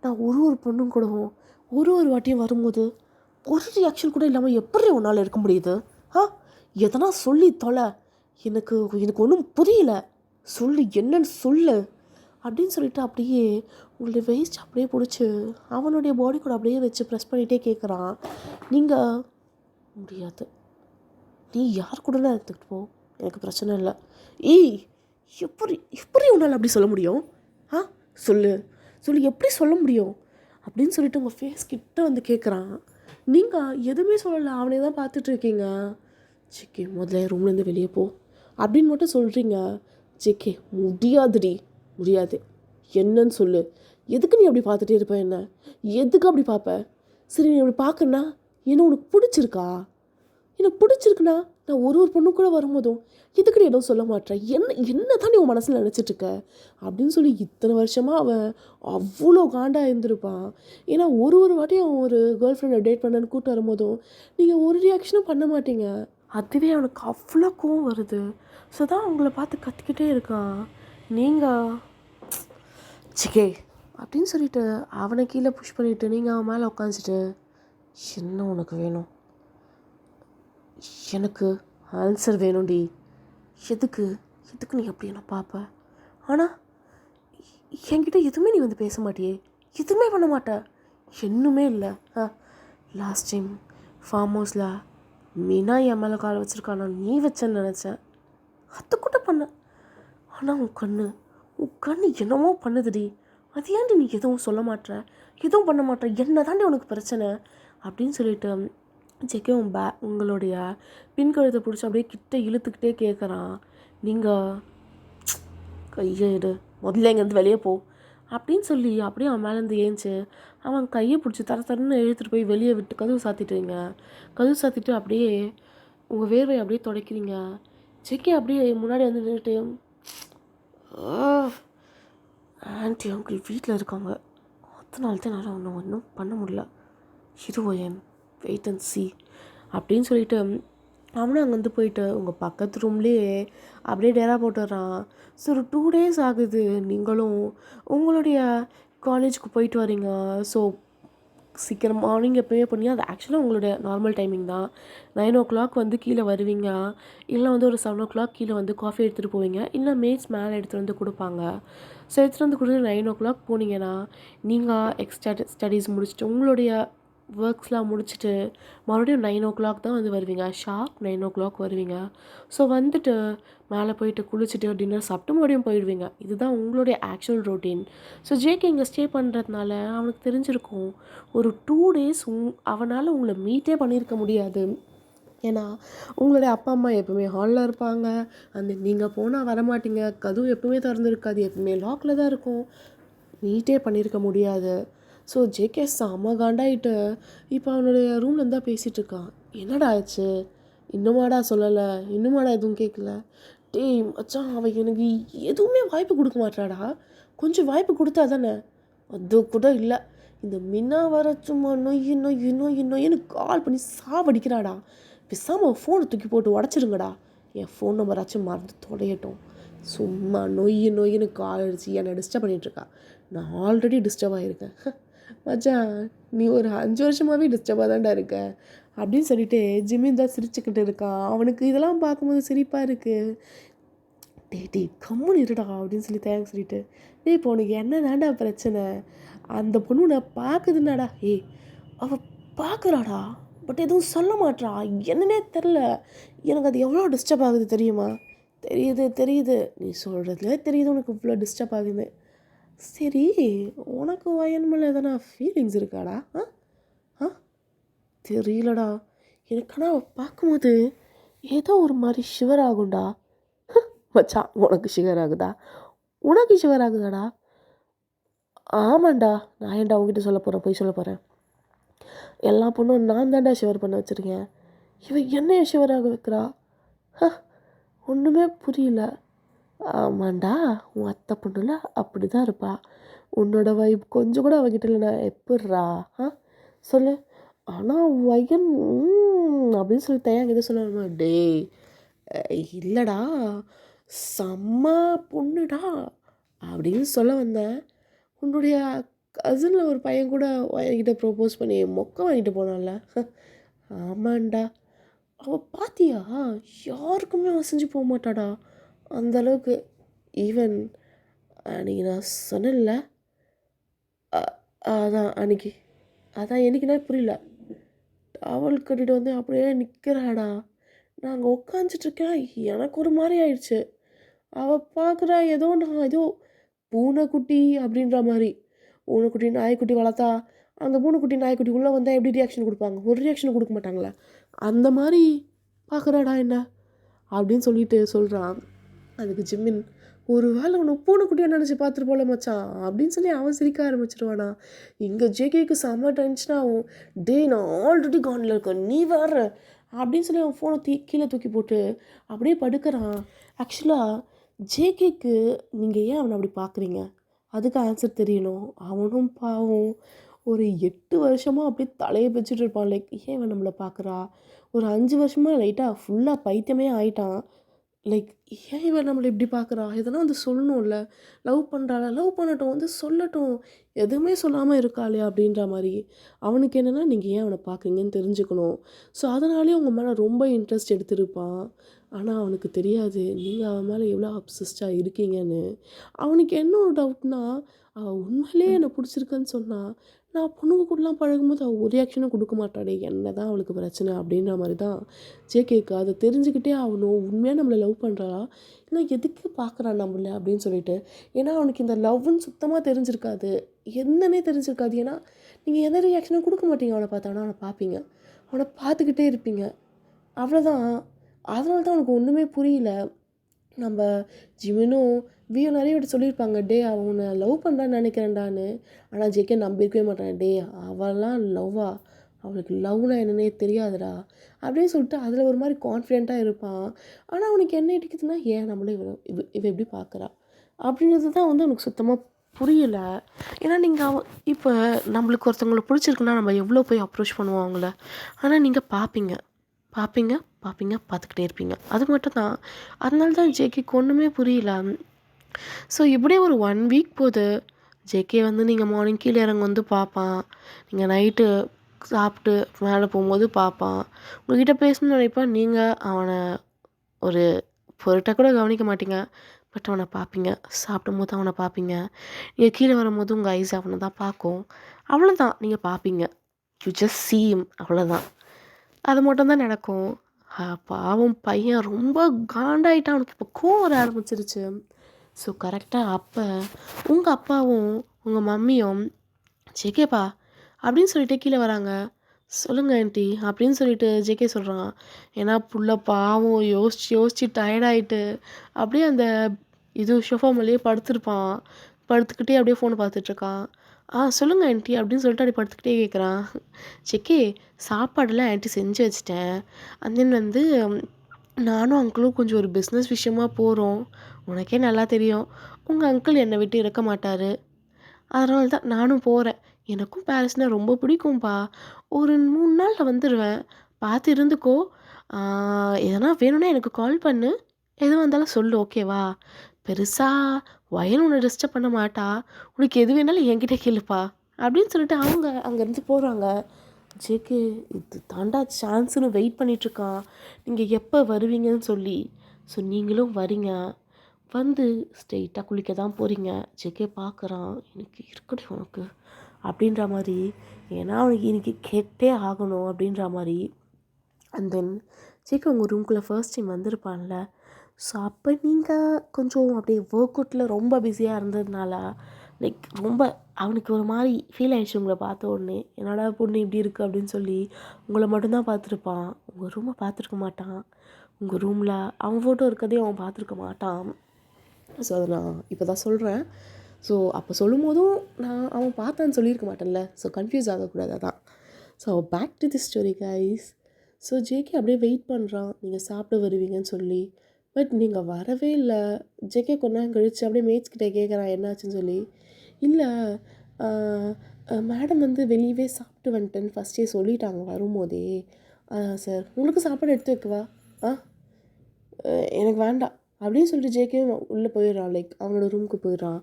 நான் ஒரு பொண்ணும் கூடவும் ஒரு வாட்டியும் வரும்போது ஒரு ரியாக்ஷன் கூட இல்லாமல் எப்படி உன்னால் இருக்க முடியுது, எதனா சொல்லி தொலை, எனக்கு ஒன்றும் புரியல, சொல்லு என்னன்னு சொல்லு அப்படின்னு சொல்லிட்டு அப்படியே உங்களுடைய வேஸ்ட் அப்படியே பிடிச்சி அவனுடைய பாடி கூட அப்படியே வச்சு ப்ரெஸ் பண்ணிகிட்டே கேட்குறான். நீங்கள் முடியாது, நீ யார் கூட எடுத்துக்கிட்டு போ, எனக்கு பிரச்சனை இல்லை. எப்படி உன்னால் அப்படி சொல்ல முடியும், சொல்லு எப்படி சொல்ல முடியும் அப்படின்னு சொல்லிட்டு உங்கள் ஃபேஸ் கிட்ட வந்து கேட்குறான். நீங்கள் எதுவுமே சொல்லலை, அவனே தான் பார்த்துட்ருக்கீங்க. ஜேகே முதல்ல ரூம்லேருந்து வெளியே போ அப்படின்னு மட்டும் சொல்கிறீங்க. ஜேகே முடியாதுடி, முடியாது, என்னன்னு சொல்லு, எதுக்கு நீ அப்படி பார்த்துட்டே இருப்ப, என்ன எதுக்கு அப்படி பார்ப்ப, சரி நீ அப்படி பார்க்கணுன்னா என்ன உனக்கு பிடிச்சிருக்கா, எனக்கு பிடிச்சிருக்குண்ணா நான் ஒரு பொண்ணு கூட வரும்போதும் எதுக்கு நீ எதுவும் சொல்ல மாட்டேன், என்ன தான் நீ உன் மனசில் நினச்சிட்ருக்க அப்படின்னு சொல்லி இத்தனை வருஷமாக அவன் அவ்வளோ காண்டாக இருந்திருப்பான். ஏன்னா ஒரு வாட்டியும் அவன் ஒரு கேர்ள் ஃப்ரெண்டை டேட் பண்ணன்னு கூப்பிட்டு வரும்போதும் நீங்கள் ஒரு ரியாக்ஷனும் பண்ண மாட்டீங்க. அதுவே அவனுக்கு அவ்வளோ கோவம் வருது. ஸோ தான் அவங்கள பார்த்து கத்திக்கிட்டே இருக்கான். நீங்கள் ஜேகே அப்படின்னு சொல்லிட்டு அவனை கீழே புஷ் பண்ணிவிட்டு நீங்கள் அவன் மேலே உட்காந்துட்டு என்ன உனக்கு வேணும், எனக்கு ஆன்சர் வேணும்டி, எதுக்கு நீ அப்படி என்ன பார்ப்ப, ஆனால் என்கிட்ட எதுவுமே நீ வந்து பேச மாட்டியே, எதுவுமே பண்ண மாட்ட, இன்னுமே இல்லை. லாஸ்ட் டைம் ஃபார்ம் ஹவுஸில் மீனா என் மேலே கால் வச்சுருக்கானா, நீ வச்சேன்னு நினச்சேன், அது கூட பண்ண, ஆனால் உன் கண்ணு என்னமோ பண்ணுதுடி, அது ஏன்டி நீ எதுவும் சொல்ல மாட்டேற, எதுவும் பண்ண மாட்டேற, என்ன தாண்டி உனக்கு பிரச்சனை அப்படின்னு சொல்லிட்டு ஜேகே உங்களுடைய பின்கழுத்தை பிடிச்சி அப்படியே கிட்ட இழுத்துக்கிட்டே கேட்குறான். நீங்கள் கையை எடு, முதல்ல இங்கேருந்து வெளியே போ அப்படின்னு சொல்லி அப்படியே அவன் மேலேருந்து ஏஞ்சி அவன் கையை பிடிச்சி தரன்னு இழுத்துட்டு போய் வெளியே விட்டு கதவு சாத்திட்டு அப்படியே உங்கள் வேர்வை அப்படியே துடைக்கிறீங்க. ஜேகே அப்படியே முன்னாடி வந்து நின்றுட்டு ஆன்ட்டி அங்கிள் வீட்டில் இருக்காங்க, அதனால தான் என்னால் ஒன்றும் பண்ண முடியல, ஹீரோயன் வெயிட் அண்ட் சி அப்படின்னு சொல்லிட்டு அவனும் அங்கே வந்து போயிட்டு உங்கள் பக்கத்து ரூம்லேயே அப்படியே டேரா போட்டுடுறான். ஸோ ஒரு 2 days ஆகுது நீங்களும் உங்களுடைய காலேஜுக்கு போயிட்டு வரீங்க. ஸோ சீக்கிரம் மார்னிங் எப்போயுமே பண்ணீங்க, அது ஆக்சுவலாக உங்களுடைய நார்மல் டைமிங் தான். 9 o'clock வந்து கீழே வருவீங்க, இல்லை வந்து ஒரு 7 o'clock கீழே வந்து காஃபி எடுத்துகிட்டு போவீங்க, இல்லை மேட்ஸ் மேலே எடுத்துகிட்டு வந்து கொடுப்பாங்க. ஸோ எடுத்துகிட்டு வந்து கொடுத்து 9 o'clock போனீங்கன்னா நீங்கள் ஸ்டடீஸ் முடிச்சுட்டு உங்களுடைய ஒர்க்ஸ்லாம் முடிச்சுட்டு மறுபடியும் 9:00 தான் வந்து வருவீங்க. ஷார்ப் 9:00 வருவீங்க. ஸோ வந்துட்டு மேலே போயிட்டு குளிச்சுட்டு டின்னர் சாப்பிட்டு மறுபடியும் போயிடுவீங்க. இதுதான் உங்களுடைய ஆக்சுவல் ரொட்டீன். ஸோ ஜேகே இங்கே ஸ்டே பண்ணுறதுனால அவனுக்கு தெரிஞ்சிருக்கும். ஒரு 2 டேஸ் அவனால் உங்களை மீட்டே பண்ணியிருக்க முடியாது. ஏன்னா உங்களுடைய அப்பா அம்மா எப்பவுமே ஹாலில் இருப்பாங்க. அந்த நீங்கள் போனால் வரமாட்டீங்க. கதவு எப்பவுமே திறந்துருக்காது. எப்பவுமே லாக்கில் தான் இருக்கும். மீட்டே பண்ணியிருக்க முடியாது. ஸோ ஜேகே செம்ம காண்டாயிட்டு இப்போ அவனுடைய ரூம்லேருந்து தான் பேசிகிட்டு இருக்கான். என்னடா ஆச்சு? இன்னுமாடா சொல்லலை? இன்னுமாடா எதுவும் கேட்கல? டேய் மச்சான், அவன் எனக்கு எதுவுமே வாய்ப்பு கொடுக்க மாட்டாடா. கொஞ்சம் வாய்ப்பு கொடுத்தா தானே? அது கூட இல்லை. இந்த மின்னா வர சும்மா நொய்யு நொய்யு நொய்யு நொய்யுன்னு கால் பண்ணி சாவடிக்கிறாடா. பேசாமல் ஃபோனை தூக்கி போட்டு உடச்சிருங்கடா. என் ஃபோன் நம்பராச்சும் மறந்து தொலையட்டும். சும்மா நொய்யு நொய்யுன்னு கால் அடிச்சு என்னை டிஸ்டர்ப் பண்ணிகிட்ருக்கா. நான் ஆல்ரெடி டிஸ்டர்ப் ஆகியிருக்கேன். மச்சான், நீ ஒரு 5 வருஷமாகவே டிஸ்டர்பாக தான்டா இருக்க அப்படின்னு சொல்லிட்டு ஜிமின் தான் சிரிச்சுக்கிட்டு இருக்கான். அவனுக்கு இதெல்லாம் பார்க்கும்போது சிரிப்பாக இருக்குது. டேய் கம்முன்னு இருடா அப்படின்னு சொல்லி தேங்க்ஸ் சொல்லிட்டு, டேய் இப்போ உனக்கு என்ன தாண்டா பிரச்சனை? அந்த பொண்ணு நான் பார்க்குதுன்னாடா. அவள் பார்க்குறாடா, பட் எதுவும் சொல்ல மாட்றா. என்னன்னே தெரில. எனக்கு அது எவ்வளோ டிஸ்டர்ப் ஆகுது தெரியுமா? தெரியுது நீ சொல்கிறதுலே தெரியுது உனக்கு இவ்வளோ டிஸ்டர்ப் ஆகுது. சரி, உனக்கு வயன் மேலே எதனா ஃபீலிங்ஸ் இருக்காடா? ஆ ஆ தெரியலடா. எனக்கு ஆனால் பார்க்கும்போது ஏதோ ஒரு மாதிரி ஷிவர் ஆகும்டா. மச்சான், உனக்கு ஷிவர் ஆகுதா? உனக்கு ஷிவர் ஆகுதாடா? ஆமாண்டா. நான் ஏன்டா உங்ககிட்ட சொல்ல போகிறேன், போய் சொல்ல போகிறேன். எல்லா பொண்ணும் நான் தாண்டா ஷிவர் பண்ண வச்சுருக்கேன். இவன் என்னைய ஷிவர் ஆக வைக்கிறா? ஒன்றுமே புரியல. ஆமாண்டா, உன் அத்தை பொண்ணுல அப்படி தான் இருப்பா. உன்னோட வைப் கொஞ்சம் கூட அவகிட்ட இல்லைண்ணா. எப்பட்றா? சொல்லு. ஆனால் வயன் அப்படின்னு சொல்லி தயாங்க எதை சொல்லணுமா? டேய் இல்லைடா, செம்ம பொண்ணுடா அப்படின்னு சொல்ல வந்தேன். உன்னுடைய கசினில் ஒரு பையன் கூட என்கிட்ட ப்ரப்போஸ் பண்ணி மொக்க வாங்கிட்டு போனான்ல. ஆமாண்டா. அவள் பாத்தியா? யாருக்குமே அசைஞ்சு போக மாட்டாடா அந்தளவுக்கு. ஈவன் அன்றைக்கி நான் சொன்னேன்ல, அதான் என்னைக்குன்னா புரியல. டவல் கட்டிட்டு வந்து அப்படியே நிற்கிறாடா. நாங்கள் உட்காந்துட்ருக்கேன். எனக்கு ஒரு மாதிரி ஆயிடுச்சு. அவள் பார்க்குறா ஏதோ பூனைக்குட்டி அப்படின்ற மாதிரி. பூனைக்குட்டி நாய்க்குட்டி வளர்த்தா அந்த பூனைக்குட்டி நாய்க்குட்டி உள்ளே வந்தால் எப்படி ரியாக்ஷன் கொடுப்பாங்க? ஒரு ரியாக்ஷன் கொடுக்க மாட்டாங்களே, அந்த மாதிரி பார்க்குறாடா என்ன அப்படின்னு சொல்லிட்டு சொல்கிறான். அதுக்கு ஜிம்மின், ஒரு வேளை உன்னை பூனைக்குட்டியாக நினச்சி பார்த்துட்டு போல மச்சான் அப்படின்னு சொல்லி அவன் சிரிக்க ஆரம்பிச்சிருவானா. இங்கே ஜேகேக்கு செம்ம டென்ஷனாகும். நான் ஆல்ரெடி கானில் இருக்கேன், நீ வேற அப்படின்னு சொல்லி அவன் ஃபோனை கீழே தூக்கி போட்டு அப்படியே படுக்கிறான். ஆக்சுவலாக ஜேகேக்கு நீங்கள் ஏன் அவனை அப்படி பார்க்குறீங்க? அதுக்கு ஆன்சர் தெரியணும். அவனும் பாவம் ஒரு 8 வருஷமாக அப்படியே தலையை வச்சுட்டு இருப்பான். லைக் ஏன் இவன் நம்மளை பார்க்குறா? ஒரு 5 வருஷமாக லைட்டாக ஃபுல்லாக பைத்தியமே ஆயிட்டான். லைக் ஏன் இவன் நம்மளை இப்படி பார்க்குறா? இதெல்லாம் வந்து சொல்லணும்ல. லவ் பண்ணுறாளா? லவ் பண்ணட்டும், வந்து சொல்லட்டும். எதுவுமே சொல்லாமல் இருக்காளே அப்படின்ற மாதிரி. அவனுக்கு என்னென்னா நீங்கள் ஏன் அவனை பார்க்குறீங்கன்னு தெரிஞ்சுக்கணும். ஸோ அதனாலே உங்கள் மேலே ரொம்ப இன்ட்ரெஸ்ட் எடுத்திருப்பான். ஆனால் அவனுக்கு தெரியாது நீங்கள் அவன் மேலே எவ்வளோ அப்சஸ்டாக இருக்கீங்கன்னு. அவனுக்கு என்ன ஒரு டவுட்னா, அவள் உண்மையிலேயே என்னை பிடிச்சிருக்குன்னு சொன்னால், நான் பொண்ணுங்க கூடலாம் பழகும்போது அவள் ஒரு ரியாக்ஷனும் கொடுக்க மாட்டாளே, என்ன தான் அவளுக்கு பிரச்சனை அப்படின்ற மாதிரி தான் ஜேகேக்கு. அதை தெரிஞ்சுக்கிட்டே ஆகணும், உண்மையாக நம்மளை லவ் பண்ணுறாளா இல்லை எதுக்கு பார்க்குறான் நம்மள அப்படின்னு சொல்லிட்டு. ஏன்னா அவனுக்கு இந்த லவ்வுன்னு சுத்தமாக தெரிஞ்சிருக்காது, என்னன்னே தெரிஞ்சிருக்காது. ஏன்னா நீங்கள் எந்த ரியாக்ஷனும் கொடுக்க மாட்டீங்க அவனை பார்த்தா. ஆனால் அவனை பார்ப்பீங்க, அவனை பார்த்துக்கிட்டே இருப்பீங்க, அவ்வளோதான். அதனால தான் அவனுக்கு ஒன்றுமே புரியல. நம்ம ஜிமினும் வியும் நிறைய வாட்டி சொல்லியிருப்பாங்க, அவனை லவ் பண்ணுறான்னு நினைக்கிறேன்டான்னு. ஆனால் ஜேகே நம்பியிருக்கவே மாட்டான். அவெல்லாம் லவ்வா? அவளுக்கு லவ்னா என்னன்னே தெரியாதுடா அப்படின்னு சொல்லிட்டு அதில் ஒரு மாதிரி கான்ஃபிடென்ட்டாக இருப்பான். ஆனால் அவனுக்கு என்ன இடிக்குதுன்னா, ஏன் நம்மளே இவ எப்படி பார்க்குறா அப்படின்றது தான் வந்து அவனுக்கு சுத்தமாக புரியல. ஏன்னா நீங்கள் இப்போ நம்மளுக்கு ஒருத்தவங்களை பிடிச்சிருக்குன்னா நம்ம எவ்வளோ போய் அப்ரோச் பண்ணுவோம் அவங்கள. ஆனால் நீங்கள் பார்ப்பீங்க பார்த்துக்கிட்டே இருப்பீங்க, அது மட்டும் தான். அதனால தான் ஜேகேக்கு ஒன்றுமே புரியல. ஸோ இப்படியே ஒரு 1 வீக் போகுது. ஜேகே வந்து நீங்கள் மார்னிங் கீழே இறங்க வந்து பார்ப்பான், நீங்கள் நைட்டு சாப்பிட்டு மேலே போகும்போது பார்ப்பான், உங்கள்கிட்ட பேசணும்னு நினைப்பான். நீங்கள் அவனை ஒரு பொருட்டாக கூட கவனிக்க மாட்டீங்க, பட் அவனை பார்ப்பீங்க. சாப்பிடும் போது அவனை பார்ப்பீங்க, நீங்கள் கீழே வரும்போது உங்கள் ஐஸ் அவனை தான் பார்க்கும். அவ்வளோதான், நீங்கள் பார்ப்பீங்க. யூ ஜஸ்ட் சீ ஹிம் அவ்வளோதான். அது மட்டும் தான் நடக்கும். பாவம் பையன் ரொம்ப காண்டாயிட்டான். அவனுக்கு இப்போ கோவம் வர ஆரம்பிச்சிருச்சு. ஸோ கரெக்டாக அப்போ உங்கள் அப்பாவும் உங்கள் மம்மியும் ஜேகேப்பா அப்படின்னு சொல்லிட்டு கீழே வராங்க. சொல்லுங்கள் ஆண்டி அப்படின்னு சொல்லிட்டு ஜேகே சொல்கிறான். ஏன்னா புள்ள பாவம் யோசிச்சு யோசிச்சு டயர்டாயிட்டு அப்படியே அந்த ஷோஃபா மேலேயே படுத்திருப்பான். படுத்துக்கிட்டே அப்படியே ஃபோனை பார்த்துட்ருக்கான். சொல்லுங்கள் ஆண்டி அப்படின்னு சொல்லிட்டு அப்படியே படுத்துக்கிட்டே கேட்குறான். ஜேகே சாப்பாடெல்லாம் ஆண்டி செஞ்சு வச்சிட்டேன். அண்ட் தென் வந்து நானும் அங்கிளும் கொஞ்சம் ஒரு பிஸ்னஸ் விஷயமா போகிறோம். உனக்கே நல்லா தெரியும் உங்கள் அங்கிள் என்னை விட்டு இருக்க மாட்டார். அதனால தான் நானும் போகிறேன். எனக்கும் பாரிஸ்னால் ரொம்ப பிடிக்கும்ப்பா. ஒரு 3 நாளில் வந்துடுவேன். பார்த்து இருந்துக்கோ. எதனா வேணும்னா எனக்கு கால் பண்ணு. எதுவாக இருந்தாலும் சொல்லு, ஓகேவா? பெருசா வயல் உன்னை டிஸ்டர்ப் பண்ண மாட்டா. உனக்கு எது வேணாலும் என்கிட்ட கேளுப்பா அப்படின்னு சொல்லிட்டு அவங்க அங்கேருந்து போகிறாங்க. ஜேகே இது தாண்டா சான்ஸுன்னு வெயிட் பண்ணிகிட்ருக்கான். நீங்கள் எப்போ வருவீங்கன்னு சொல்லி. ஸோ நீங்களும் வரீங்க. வந்து ஸ்ட்ரெயிட்டாக குளிக்க தான் போகிறீங்க. ஜேகே பார்க்குறான். எனக்கு இருக்கடி உனக்கு அப்படின்ற மாதிரி. ஏன்னா அவனுக்கு இன்றைக்கி கேட்டே ஆகணும் அப்படின்ற மாதிரி. அண்ட் தென் ஜேகே உங்கள் ரூம்குள்ளே ஃபர்ஸ்ட் டைம் வந்திருப்பான்ல. ஸோ அப்போ நீங்கள் கொஞ்சம் அப்படியே ஒர்க் அவுட்டில் ரொம்ப பிஸியாக இருந்ததுனால லைக் ரொம்ப அவனுக்கு ஒரு மாதிரி ஃபீல் ஆகிடுச்சு உங்களை பார்த்த உடனே. என்னடா பொண்ணு இப்படி இருக்குது அப்படின்னு சொல்லி. உங்களை மட்டும்தான் பார்த்துருப்பான். உங்கள் ரூமை பார்த்துருக்க மாட்டான். உங்கள் ரூமில் அவன் ஃபோட்டோ இருக்கதையும் அவன் பார்த்துருக்க மாட்டான். ஸோ அதை நான் இப்போ தான் சொல்கிறேன். ஸோ அப்போ சொல்லும் போதும் நான் அவன் பார்த்தான்னு சொல்லியிருக்க மாட்டேன்ல. ஸோ கன்ஃபியூஸ் ஆகக்கூடாது அதான். So back to the story guys. So JK அப்படியே வெயிட் பண்ணுறான் நீங்கள் சாப்பிட வருவீங்கன்னு சொல்லி. பட் நீங்கள் வரவே இல்லை. ஜேகே கொஞ்ச நேரம் கழிச்சு அப்படியே மேட்ச்கிட்ட கேட்குறான் என்னாச்சுன்னு சொல்லி. இல்லை மேடம் வந்து வெளியவே சாப்பிட்டு வந்துட்டேன்னு ஃபஸ்ட்டே சொல்லிட்டாங்க வரும்போதே. சார் உங்களுக்கு சாப்பாடு எடுத்து வைக்கவா? எனக்கு வேண்டாம் அப்படின்னு சொல்லிட்டு ஜேகே உள்ளே போயிடுறான். லைக் அவனோட ரூமுக்கு போயிடுறான்.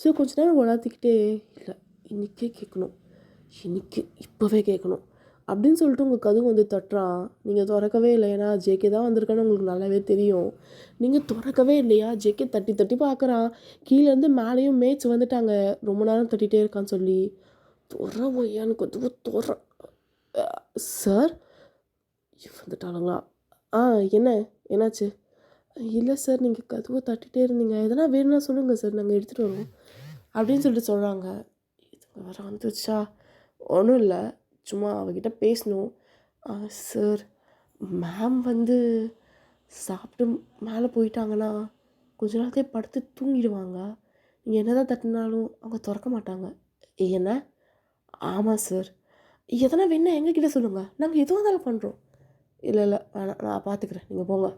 ஸோ கொஞ்ச நேரம் உலாத்திக்கிட்டே இல்லை இன்றைக்கே கேட்கணும், இன்றைக்கி இப்போவே கேட்கணும் அப்படின்னு சொல்லிட்டு உங்கள் கதவு வந்து தட்டுறான். நீங்கள் திறக்கவே இல்லை. ஏன்னா ஜேகே தான் வந்திருக்கான்னு உங்களுக்கு நல்லாவே தெரியும். நீங்கள் திறக்கவே இல்லையா? ஜேகே தட்டி தட்டி பார்க்குறான். கீழேருந்து மேலேயும் மேட்ச் வந்துட்டாங்க. ரொம்ப நேரம் தட்டிகிட்டே இருக்கான்னு சொல்லி. துற ஒய்யான்னு கதவு துற. சார் வந்துட்டானுங்களா? என்னாச்சு? இல்லை சார் நீங்கள் கதவை தட்டிகிட்டே இருந்தீங்க. எதனா வேணும்னா சொல்லுங்கள் சார், நாங்கள் எடுத்துகிட்டு வரோம் அப்படின்னு சொல்லிட்டு சொல்கிறாங்க. இதுங்க வேறு வந்துச்சா? ஒன்றும் இல்லை, சும்மா அவகிட்ட பேசணும். சார் மேம் வந்து சாப்பிட்டு மேலே போயிட்டாங்கன்னா கொஞ்ச நேரத்தையே படுத்து தூங்கிடுவாங்க. நீங்கள் என்ன தான் தட்டினாலும் அவங்க திறக்க மாட்டாங்க. என்ன? ஆமாம் சார். எதனா வேணா எங்ககிட்ட சொல்லுங்கள், நாங்கள் எதுவும் இருந்தாலும் பண்ணுறோம். இல்லை வேணாம், நான் பார்த்துக்குறேன், நீங்கள் போங்க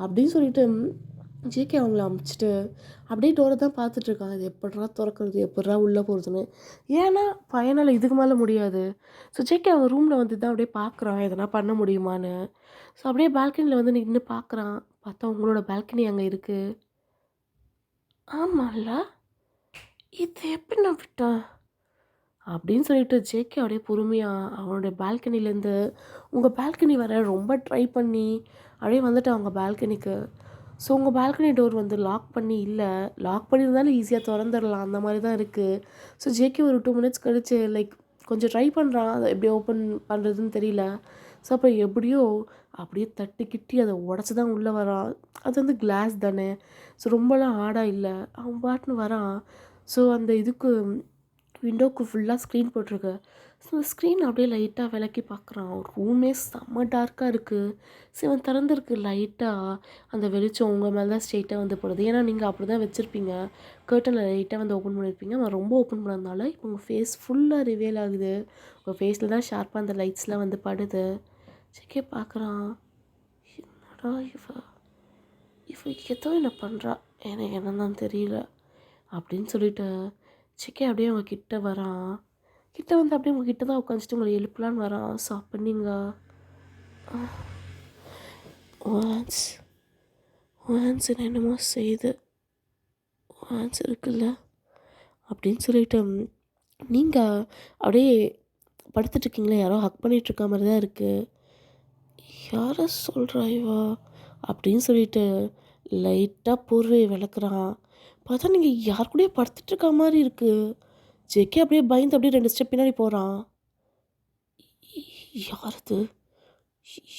அப்படின்னு சொல்லிட்டு ஜேகே அவங்கள அமுச்சிட்டு அப்படியே டோரை தான் பார்த்துட்ருக்காங்க. இது எப்படா திறக்கிறது, எப்படா உள்ளே போகிறதுன்னு. ஏன்னா பையனால் இதுக்கு மேலே முடியாது. ஸோ ஜேகே அவன் ரூமில் வந்து தான் அப்படியே பார்க்குறான் எதனா பண்ண முடியுமான்னு. ஸோ அப்படியே பால்கனியில் வந்து நின்று பார்க்குறான். பார்த்தா உங்களோட பால்கனி அங்கே இருக்குது. ஆமாம்ல, இது எப்படி நான் விட்டேன் அப்படின்னு சொல்லிட்டு ஜேகே அப்படியே பொறுமையாக அவனுடைய பால்கனிலேருந்து உங்கள் பால்கனி வர ரொம்ப ட்ரை பண்ணி அப்படியே வந்துட்டு அவங்க பால்கனிக்கு. ஸோ உங்கள் பால்கனி டோர் வந்து லாக் பண்ணி இல்லை, லாக் பண்ணியிருந்தாலும் ஈஸியாக திறந்துடலாம், அந்த மாதிரி தான் இருக்குது. ஸோ ஜேகே ஒரு 2 மினிட்ஸ் கழிச்சு லைக் கொஞ்சம் ட்ரை பண்ணுறான். அதை எப்படி ஓப்பன் பண்ணுறதுன்னு தெரியல. ஸோ அப்போ எப்படியோ அப்படியே தட்டிக்கிட்டி அதை உடச்சி தான் உள்ளே வரான். அது வந்து கிளாஸ் தானே. ஸோ ரொம்பலாம் ஹார்டாக இல்லை, அவன் பாட்டுன்னு வரான். ஸோ அந்த இதுக்கு விண்டோவுக்கு ஃபுல்லாக ஸ்க்ரீன் போட்டிருக்கு. ஸோ ஸ்க்ரீன் அப்படியே லைட்டாக விளக்கி பார்க்குறான். ரூமே செம்ம டார்க்காக இருக்குது. சிவன் திறந்துருக்கு. லைட்டாக அந்த வெளிச்சம் உங்கள் மேலே தான் ஸ்ட்ரெயிட்டாக வந்து போடுது. ஏன்னா நீங்கள் அப்படி தான் வச்சுருப்பீங்க. கர்ட்டனில் லைட்டாக வந்து ஓப்பன் பண்ணியிருப்பீங்க. அவன் ரொம்ப ஓப்பன் பண்ணதுனால இப்போ உங்கள் ஃபேஸ் ஃபுல்லாக ரிவேல் ஆகுது. உங்கள் ஃபேஸில் தான் ஷார்ப்பாக அந்த லைட்ஸ்லாம் வந்து படுது. செக்கே பார்க்குறான். என்னடா இவ ஏதோ என்ன பண்ணுறா, எனக்கு என்னன்னு தெரியல அப்படின்னு சொல்லிட்டு செக்கே அப்படியே அவங்க கிட்ட வரான். கிட்ட வந்து அப்படியே உங்கள் கிட்ட தான் உட்காந்துட்டு உங்களை எழுப்பலான்னு வரான். ஸோ அப்போ நீங்கள் ஒன்ஸ் என்னமோ செய்து ஒன்ஸ் இருக்குல்ல அப்படின்னு சொல்லிட்டு நீங்கள் அப்படியே படுத்துட்ருக்கீங்களே, யாரோ ஹக் பண்ணிகிட்ருக்க மாதிரி தான் இருக்குது. யாரை சொல்கிறா இவா அப்படின்னு சொல்லிட்டு லைட்டாக போர்வையை விளக்குறான். பார்த்தா நீங்கள் யார் கூடயே படுத்துட்ருக்க மாதிரி இருக்குது. ஜெக்கே அப்படியே பயந்து அப்படியே 2 ஸ்டெப் பின்னாடி போகிறான். யார் அது?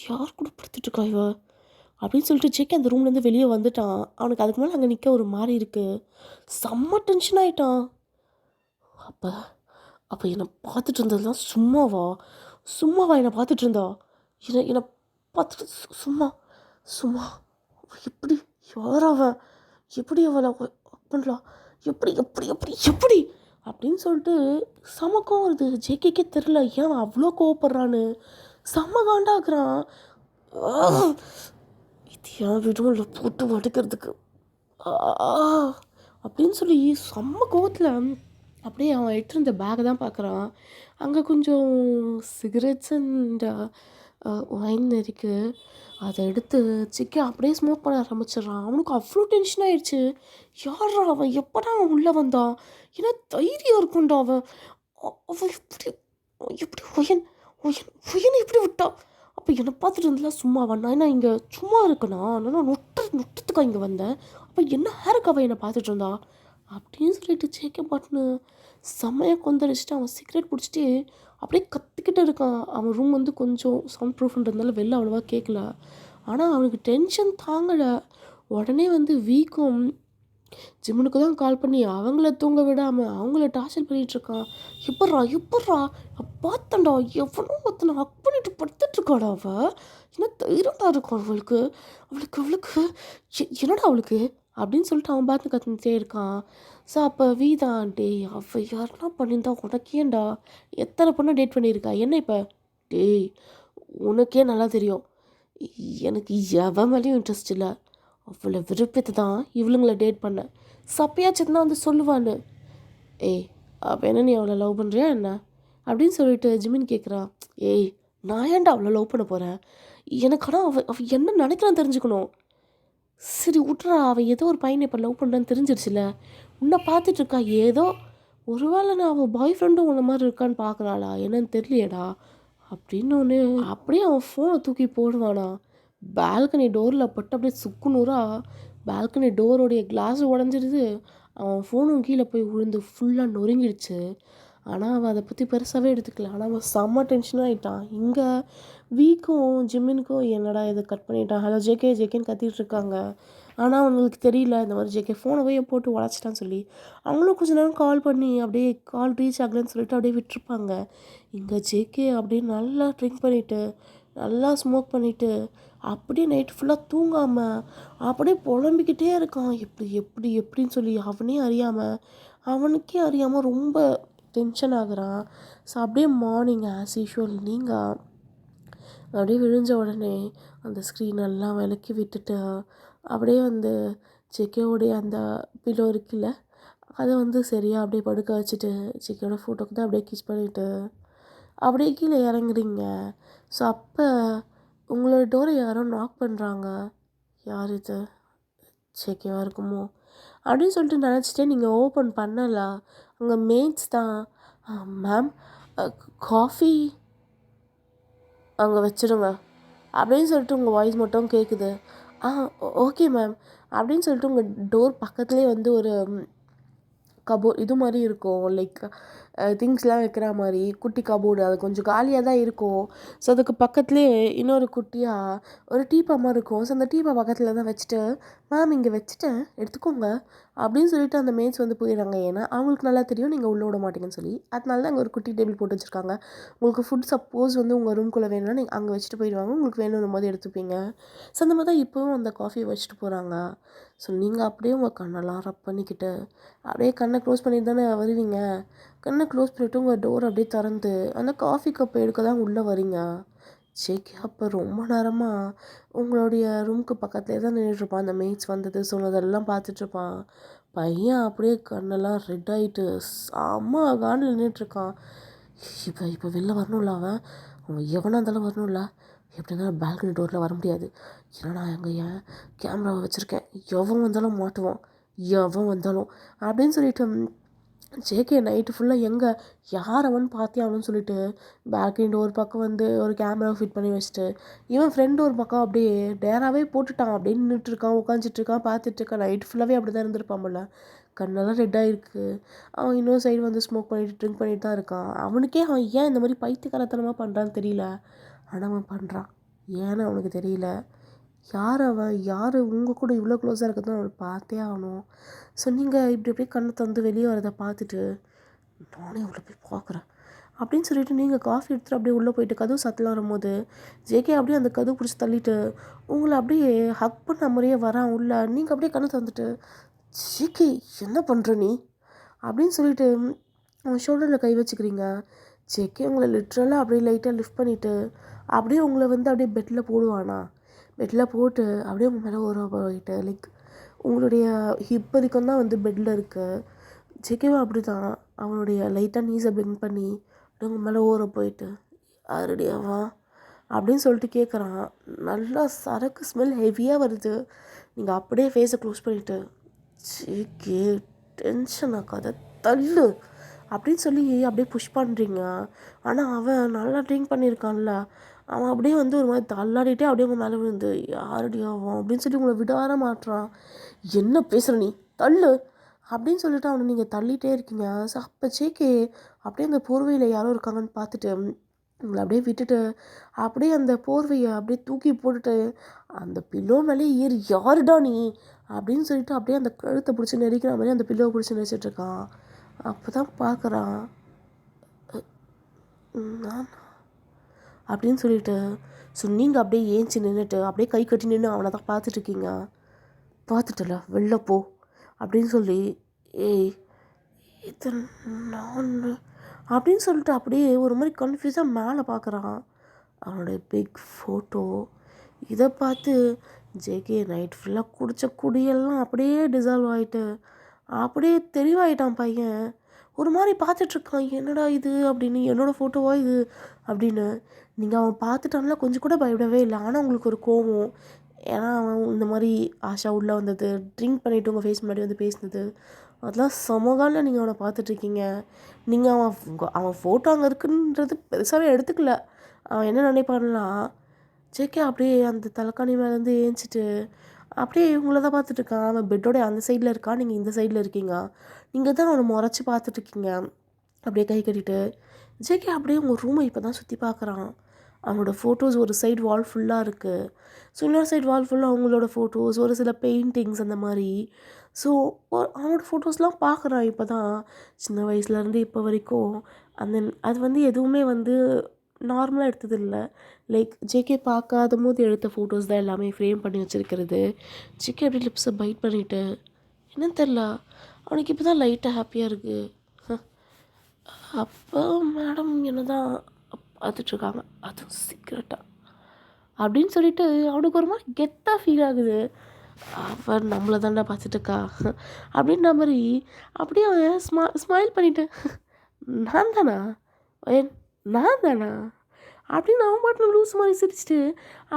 யார் கூட படுத்துட்ருக்கா இவ? அப்படின்னு சொல்லிட்டு ஜேகே அந்த ரூம்லேருந்து வெளியே வந்துட்டான். அவனுக்கு அதுக்கு மேலே அங்கே நிற்க ஒரு மாதிரி இருக்குது. செம்ம டென்ஷன் ஆகிட்டான். அப்போ அப்போ என்னை பார்த்துட்டு இருந்ததுலாம் சும்மாவா? சும்மாவா என்னை பார்த்துட்டு இருந்தா? என்னை பார்த்துட்டு சும்மா சும்மா எப்படி? யார் அவன்? எப்படி அவளை பண்ணலாம்? எப்படி எப்படி எப்படி எப்படி அப்படின்னு சொல்லிட்டு செம கோவம் வருது. ஜேகேக்கே தெரில ஏன் அவன் அவ்வளோ கோவப்படுறான்னு. செம்ம காண்டாக்குறான். இது ஏன் விடும் இல்லை போட்டு மடுக்கிறதுக்கு அப்படின்னு சொல்லி செம்ம கோவத்தில் அப்படியே அவன் எடுத்துருந்த பேக்கை தான் பார்க்குறான். அங்கே கொஞ்சம் சிகரெட்ஸ் அண்ட் ஒயின் இருக்குது. அதை எடுத்து சிக்கி அப்படியே ஸ்மோக் பண்ண ஆரம்பிச்சிடுறான். அவனுக்கு அவ்வளோ டென்ஷன் ஆயிடுச்சு. யாரா அவன்? எப்படா அவன் உள்ளே வந்தான்? ஏன்னா தைரியம் இருக்கும்டா அவன். அவன் எப்படி எப்படி ஒயன் ஒயன் ஒயனை எப்படி விட்டான்? அப்போ என்னை பார்த்துட்டு இருந்தெல்லாம் சும்மா நான் என்ன இங்கே சும்மா இருக்கணா? நான் நொட்டத்துக்காக இங்கே வந்தேன். அப்போ என்ன ஹேருக்கு அவன் என்னை பார்த்துட்டு இருந்தா அப்படின்னு சொல்லிட்டு ஜேகே பாட்டுன்னு செம்மையாக கொந்தளிச்சுட்டு அவன் சிகரெட் பிடிச்சிட்டு அப்படியே கத்திக்கிட்டு இருக்கான். அவன் ரூம் வந்து கொஞ்சம் சவுண்ட் ப்ரூஃப்ன்றதுனால வெளில அவ்வளோவா கேட்கல. ஆனால் அவனுக்கு டென்ஷன் தாங்கலை. உடனே வந்து வீக்கும் ஜிம்முனுக்கு தான் கால் பண்ணி அவங்கள தூங்க விடாமல் அவங்கள டார்ச்சர் பண்ணிகிட்ருக்கான். எப்பட்றா பார்த்தண்டா எவ்வளோ ஒருத்தனை ஹக் பண்ணிட்டு படுத்துட்ருக்காடா அவள். என்ன தைரியம்டா இருக்கும் அவளுக்கு அவளுக்கு அவளுக்கு என்னடா அவளுக்கு அப்படின்னு சொல்லிட்டு அவன் பார்த்து கற்றுட்டே இருக்கான். ஸோ அப்போ வீதான் டேய் அவள் யாருன்னா பண்ணியிருந்தா உனக்கேண்டா எத்தனை பொண்ணை டேட் பண்ணியிருக்கா என்ன இப்போ? டேய் உனக்கே நல்லா தெரியும் எனக்கு எவன் மேலேயும் இன்ட்ரெஸ்ட் இல்லை. அவ்வளோ விருப்பத்தை தான் இவளுங்களை டேட் பண்ணேன். சப்பையாச்சுன்னா வந்து சொல்லுவான்னு. ஏய் அப்போ என்ன நீ அவளை லவ் பண்ணுறியா என்ன அப்படின்னு சொல்லிட்டு ஜிமின் கேட்குறான். ஏய் நான் ஏன்டா அவளை லவ் பண்ண போகிறேன்? எனக்கு ஆனால் அவள் என்ன நினைக்கிறான்னு தெரிஞ்சுக்கணும். சரி விட்றா, அவள் ஏதோ ஒரு பையனை இப்போ லவ் பண்ணுறான்னு தெரிஞ்சிருச்சுல. உன்னை பார்த்துட்ருக்கா. ஏதோ ஒருவேளை நான் அவள் பாய் ஃப்ரெண்டும் உன்ன மாதிரி இருக்கான்னு பார்க்குறாளா என்னன்னு தெரியலையடா அப்படின்னு ஒன்று. அப்படியே அவன் ஃபோனை தூக்கி போடுவானா. பால்கனி டோரில் பட்டு அப்படியே சுக்குநூறாக பால்கனி டோரோடைய கிளாஸ் உடஞ்சிடுது. அவன் ஃபோனும் கீழே போய் விழுந்து ஃபுல்லாக நொறுங்கிடுச்சு. ஆனால் அவன் அதை பற்றி பெருசாகவே எடுத்துக்கல. ஆனால் அவன் செம்ம டென்ஷனாக ஆகிட்டான். இங்கே வீக்கும் ஜிம்மினுக்கும் என்னடா இதை கட் பண்ணிட்டான். ஹலோ ஜேகேன்னு கத்திட்டு இருக்காங்க. ஆனால் அவங்களுக்கு தெரியல இந்த மாதிரி ஜேகே ஃபோனை போய் போட்டு உடச்சிட்டான்னு சொல்லி. அவங்களும் கொஞ்ச நேரம் கால் பண்ணி அப்படியே கால் ரீச் ஆகலைன்னு சொல்லிட்டு அப்படியே விட்டுருப்பாங்க. இங்கே ஜேகே அப்படியே நல்லா ட்ரிங்க் பண்ணிவிட்டு நல்லா ஸ்மோக் பண்ணிவிட்டு அப்படியே நைட்டு ஃபுல்லாக தூங்காமல் அப்படியே புலம்பிக்கிட்டே இருக்கான். எப்படின்னு சொல்லி அவனுக்கே அறியாமல் ரொம்ப டென்ஷன் ஆகுறான். ஸோ அப்படியே மார்னிங் ஆஸ் யூஷுவல் நீங்கள் அப்படியே விழுந்த உடனே அந்த ஸ்க்ரீனெல்லாம் விலக்கி விட்டுட்டு அப்படியே வந்து ஜேகேவோடைய அந்த பில்லோ இருக்குல்ல அதை வந்து சரியாக அப்படியே படுக்க வச்சுட்டு ஜேகேவோட ஃபோட்டோக்கு தான் அப்படியே கிஸ் பண்ணிவிட்டு அப்படியே கீழே இறங்குறீங்க. ஸோ அப்போ உங்களோட டோரை யாரோ நாக் பண்ணுறாங்க. யார் இது? ஜேகேவாக இருக்குமோ அப்படின்னு சொல்லிட்டு நினச்சிட்டே நீங்கள் ஓப்பன் பண்ணலை. அங்கே மேட்ஸ் தான். மேம் காஃபி அங்கே வச்சுருங்க அப்படின்னு சொல்லிட்டு உங்கள் வாய்ஸ் மட்டும் கேட்குது. ஓகே மேம் அப்படின்னு சொல்லிட்டு உங்கள் டோர் பக்கத்துலேயே வந்து ஒரு இது மாதிரி இருக்கும். லைக் திங்ஸ்லாம் வைக்கிற மாதிரி குட்டி கபோர்டு. அது கொஞ்சம் காலியாக தான் இருக்கும். ஸோ அதுக்கு பக்கத்துலேயே இன்னொரு குட்டியாக ஒரு டீப்பா மாதிரி இருக்கும். ஸோ அந்த டீப்பா பக்கத்தில் தான் வச்சுட்டு மேம் இங்கே வச்சுட்டேன் எடுத்துக்கோங்க அப்படின்னு சொல்லிட்டு அந்த மேட்ஸ் வந்து போயிடுறாங்க. ஏன்னா அவங்களுக்கு நல்லா தெரியும் நீங்கள் உள்ளே விட மாட்டீங்கன்னு சொல்லி. அதனால தான் அங்கே ஒரு குட்டி டேபிள் போட்டு வச்சுருக்காங்க. உங்களுக்கு ஃபுட் சப்போஸ் வந்து உங்கள் ரூம்குள்ளே வேணும்னா நீங்கள் அங்கே வச்சுட்டு போயிடுவாங்க. உங்களுக்கு வேணும்னும் போது எடுத்துப்பீங்க. ஸோ அந்த மாதிரி தான் இப்போவும் அந்த காஃபியை வச்சுட்டு போகிறாங்க. ஸோ நீங்கள் அப்படியே உங்கள் கண்ணெல்லாம் ரப் பண்ணிக்கிட்டு அப்படியே கண்ணை க்ளோஸ் பண்ணிட்டு தானே வருவீங்க. கண்ணை க்ளோஸ் பண்ணிவிட்டு உங்கள் டோர் அப்படியே திறந்து அந்த காஃபி கப்பை எடுக்க தான் உள்ளே வரீங்க. ஜேகே அப்போ ரொம்ப நேரமாக உங்களுடைய ரூமுக்கு பக்கத்துலேயே தான் நின்றுட்டுருப்பான். அந்த மேட்ச் வந்தது சொன்னதெல்லாம் பார்த்துட்ருப்பான். பையன் அப்படியே கண்ணெல்லாம் ரெட் ஆகிட்டு செம்ம காண்டில் நின்றுட்டுருக்கான். இப்போ வெளில வரணும்ல அவன் எவனாக இருந்தாலும் வரணும்ல. எப்படி இருந்தாலும் பால்கனி டோரில் வர முடியாது. ஏன்னா நான் அங்கே ஏன் கேமராவை வச்சுருக்கேன். எவன் வந்தாலும் மாட்டுவான் அப்படின்னு சொல்லிட்டு ஜேகே நைட்டு ஃபுல்லாக யார் அவன் பார்த்தியாவன்னு சொல்லிட்டு பால்கனி டோர் பக்கம் வந்து ஒரு கேமராவை ஃபிட் பண்ணி வச்சுட்டு இவன் ஃப்ரெண்டு ஒரு பக்கம் அப்படியே டேராகவே போட்டுட்டான். அப்படியே நின்றுட்டுருக்கான், உட்காந்துட்ருக்கான், பார்த்துட்ருக்கான். நைட்டு ஃபுல்லாகவே அப்படி தான் இருந்திருப்பான் போல. கண்ணெல்லாம் ரெட்டாக இருக்குது. அவன் இன்னொரு சைடு வந்து ஸ்மோக் பண்ணிட்டு ட்ரிங்க் பண்ணிட்டு தான் இருக்கான். அவனுக்கே அவன் ஏன் இந்த மாதிரி பைத்தியக்காரத்தனமாக பண்ணுறான்னு தெரியல. ஆனால் அவன் பண்ணுறான். ஏன்னு அவனுக்கு தெரியல. யார் அவன், யார் உங்கள் கூட இவ்வளோ க்ளோஸாக இருக்கிறது அவன் பார்த்தே ஆகணும். ஸோ நீங்கள் இப்படி அப்படியே கண்ணை தந்து வெளியே வரதை பார்த்துட்டு நானே உள்ளே போய் பார்க்குறேன் அப்படின்னு சொல்லிட்டு நீங்கள் காஃபி எடுத்துகிட்டு அப்படியே உள்ளே போயிட்டு கதவு சத்தலாம் வரும்போது ஜேகே அப்படியே அந்த கதவு பிடிச்சி தள்ளிட்டு உங்களை அப்படியே ஹக் பண்ண மாதிரியே வரான் உள்ள. நீங்கள் அப்படியே கண்ணை தந்துட்டு ஜேகே என்ன பண்ணுற நீ அப்படின்னு சொல்லிட்டு அவன் ஷோல்டரில் கை வச்சுக்கிறீங்க. ஜேகே உங்களை லிட்ரலாக அப்படியே லைட்டாக லிஃப்ட் பண்ணிவிட்டு அப்படியே உங்களை வந்து அப்படியே பெட்டில் போடுவானா. பெட்டில் போட்டு அப்படியே உங்கள் மேலே ஒரு போயிட்டு லைக் உங்களுடைய ஹிப் வரைக்கும் தான் வந்து பெட்டில் இருக்குது. ஜேகேவும் அப்படி தான் அவனுடைய லைட்டாக நீஸை பெண்ட் பண்ணி அப்படியே உங்கள் மேலே ஓர போயிட்டு யாருடையாவா அப்படின்னு சொல்லிட்டு கேட்குறான். நல்லா சரக்கு ஸ்மெல் ஹெவியாக வருது. நீங்கள் அப்படியே ஃபேஸை க்ளோஸ் பண்ணிவிட்டு ஜேகே டென்ஷன் ஆக்காத தள்ளு அப்படின்னு சொல்லி அப்படியே புஷ் பண்ணுறீங்க. ஆனால் அவன் நல்லா ட்ரிங்க் பண்ணியிருக்கான்ல, அவன் அப்படியே வந்து ஒரு மாதிரி தள்ளாடிட்டே அப்படியே உங்கள் மேலே விழுந்து யாரடியாவும் அப்படின்னு சொல்லி உங்களை விடார மாட்டுறான். என்ன பேசுகிற நீ தள்ளு அப்படின்னு சொல்லிட்டு அவனை நீங்கள் தள்ளிகிட்டே இருக்கீங்க. ஸோ அப்போ ஜேகே அப்படியே அந்த போர்வையில் யாரோ இருக்காங்கன்னு பார்த்துட்டு உங்களை அப்படியே விட்டுட்டு அப்படியே அந்த போர்வையை அப்படியே தூக்கி போட்டுட்டு அந்த பில்லோ மேலே ஏறி யாருடா நீ அப்படின்னு சொல்லிட்டு அப்படியே அந்த கழுத்தை பிடிச்சி நெரிக்கிற மாதிரி அந்த பில்லோவை பிடிச்சி நெரிச்சிட்ருக்கான். அப்போ தான் பார்க்குறான் நான் அப்படின்னு சொல்லிட்டு. ஸோ நீங்கள் அப்படியே ஏஞ்சி நின்றுட்டு அப்படியே கை கட்டி நின்று அவனை தான் பார்த்துட்ருக்கீங்க. பார்த்துட்டல வெளில போ அப்படின்னு சொல்லி ஏய் இது நான் அப்படின்னு சொல்லிட்டு அப்படியே ஒரு மாதிரி கன்ஃபியூஸாக மேலே பார்க்குறான். அவனுடைய பிக் ஃபோட்டோ இதை பார்த்து ஜேகே நைட் ஃபுல்லாக குடித்த குடியெல்லாம் அப்படியே டிசால்வ் ஆகிட்டு அப்படியே தெளிவாயிட்டான் பையன். ஒரு மாதிரி பார்த்துட்ருக்கான் என்னடா இது அப்படின்னு, என்னோடய ஃபோட்டோவா இது அப்படின்னு. நீங்கள் அவன் பார்த்துட்டான்ல கொஞ்சம் கூட பயப்படவே இல்லை. ஆனால் உங்களுக்கு ஒரு கோவம். ஏன்னா அவன் இந்த மாதிரி ஆஷா உள்ளே வந்தது, ட்ரிங்க் பண்ணிவிட்டு உங்கள் ஃபேஸ் முன்னாடி வந்து பேசினது, அதெல்லாம் சமகாலில் நீங்கள் அவனை பார்த்துட்ருக்கீங்க. நீங்கள் அவன் ஃபோட்டோ அங்கே இருக்குன்றது பெருசாகவே எடுத்துக்கல. அவன் என்ன நினைப்பான்னா ஜேகே அப்படியே அந்த தலைக்காணி மேலேருந்து ஏஞ்சிட்டு அப்படியே இவங்கள தான் பார்த்துட்ருக்கான். அவன் பெட்டோட அந்த சைடில் இருக்கான், நீங்கள் இந்த சைடில் இருக்கீங்க. நீங்கள் தான் அவனை முறைச்சி பார்த்துட்ருக்கீங்க அப்படியே கை கட்டிட்டு. ஜேகே அப்படியே உங்கள் ரூமை இப்போ தான் சுற்றி பார்க்குறான். அவனோட ஃபோட்டோஸ் ஒரு சைடு வால் ஃபுல்லாக இருக்குது. ஸோ இன்னொரு சைடு வால் ஃபுல்லாக அவங்களோட ஃபோட்டோஸ், ஒரு சில பெயிண்டிங்ஸ் அந்த மாதிரி. ஸோ அவனோட ஃபோட்டோஸ்லாம் பார்க்குறான் இப்போ தான் சின்ன வயசுலேருந்து இப்போ வரைக்கும். அந்த அது வந்து எதுவுமே வந்து நார்மலாக எடுத்தது இல்லை. லைக் ஜேகே பார்க்காத போது எடுத்த ஃபோட்டோஸ் தான் எல்லாமே ஃப்ரேம் பண்ணி வச்சுருக்கிறது. ஜேகே அப்படியே லிப்ஸை பைட் பண்ணிவிட்டு என்னன்னு தெரில அவனுக்கு இப்போ தான் லைட்டாக ஹாப்பியாக இருக்குது. அப்போ மேடம் என்ன தான் பார்த்துட்ருக்காங்க, அதுவும் சீக்கிரட்டாக அப்படின்னு சொல்லிட்டு அவனுக்கு ஒரு மாதிரி கெத்தாக ஃபீல் ஆகுது. அவன் நம்மளை தாண்டா பார்த்துட்டுருக்கா அப்படின்ற மாதிரி அப்படியே அவன் ஸ்மைல் பண்ணிவிட்டு நான் தானா நான் தானா அப்படின்னு அவன் பாட்டில் லூஸ் மாதிரி சிரிச்சிட்டு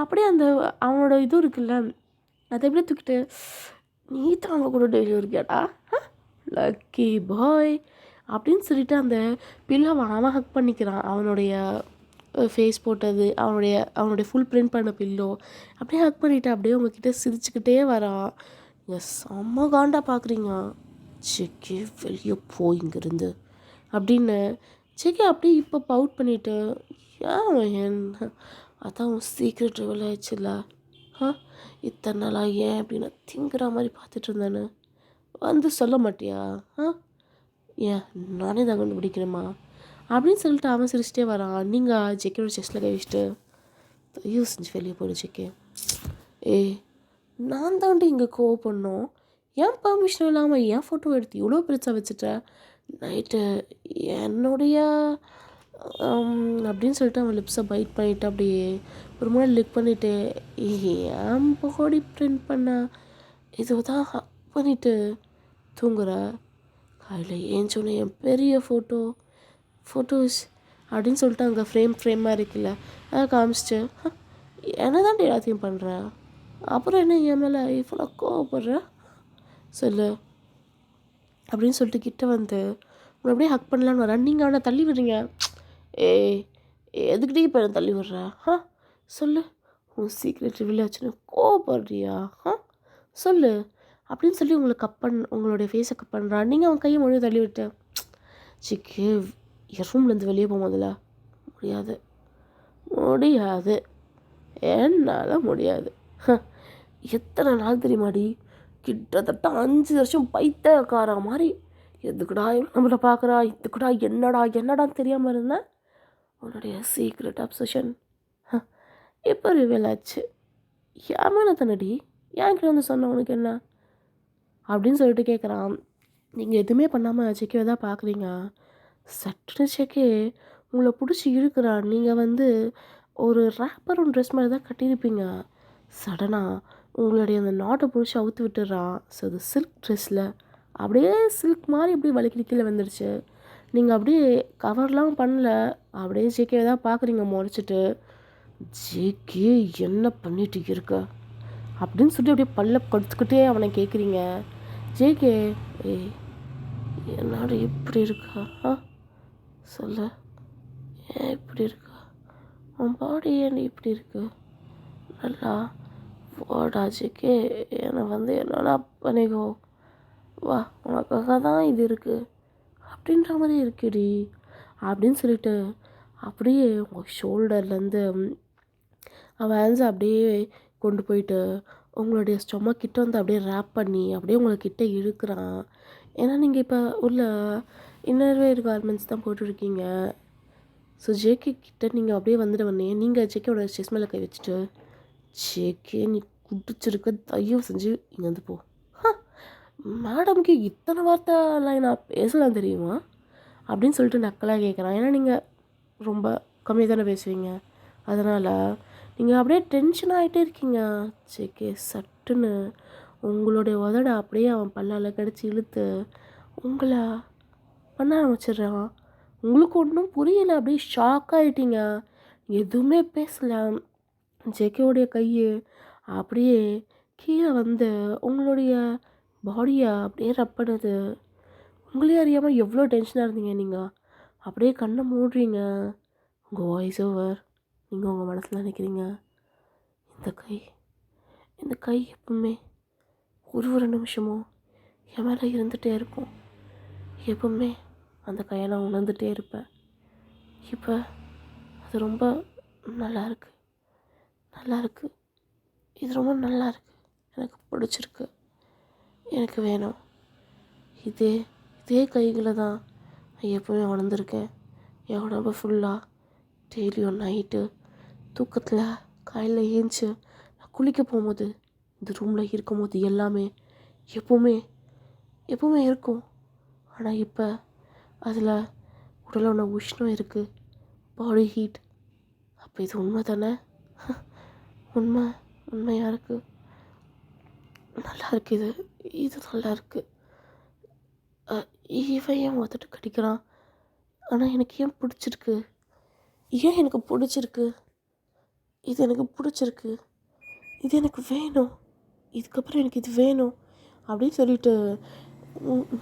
அப்படியே அந்த அவனோட இது இருக்குல்ல அதை எப்படியே தூக்கிட்டு நீ தான் அவன் கூட டெய்லி இருக்கியாடா லக்கி பாய் அப்படின்னு சொல்லிட்டு அந்த பில்லாவை அவன் ஹக் பண்ணிக்கிறான். அவனுடைய ஃபேஸ் போட்டது அவனுடைய ஃபுல் பிரிண்ட் பண்ண பில்லோ அப்படியே ஹக் பண்ணிவிட்டு அப்படியே உங்ககிட்ட சிரிச்சுக்கிட்டே வரான். எஸ் செம்ம காண்டா பார்க்குறீங்க. ஜேகே வெளியே போய் இங்கேருந்து அப்படின்னு ஜேகே அப்படியே இப்போ பவுட் பண்ணிவிட்டு ஏன் அதான் உன் சீக்ரெட் ரிவல் ஆயிடுச்சுல்ல இத்தனை நாளாக ஏன் அப்படின்னு திங்குற மாதிரி பார்த்துட்டு இருந்தேன்னு வந்து சொல்ல மாட்டியா ஏன் நானே தான் கண்டுபிடிக்கிறேம்மா அப்படின்னு சொல்லிட்டு அவன் சிரிச்சிட்டே வரான். நீங்கள் ஜேகேயோட செஸ்ட்டில் கை வச்சுட்டு ஐயோ செஞ்சு வெளியே போயிடு ஜேகே. நான் தாண்டி இங்கே கோவப்படணும், ஏன் பர்மிஷன் இல்லாமல் ஏன் ஃபோட்டோ எடுத்து இவ்வளோ பெருசாக வச்சுட்டேன் நைட்டு என்னுடைய அப்படின்னு சொல்லிட்டு அவன் லிப்ஸை பைட் பண்ணிவிட்டு அப்படியே ஒரு முறை லிக் பண்ணிவிட்டு ஏன் பாடி பிரிண்ட் பண்ண இது தான் ஹக் பண்ணிவிட்டு தூங்குற காலையில் ஏஞ்சோன்னே என் பெரிய ஃபோட்டோஸ் அப்படின்னு சொல்லிட்டு அங்கே ஃப்ரேமாக இருக்குல்ல அதை காமிச்சிட்டு என்ன தாண்டி எல்லாத்தையும் பண்ணுறேன் அப்புறம் என்ன என் மேலே இவ்வளோ கோவப்படுற சொல்லு அப்படின்னு சொல்லிட்டு கிட்ட வந்து உங்களை அப்படியே ஹக் பண்ணலான்னு வரேன். நீங்கள் அவனை தள்ளி விடுறீங்க. எதுக்கிட்டே இப்போ என்ன தள்ளி விடுற சொல்லு உன் சீக்ரெட் ரிவீல் ஆச்சுன்னு கோவப்படுறியா சொல்லு அப்படின்னு சொல்லி உங்களுடைய ஃபேஸை கப் பண்ணுறான். நீங்கள் அவன் கையை மொழி தள்ளி விட்டு சிக்கி என் ரூம்லேருந்து வெளியே போகும் முதல்ல. முடியாது முடியாது என்னால் முடியாது. எத்தனை நாள் தெரியுமாடி, கிட்டத்தட்ட 5 வருஷம் பைத்தியக்கார மாதிரி எதுக்குடா நம்மளை பார்க்குறா, இதுக்குடா என்னடான்னு தெரியாமல் இருந்தேன். உன்னுடைய சீக்ரெட் அப்சஷன் இப்போ ரிவீல் ஆச்சு. என் மேலே தானடி, என்கிட்ட வந்து சொன்ன உனக்கு என்ன அப்படின்னு சொல்லிட்டு கேட்குறான். நீங்கள் எதுவுமே பண்ணாமல் செக்கே தான் பார்க்குறீங்க. சட்டுன்னு செக்கே உங்களை பிடிச்சி இழுக்கிறான். நீங்கள் வந்து ஒரு ரேப்பரும் ட்ரெஸ் மாதிரி தான் கட்டியிருப்பீங்க. சடனாக உங்களுடைய அந்த நாட்டை பிடிச்சி அவுத்து விட்டுறான். ஸோ அது சில்க் ட்ரெஸ்ஸில் அப்படியே சில்க் மாதிரி அப்படியே வலிக்கிற கீழே வந்துடுச்சு. நீங்கள் அப்படியே கவர்லாம் பண்ணல, அப்படியே ஜேகே தான் பார்க்குறீங்க முறைச்சிட்டு. ஜேகே என்ன பண்ணிட்டு இருக்க அப்படின்னு சொல்லி அப்படியே பல்ல கொடுத்துக்கிட்டே அவனை கேட்குறீங்க. ஜேகே ஏய் என்னோட இப்படி இருக்கா சொல்ல, ஏன் இப்படி இருக்கா, உன் பாடி ஏன் இப்படி இருக்கு, நல்லா வாடா ஜேகே என்னை வந்து என்னென்னா பண்ணிக்கோ, வா உனக்காக தான் இது இருக்குது அப்படின்ற மாதிரி இருக்குடி அப்படின்னு சொல்லிட்டு அப்படியே உங்கள் ஷோல்டர்லேருந்து அவன் ஹேண்ட்ஸை அப்படியே கொண்டு போயிட்டு உங்களுடைய ஸ்டொமக் கிட்ட வந்து அப்படியே ரேப் பண்ணி அப்படியே உங்களை கிட்ட இழுக்கிறான். ஏன்னா நீங்கள் இப்போ உள்ள இன்னர்வேர் கார்மெண்ட்ஸ் தான் போட்டுருக்கீங்க. ஸோ ஜேகே கிட்ட நீங்கள் அப்படியே வந்துடுவனே, நீங்கள் ஜேகேயோட செஸ் மேலே கை வச்சுட்டு, ஜேகே நீ குடிச்சிருக்க, தயவு செஞ்சு இங்கே வந்து போ. மேடம்க்கு இத்தனை வார்த்தைலாம் நான் பேசலாம் தெரியுமா அப்படின்னு சொல்லிட்டு நக்கலாக கேட்குறான். ஏன்னா நீங்கள் ரொம்ப கம்மியாக தானே பேசுவீங்க, அதனால் நீங்கள் அப்படியே டென்ஷன் ஆகிட்டே இருக்கீங்க. ஜேகே சட்டுன்னு உங்களுடைய உதட அப்படியே அவன் பல்லால் கடிச்சு இழுத்து உங்களை பண்ண ஆரம்பிச்சிடுறான். உங்களுக்கு ஒன்றும் புரியலை, அப்படியே ஷாக் ஆகிட்டீங்க, எதுவுமே பேசலை. ஜேகேவுடைய கையை அப்படியே கீழே வந்து உங்களுடைய பாடியை அப்படியே ரப் பண்ணுது. உங்களே அறியாமல் எவ்வளோ டென்ஷனாக இருந்தீங்க நீங்கள். அப்படியே கண்ணை மூடுறீங்க. உங்கள் வாய்ஸ் ஓவர் நீங்கள் உங்கள் மனசில் நினைக்கிறீங்க, இந்த கை எப்பவுமே ஒரு நிமிஷமும் என் மேலே இருந்துகிட்டே இருக்கும். எப்பவுமே அந்த கையை நான் உணர்ந்துகிட்டே இருப்பேன். இப்போ அது ரொம்ப நல்லா இருக்குது, இது ரொம்ப நல்லா இருக்குது, எனக்கு பிடிச்சிருக்கு, எனக்கு வேணும். இதே கைகளை தான் நான் எப்போவுமே உணர்ந்துருக்கேன். என் உடம்பு ஃபுல்லாக டெய்லியும் நைட்டு தூக்கத்தில் காலையில் ஏஞ்சி நான் குளிக்க போகும்போது இந்த ரூமில் இருக்கும்போது எல்லாமே எப்போவுமே இருக்கும். ஆனால் இப்போ அதில் உடலோட உஷ்ணம் இருக்குது, பாடி ஹீட். அப்போ இது உண்மை தானே? உண்மையாக இருக்குது, நல்லா இருக்குது, இது நல்லா இருக்குது. இவன் ஏன் ஒத்துட்டு கடிக்கிறான், ஆனால் எனக்கு ஏன் பிடிச்சிருக்கு, எனக்கு பிடிச்சிருக்கு, இது எனக்கு பிடிச்சிருக்கு, இது எனக்கு வேணும், இதுக்கப்புறம் எனக்கு இது வேணும் அப்படின்னு சொல்லிட்டு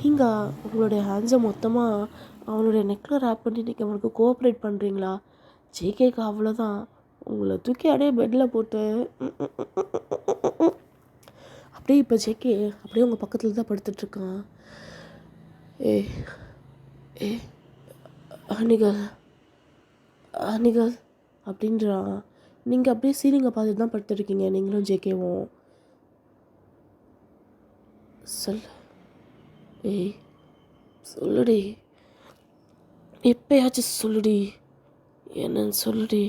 நீங்கள் உங்களுடைய ஹேண்ட்ஸை மொத்தமாக அவனுடைய நெக்கில் ரேப் பண்ணி நீங்கள் அவனுக்கு கோஆப்ரேட் பண்ணுறீங்களா? ஜேகேக்கு அவ்வளோதான், உங்களை தூக்கி அப்படியே பெட்டில் போட்டு அப்படியே இப்போ ஜேகே அப்படியே உங்கள் பக்கத்தில் தான் படுத்துட்ருக்கான். ஏ அனிகல் அப்படின்றான். நீங்கள் அப்படியே சீலிங்கை பார்த்துட்டு தான் படுத்துருக்கீங்க, நீங்களும் ஜேகேவும். சொல்லுடி, எப்பயாச்சும் சொல்லுடி, என்னன்னு சொல்லுடி.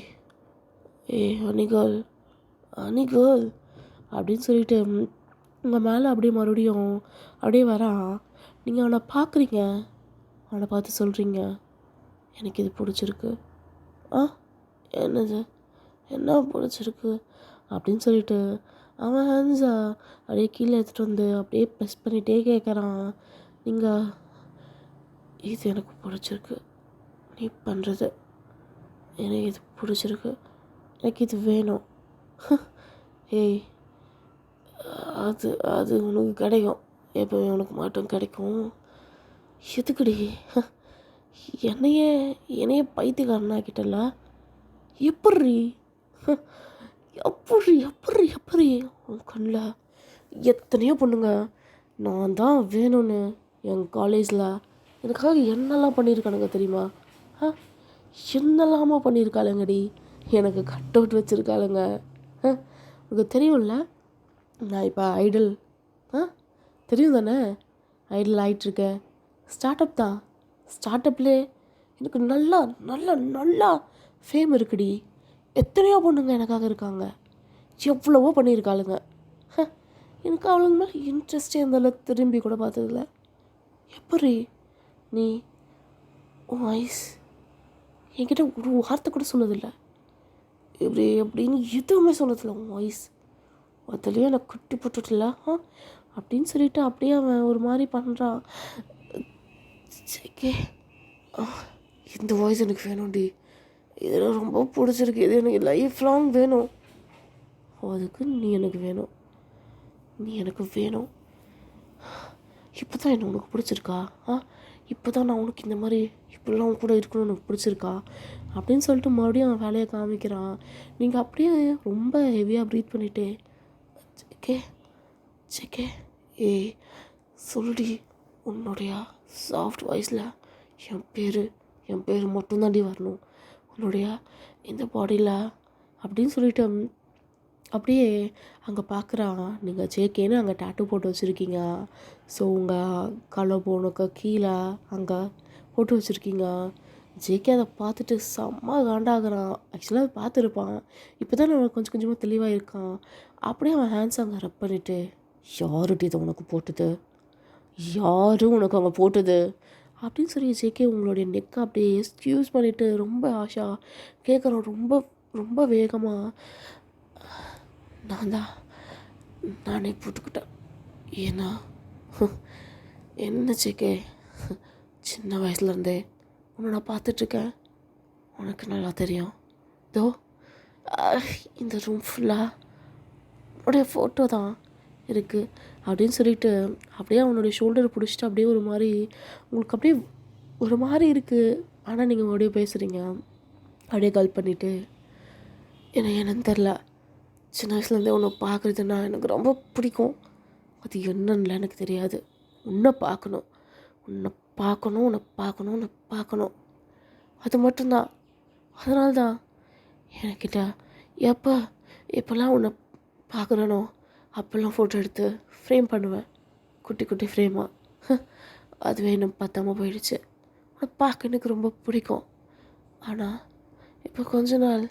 அனிகல் அப்படின்னு சொல்லிட்டு உங்கள் மேலே அப்படியே மறுபடியும் அப்படியே வரான். நீங்கள் அவனை பார்க்குறீங்க, அவனை பார்த்து சொல்கிறீங்க, எனக்கு இது பிடிச்சிருக்கு. என்னது, என்ன பிடிச்சிருக்கு அப்படின்னு சொல்லிட்டு அவன் ஹேண்ட்ஸை அப்படியே கீழே எடுத்துகிட்டு வந்து அப்படியே ப்ரெஸ் பண்ணிகிட்டே கேட்குறான். நீங்கள் இது எனக்கு பிடிச்சிருக்கு, நீ பண்ணுறது எனக்கு இது பிடிச்சிருக்கு, எனக்கு இது வேணும். அது உனக்கு கிடைக்கும், எப்போ உனக்கு மட்டும் கிடைக்கும். எதுக்குடி என்னையே பைத்தியக்காரனாக்கிட்டல? எப்படி உன் கண்ணில் எத்தனையோ பொண்ணுங்க நான் தான் வேணும்னு என் காலேஜில் எனக்காக என்னெல்லாம் பண்ணியிருக்கானுங்க தெரியுமா? ஆ என்னெல்லாமா பண்ணியிருக்காளுங்கடி. எனக்கு கட் அவுட் வச்சுருக்காளுங்க. உனக்கு தெரியும்ல நான் இப்போ ஐடல் தெரியும் தானே? ஐடல் ஆகிட்டுருக்கேன். ஸ்டார்ட் அப் தான். ஸ்டார்ட் அப்லே எனக்கு நல்லா நல்லா நல்லா ஃபேம் இருக்குடி. எத்தனையோ பொண்ணுங்க எனக்காக இருக்காங்க. எவ்வளவோ பண்ணியிருக்காளுங்க. எனக்கு அவளுங்க மேலே இன்ட்ரெஸ்டே இருந்தாலும் திரும்பி கூட பார்த்ததில்ல. எப்படி நீ உன் ஐஸ் என்கிட்ட ஒரு வார்த்தை கூட சொன்னதில்லை. இப்படி அப்படின்னு எதுவுமே சொன்னதில்லை. உன் வாய்ஸ் அதுலேயே எனக்கு குட்டி போட்டுட்டுல அப்படின்னு சொல்லிட்டு அப்படியே அவன் ஒரு மாதிரி பண்ணுறான். சரிக்கே இந்த வாய்ஸ் எனக்கு வேணும்டி. இதெல்லாம் ரொம்ப பிடிச்சிருக்கு. இது எனக்கு லைஃப் லாங் வேணும். அதுக்கு நீ எனக்கு வேணும். நீ எனக்கு வேணும். இப்போ தான் என்ன உனக்கு பிடிச்சிருக்கா? இப்போ தான் நான் உனக்கு இந்த மாதிரி இப்படிலாம் உன் கூட இருக்கணும்னு உனக்கு பிடிச்சிருக்கா அப்படின்னு சொல்லிட்டு மறுபடியும் அவன் வேலையை காமிக்கிறான். நீங்கள் அப்படியே ரொம்ப ஹெவியாக ப்ரீத் பண்ணிவிட்டு சேக்கே சேக்கே ஏய் சொல்லுடி உன்னுடைய சாஃப்ட் வாய்ஸில் என் பேர் மட்டும்தாண்டி வரணும் உன்னுடைய இந்த பாடியில் அப்படின்னு சொல்லிட்டு அப்படியே அங்கே பார்க்குறான். நீங்கள் ஜேகேன்னு அங்கே டேட்டூ போட்டு வச்சுருக்கீங்க. ஸோ உங்கள் கலபோனுக்கு கீழே அங்கே போட்டு வச்சுருக்கீங்க. ஜேகே அதை பார்த்துட்டு செம்ம காண்டாகிறான். ஆக்சுவலாக அதை பார்த்துருப்பான். இப்போ தான் அவன் கொஞ்சம் கொஞ்சமாக தெளிவாக இருக்கான். அப்படியே அவன் ஹேண்ட்ஸ் அங்கே ரப் பண்ணிவிட்டு யாருட்டி இதை உனக்கு போட்டது? யாரும் உனக்கு அங்கே போட்டது அப்படின்னு சொல்லி ஜேகே உங்களுடைய நெக்கை அப்படியே எக்ஸ்கியூஸ் பண்ணிவிட்டு ரொம்ப ஆஷா கேட்குறான். ரொம்ப ரொம்ப வேகமாக நானே போட்டுக்கிட்டேன். ஏன்னா என்ன ஜேகே சின்ன வயசுலேருந்தே உன்னை நான் பார்த்துட்ருக்கேன். உனக்கு நல்லா தெரியும். தோ இந்த ரூம் ஃபுல்லாக உன்னுடைய ஃபோட்டோ தான் இருக்குது அப்படின்னு சொல்லிட்டு அப்படியே அவனுடைய ஷோல்டரை பிடிச்சிட்டு அப்படியே ஒரு மாதிரி உங்களுக்கு அப்படியே ஒரு மாதிரி இருக்குது. ஆனால் நீங்கள் மறுபடியும் பேசுகிறீங்க. அப்படியே கால் பண்ணிவிட்டு என்னன்னு தெரில, சின்ன வயசுலேருந்தே உன்னை பார்க்குறதுன்னா எனக்கு ரொம்ப பிடிக்கும். அது என்னன்னு எனக்கு தெரியாது. உன்னை பார்க்கணும் உன்னை பார்க்கணும் உன்னை பார்க்கணும் உன்னை பார்க்கணும் அது மட்டும்தான். அதனால தான் என்கிட்ட எப்போல்லாம் உன்னை பார்க்குறனோ அப்போல்லாம் ஃபோட்டோ எடுத்து ஃப்ரேம் பண்ணுவேன். குட்டி குட்டி ஃப்ரேமாக. அதுவே இன்னும் பத்தாமல் போயிடுச்சு. உன்னை பார்க்க எனக்கு ரொம்ப பிடிக்கும். ஆனால் இப்போ கொஞ்ச நாள்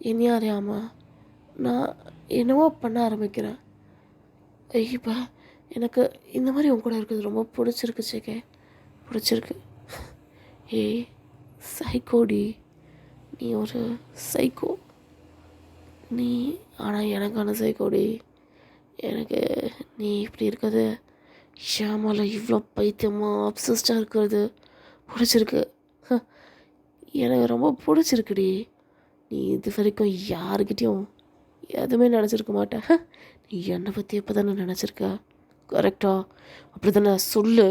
என்னையும் அறியாமல் நான் என்னவோ பண்ண ஆரம்பிக்கிறேன். இப்போ எனக்கு இந்த மாதிரி உன் கூட இருக்கிறது ரொம்ப பிடிச்சிருக்கு சேகே. பிடிச்சிருக்கு. ஏய் சைக்கோடி, நீ ஒரு சைக்கோ நீ. ஆனால் எனக்கான சைக்கோடி. எனக்கு நீ இப்படி இருக்கிறது ஷாமால இவ்வளோ பைத்தியமாக அப்சஸ்டாக இருக்கிறது பிடிச்சிருக்கு. எனக்கு ரொம்ப பிடிச்சிருக்குடி. நீ இது வரைக்கும் யாருக்கிட்டேயும் எதுவுமே நினச்சிருக்க மாட்டேன். நீ என்னை பற்றி எப்போ தானே நினச்சிருக்க? கரெக்டா? அப்படி தானே சொல்லு.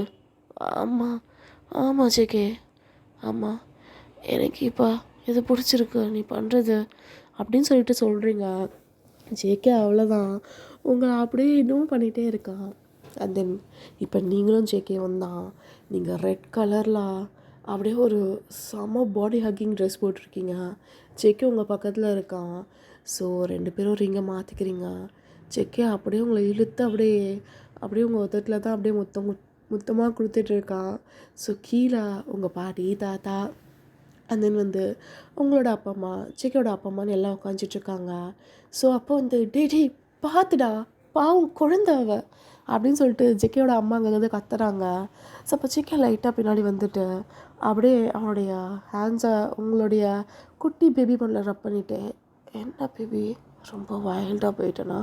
ஆமாம் ஜேகே, ஆமாம். எனக்கு இப்போ இது பிடிச்சிருக்கு நீ பண்ணுறது அப்படின்னு சொல்லிட்டு சொல்கிறீங்க. ஜேகே அவ்வளோதான் உங்களை அப்படியே இன்னும் பண்ணிகிட்டே இருக்கான். அண்ட் தென் இப்போ நீங்களும் ஜேகே வந்தான். நீங்கள் ரெட் கலரில் அப்படியே ஒரு செம பாடி ஹக்கிங் ட்ரெஸ் போட்டிருக்கீங்க. ஜேகே உங்கள் பக்கத்தில் இருக்கான். ஸோ 2 பேரும் ரிங்கை மாற்றிக்கிறீங்க. ஜேகே அப்படியே உங்களை இழுத்து அப்படியே உங்கள் உதட்டில் தான் அப்படியே மொத்தமாக கொடுத்துட்ருக்கான். ஸோ கீழே உங்கள் பாட்டி தாத்தா அண்ட் தென் வந்து உங்களோட அப்பா அம்மா ஜேகேயோட அப்பா அம்மான்னு எல்லாம் உட்காந்துட்ருக்காங்க. ஸோ அப்போ வந்து டே பார்த்துடா பாவம் குழந்தை அவ அப்படின்னு சொல்லிட்டு ஜேகேயோட அம்மா அங்கே வந்து கத்துறாங்க. ஸோ அப்போ ஜேகே லைட்டாக பின்னாடி வந்துட்டு அப்படியே அவனுடைய ஹேண்ட்ஸை உங்களுடைய குட்டி பேபி பண்ணல ரப் பண்ணிவிட்டு என்ன பேபி ரொம்ப வைல்டாக போயிட்டேனா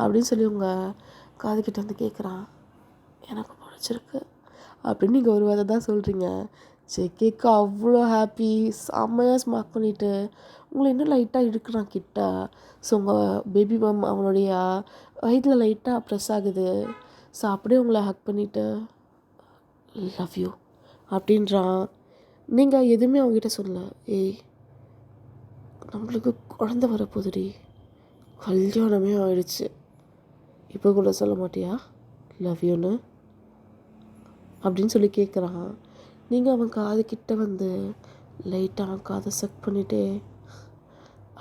அப்படின்னு சொல்லி உங்கள் காதுகிட்ட வந்து கேட்குறான். எனக்கு பிடிச்சிருக்கு அப்படின்னு நீங்கள் ஒரு வார்த்தை தான் சொல்கிறீங்க. ஜேகேக்கு அவ்வளோ ஹாப்பி. செம்மையாக ஸ்மார்ட் பண்ணிவிட்டு உங்களை இன்னும் லைட்டாக இழுக்கிறான் கிட்ட. ஸோ உங்கள் பேபி மேம் அவனுடைய வயிற்றில் லைட்டாக ப்ரெஸ் ஆகுது. ஸோ அப்படியே உங்களை ஹக் பண்ணிவிட்டு லவ் யூ அப்படின்றான். நீங்கள் எதுவுமே அவங்ககிட்ட சொல்லல. ஏய் நம்மளுக்கு குழந்த வரப்போகுதுடி, கல்யாணமே ஆயிடுச்சு, இப்போ கூட சொல்ல மாட்டியா லவ் யூன்னு அப்படின்னு சொல்லி கேட்குறான். நீங்கள் அவன் காது கிட்ட வந்து லைட்டாக அவன் காதை செக் பண்ணிவிட்டு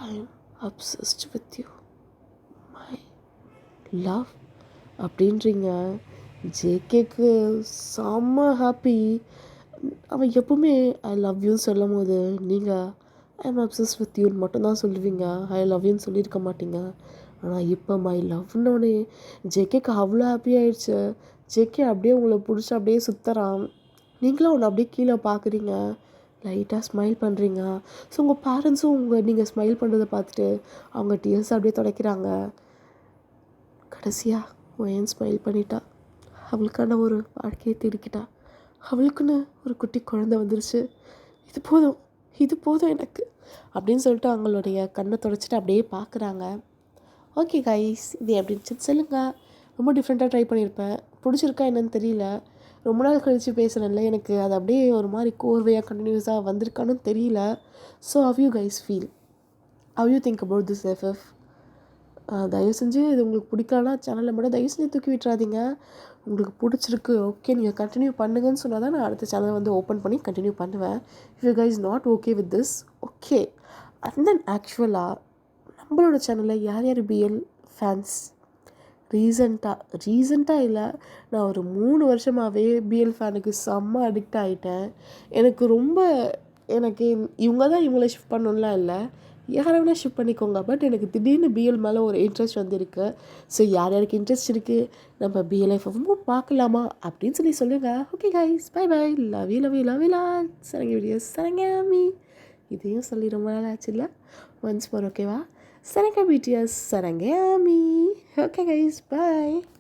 I am obsessed with you my love அப்படின்றீங்க. ஜேகேக்கு செம்ம ஹாப்பி. அவன் எப்பவுமே ஐ லவ் யூன்னு சொல்லும் போது நீங்கள் ஐ எம் அப்சஸ் வித் யூன்னு மட்டும்தான் சொல்லுவீங்க, ஐ லவ் யூன்னு சொல்லியிருக்க மாட்டீங்க. ஆனால் இப்போ மை லவ்னோடனே ஜேகேக்கு அவ்வளோ ஹாப்பி ஆயிடுச்சு. ஜேகே அப்படியே உங்களை பிடிச்சி அப்படியே சுற்றுறான். நீங்களும் அவனை அப்படியே கீழே பார்க்குறீங்க, லைட்டாக ஸ்மைல் பண்ணுறீங்க. ஸோ உங்கள் பேரண்ட்ஸும் நீங்கள் ஸ்மைல் பண்ணுறதை பார்த்துட்டு அவங்க டியர்ஸ் அப்படியே துடைக்கிறாங்க. கடைசியாக ஒயன் ஸ்மைல் பண்ணிட்டா. அவளுக்கான ஒரு வாழ்க்கையை தேடிக்கிட்டா. அவளுக்குன்னு ஒரு குட்டி குழந்தை வந்துருச்சு. இது போதும், இது போதும் எனக்கு அப்படின்னு சொல்லிட்டு அவங்களுடைய கண்ணை துடைச்சிட்டு அப்படியே பார்க்குறாங்க. ஓகே கைஸ், இது எப்படி இருந்துச்சுன்னு சொல்லுங்கள். ரொம்ப டிஃப்ரெண்ட்டாக ட்ரை பண்ணியிருப்பேன். பிடிச்சிருக்கா என்னன்னு தெரியல. ரொம்ப நாள் கழித்து பேசுகிறேன்ல, எனக்கு அது அப்படியே ஒரு மாதிரி கோர்வையாக கண்டினியூஸாக வந்திருக்கான்னு தெரியல. So how you guys feel, how you think about this FF? தயவு செஞ்சு இது உங்களுக்கு பிடிக்கலன்னா சேனலில் மட்டும் தயவு செஞ்சு தூக்கி விட்டுறாதீங்க. உங்களுக்கு பிடிச்சிருக்கு, ஓகே, நீங்கள் கண்டினியூ பண்ணுங்கன்னு சொன்னால் தான் நான் அடுத்த சேனலை வந்து ஓப்பன் பண்ணி கண்டினியூ பண்ணுவேன். If you guys not okay with this, okay. And then ஆக்சுவலாக நம்மளோட சேனலில் யார் யார் பிஎல் ஃபேன்ஸ்? ரீசெண்டாக இல்லை, நான் ஒரு 3 வருஷமாகவே பிஎல் ஃபேனுக்கு செம்ம அடிக்ட் ஆகிட்டேன். எனக்கு இவங்க தான் இவங்கள ஷிஃப்ட் பண்ணணும்லாம் இல்லை, யாரை வேணால் ஷிஃப்ட் பண்ணிக்கோங்க. பட் எனக்கு திடீர்னு பிஎல் மேலே ஒரு இன்ட்ரெஸ்ட் வந்துருக்கு. ஸோ யார் யாருக்கு இன்ட்ரெஸ்ட் இருக்குது, நம்ம பிஎல்எஃப்எஃப்பும் பார்க்கலாமா அப்படின்னு சொல்லி சொல்லுங்கள். Okay guys, bye bye, love you love you love you lot. சரங்க வீடியோஸ் சரங்காமி. இதையும் சொல்லி ரொம்ப நாள் ஆச்சு இல்லை, ஒன்ஸ் மோர், ஓகேவா? Saranga BTS Sarangami. Okay guys, bye.